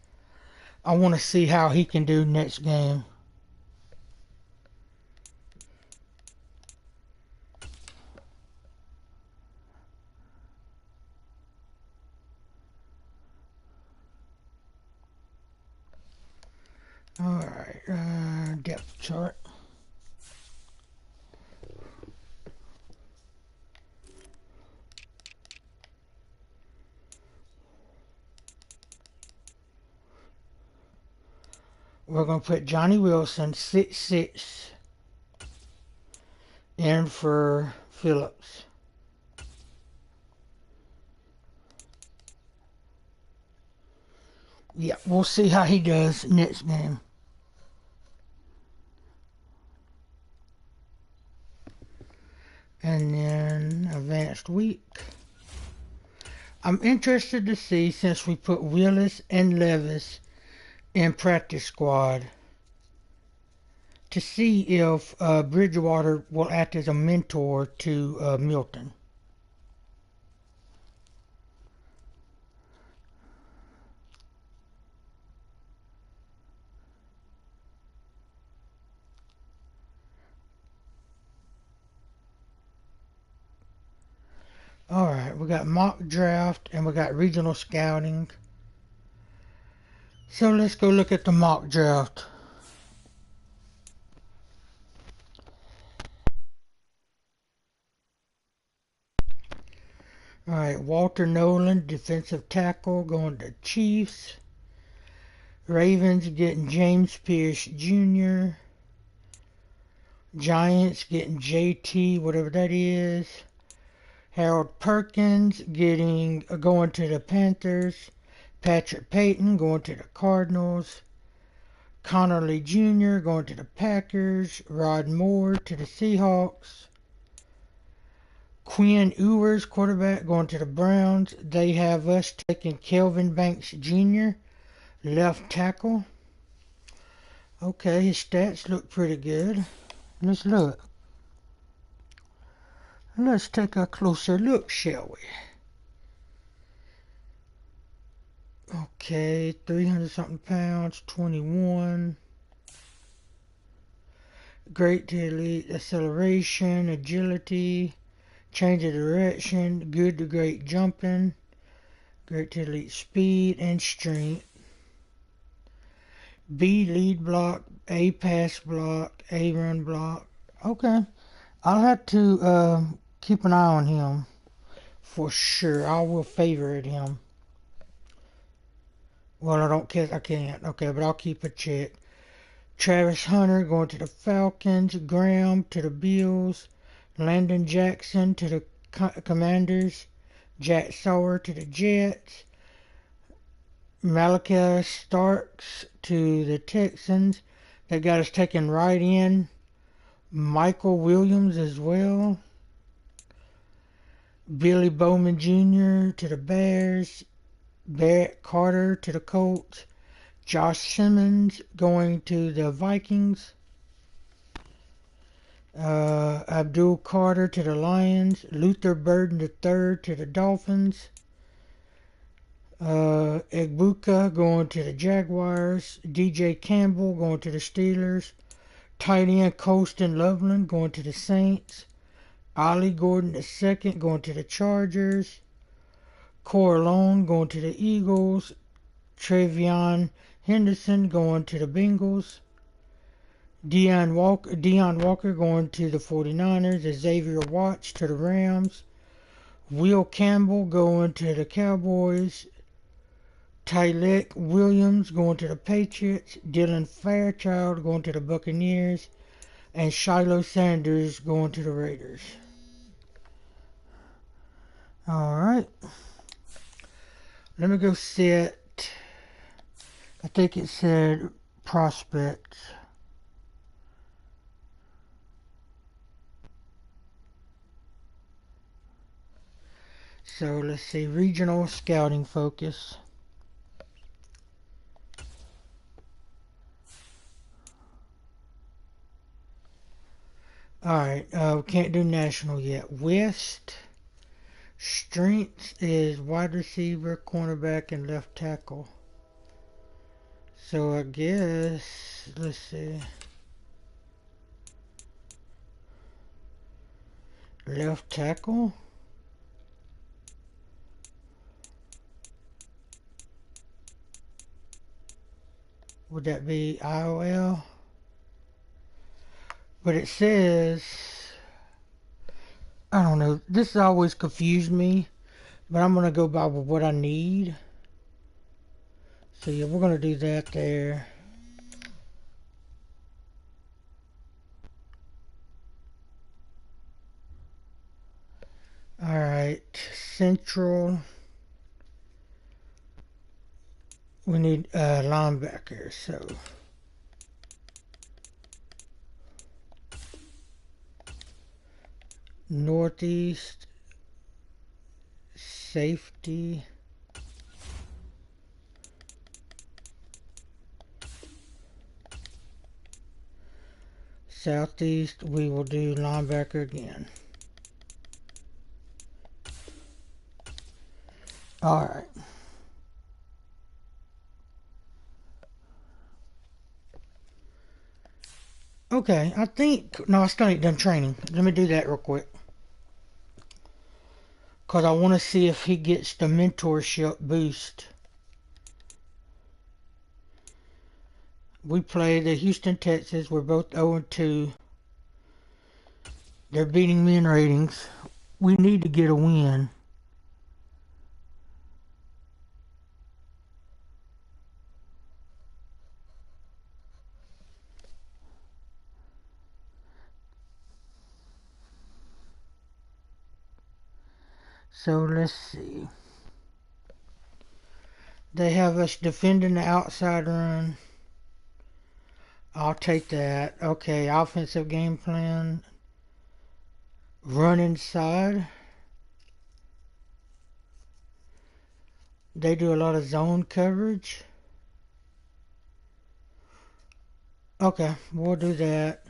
I want to see how he can do next game. Alright, depth chart. We're going to put Johnny Wilson, 6'6", in for Phillips. Yeah, we'll see how he does next game. And then advanced week. I'm interested to see, since we put Willis and Levis in practice squad, to see if Bridgewater will act as a mentor to Milton. Alright, we got mock draft and we got regional scouting. So let's go look at the mock draft. Alright, Walter Nolan, defensive tackle, going to Chiefs. Ravens getting James Pierce Jr. Giants getting JT, whatever that is. Harold Perkins going to the Panthers. Patrick Payton going to the Cardinals. Connor Lee Jr. going to the Packers. Rod Moore to the Seahawks. Quinn Ewers, quarterback, going to the Browns. They have us taking Kelvin Banks Jr., left tackle. Okay, his stats look pretty good. Let's look. Let's take a closer look, shall we? Okay, 300-something pounds, 21. Great to elite acceleration, agility, change of direction, good to great jumping, great to elite speed and strength. B, lead block, A, pass block, A, run block. Okay, I'll have to keep an eye on him for sure. I will favorite him. Well, I can't. Okay, but I'll keep a check. Travis Hunter going to the Falcons. Graham to the Bills. Landon Jackson to the Commanders. Jack Sawyer to the Jets. Malachi Starks to the Texans. They got us taken right in. Michael Williams as well. Billy Bowman Jr. to the Bears. Barrett Carter to the Colts. Josh Simmons going to the Vikings. Abdul Carter to the Lions. Luther Burden III to the Dolphins. Egbuka going to the Jaguars. DJ Campbell going to the Steelers. Tight end Colston Loveland going to the Saints. Ollie Gordon II going to the Chargers. Corleone going to the Eagles. Travion Henderson going to the Bengals. Deion Walker going to the 49ers. Xavier Watts to the Rams. Will Campbell going to the Cowboys. Tyleik Williams going to the Patriots. Dylan Fairchild going to the Buccaneers. And Shiloh Sanders going to the Raiders. Alright. Let me go set. I think it said prospects. So let's see, regional scouting focus. Alright, we can't do national yet. West, strength is wide receiver, cornerback, and left tackle. So I guess, let's see. Left tackle. Would that be IOL? But it says, I don't know, this always confused me, but I'm going to go by what I need. So yeah, we're going to do that there. Alright, central. We need linebackers, so. Northeast, safety. Southeast, we will do linebacker again. Alright. Okay, I think, no, I still ain't done training. Let me do that real quick. Because I want to see if he gets the mentorship boost. We play the Houston Texans. We're both 0-2. They're beating me in ratings. We need to get a win. So let's see. They have us defending the outside run. I'll take that. Okay, offensive game plan. Run inside. They do a lot of zone coverage. Okay, we'll do that.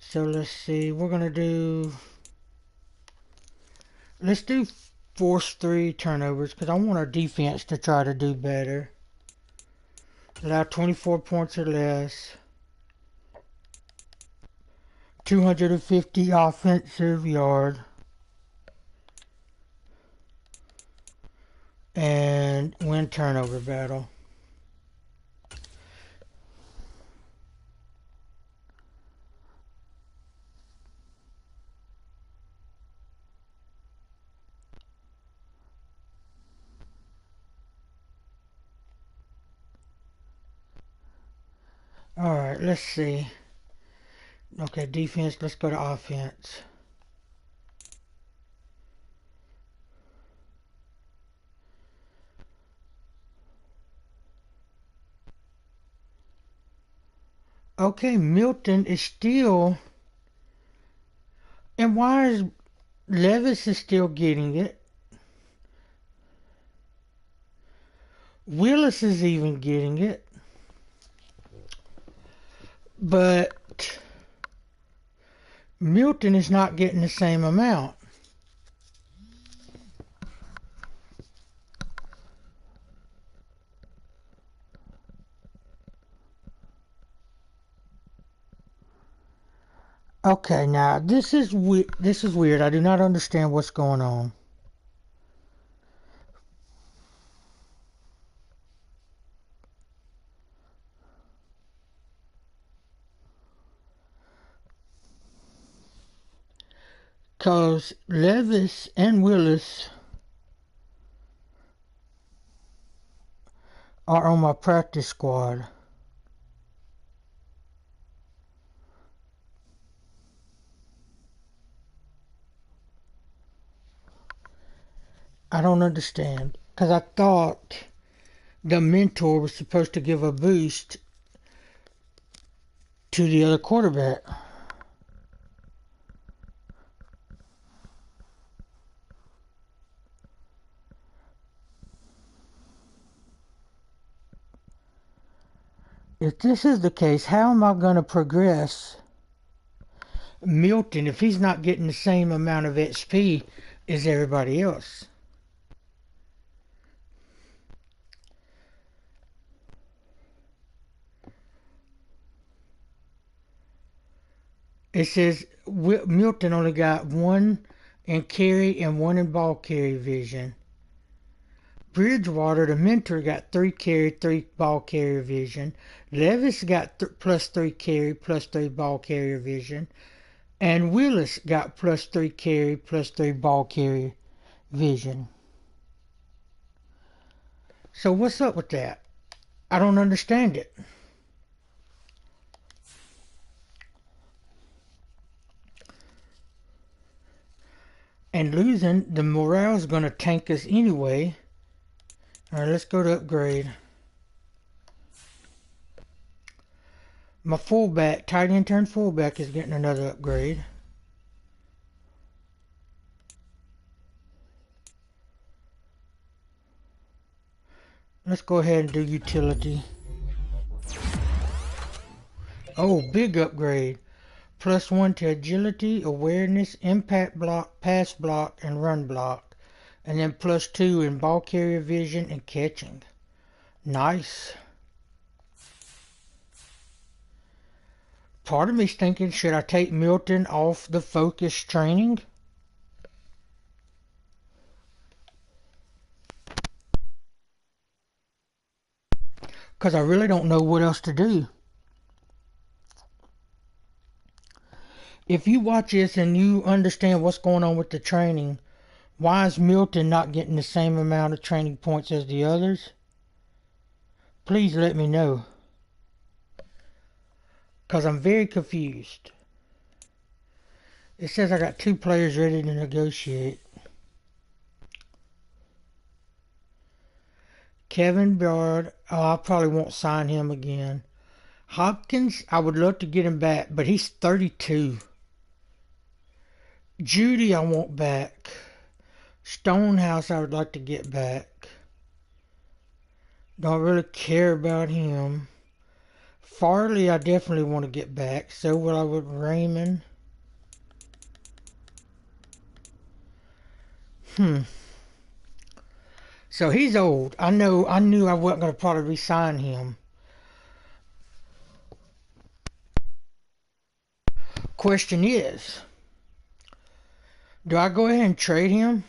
So let's see, we're going to do, let's do force 3 turnovers because I want our defense to try to do better. Allow 24 points or less. 250 offensive yard. And win turnover battle. Alright, let's see. Okay, defense, let's go to offense. Okay, Milton is still... And why is Levis is still getting it? Willis is even getting it. But Milton is not getting the same amount. Okay, now this is weird. I do not understand what's going on. Because Levis and Willis are on my practice squad. I don't understand. Because I thought the mentor was supposed to give a boost to the other quarterback. If this is the case, how am I going to progress Milton if he's not getting the same amount of XP as everybody else? It says Milton only got 1 in carry and 1 in ball carry vision. Bridgewater, the mentor, got 3 carry, 3 ball carrier vision. Levis got plus 3 carry, plus 3 ball carrier vision. And Willis got plus 3 carry, plus 3 ball carrier vision. So what's up with that? I don't understand it. And losing, the morale's going to tank us anyway. Alright, let's go to upgrade. My fullback, tight end turn fullback, is getting another upgrade. Let's go ahead and do utility. Oh, big upgrade. +1 to agility, awareness, impact block, pass block, and run block. And then +2 in ball carrier vision and catching. Nice. Part of me's thinking, should I take Milton off the focus training? Because I really don't know what else to do. If you watch this and you understand what's going on with the training, why is Milton not getting the same amount of training points as the others? Please let me know. Because I'm very confused. It says I got 2 players ready to negotiate. Kevin Byard, I probably won't sign him again. Hopkins, I would love to get him back, but he's 32. Judy, I want back. Stonehouse, I would like to get back. Don't really care about him. Farley, I definitely want to get back. So will I with Raymond. So he's old. I knew I wasn't going to probably re-sign him. Question is, do I go ahead and trade him?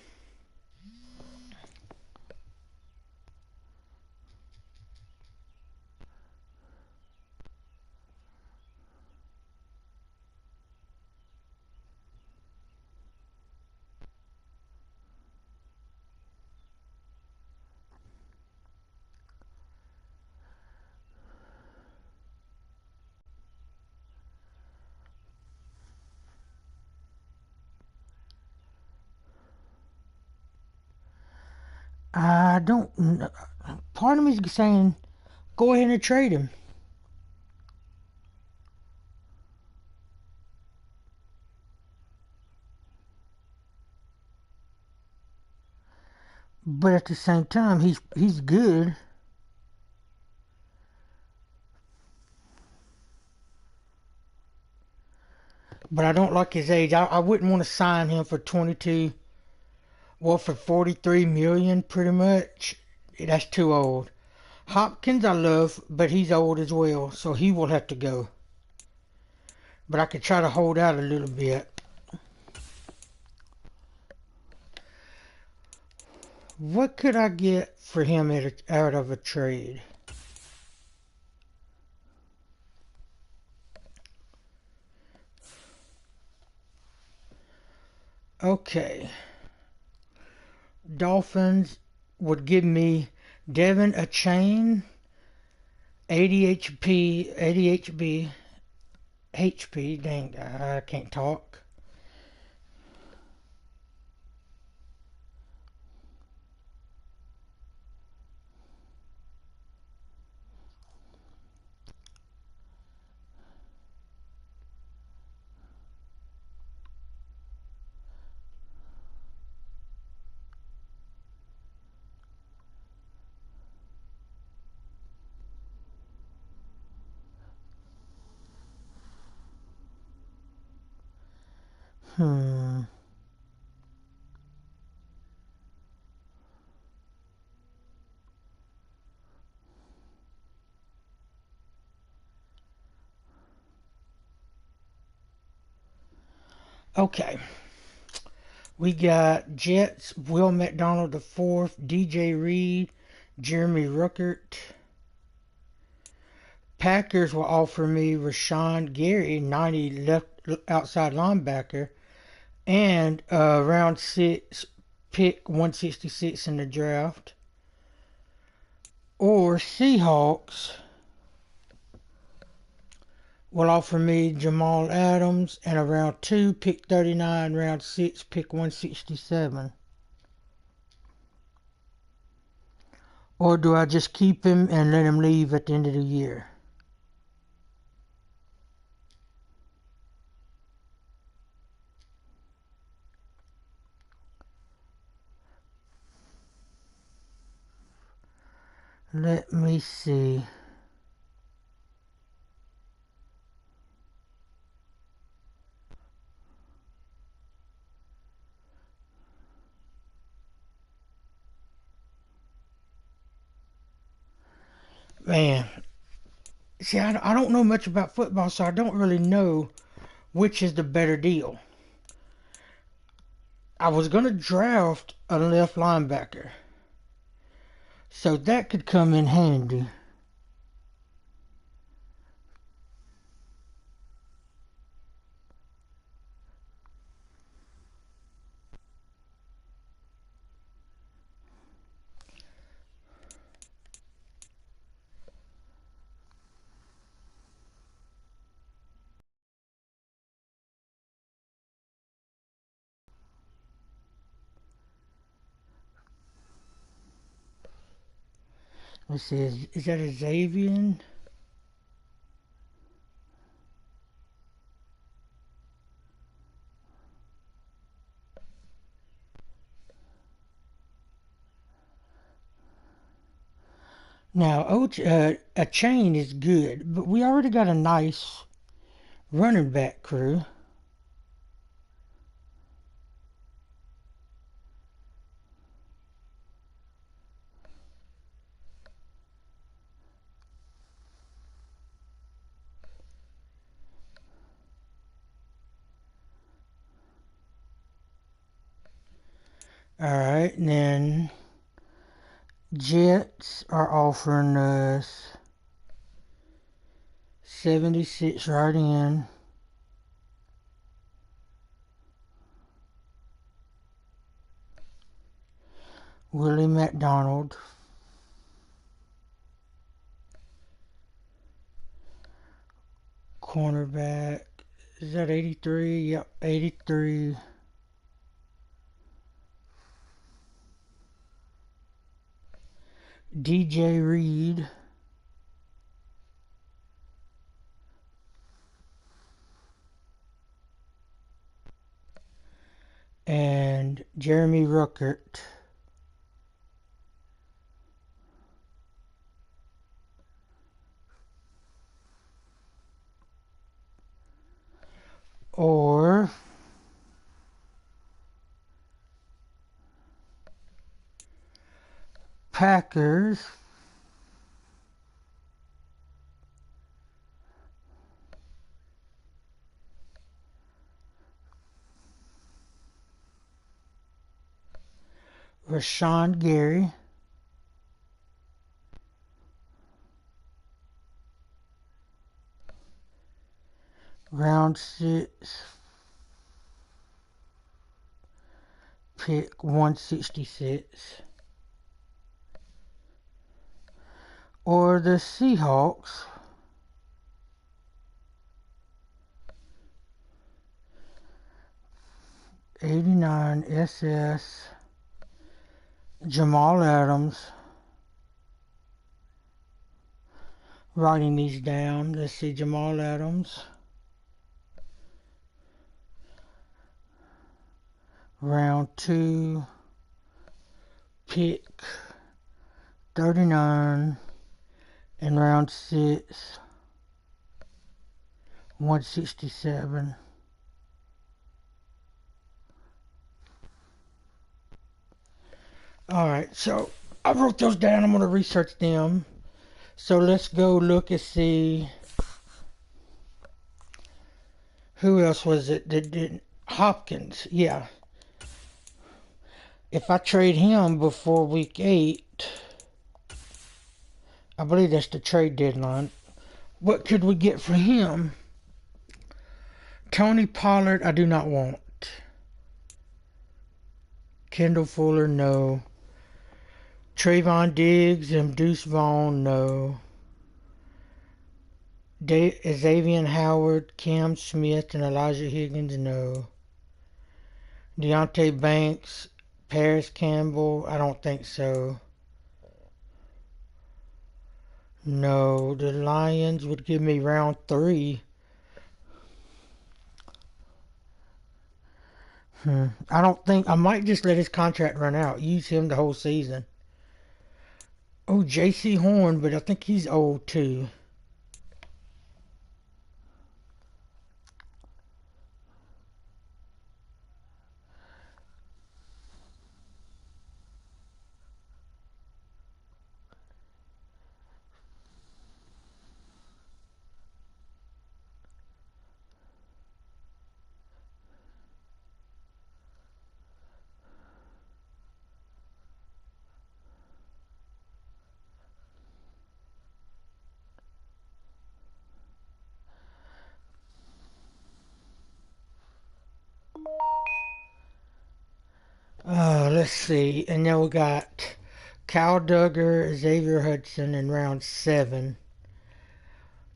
I don't know. Part of me is saying, go ahead and trade him. But at the same time, he's good. But I don't like his age. I wouldn't want to sign him for 22. Well, for 43 million, pretty much. That's too old. Hopkins I love, but he's old as well, so he will have to go. But I could try to hold out a little bit. What could I get for him out of a trade? Okay. Dolphins would give me Devin a chain, 80 HP, 80 HP, dang, I can't talk. Hmm. Okay. We got Jets, Will McDonald IV, DJ Reed, Jeremy Ruckert. Packers will offer me Rashawn Gary, 90 left outside linebacker, and round 6, pick 166 in the draft. Or Seahawks will offer me Jamal Adams, and a round 2, pick 39, round 6, pick 167. Or do I just keep him and let him leave at the end of the year? Let me see. Man, see, I don't know much about football, so I don't really know which is the better deal. I was going to draft a left linebacker, so that could come in handy. Let's see, is that a Xavier? Now, a chain is good, but we already got a nice running back crew. Alright, and then Jets are offering us 76 right in. Willie McDonald. Cornerback. Is that 83? Yep, 83. DJ Reed. And Jeremy Ruckert. Or Packers. Rashawn Gary. Round 6. pick 166. Or the Seahawks. '89 SS Jamal Adams. Writing these down. Let's see, Jamal Adams. Round 2. Pick 39. And round 6. 167. Alright, so I wrote those down. I'm going to research them. So let's go look and see who else was it that did. Hopkins, yeah. If I trade him before week 8, I believe that's the trade deadline. What could we get for him? Tony Pollard, I do not want. Kendall Fuller, no. Trayvon Diggs and Deuce Vaughn, no. Xavier Howard, Cam Smith, and Elijah Higgins, no. Deonte Banks, Paris Campbell, I don't think so. No, the Lions would give me round 3. I don't think, I might just let his contract run out. Use him the whole season. Oh, J.C. Horn, but I think he's old too. Let's see. And then we got Kyle Duggar, Xavier Hudson in round 7.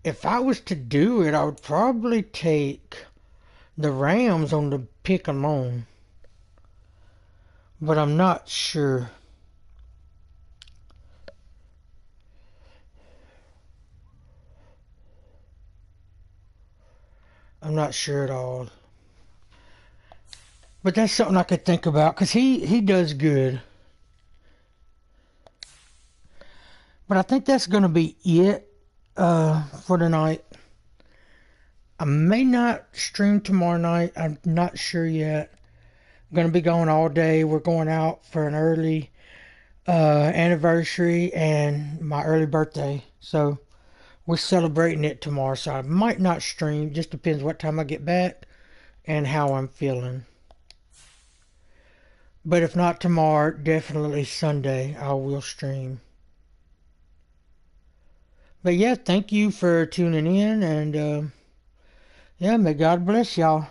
If I was to do it, I would probably take the Rams on the pick alone. But I'm not sure. I'm not sure at all. But that's something I could think about, because he does good. But I think that's going to be it for tonight. I may not stream tomorrow night. I'm not sure yet. I'm going to be going all day. We're going out for an early anniversary and my early birthday. So we're celebrating it tomorrow. So I might not stream. Just depends what time I get back and how I'm feeling. But if not tomorrow, definitely Sunday, I will stream. But yeah, thank you for tuning in, and yeah, may God bless y'all.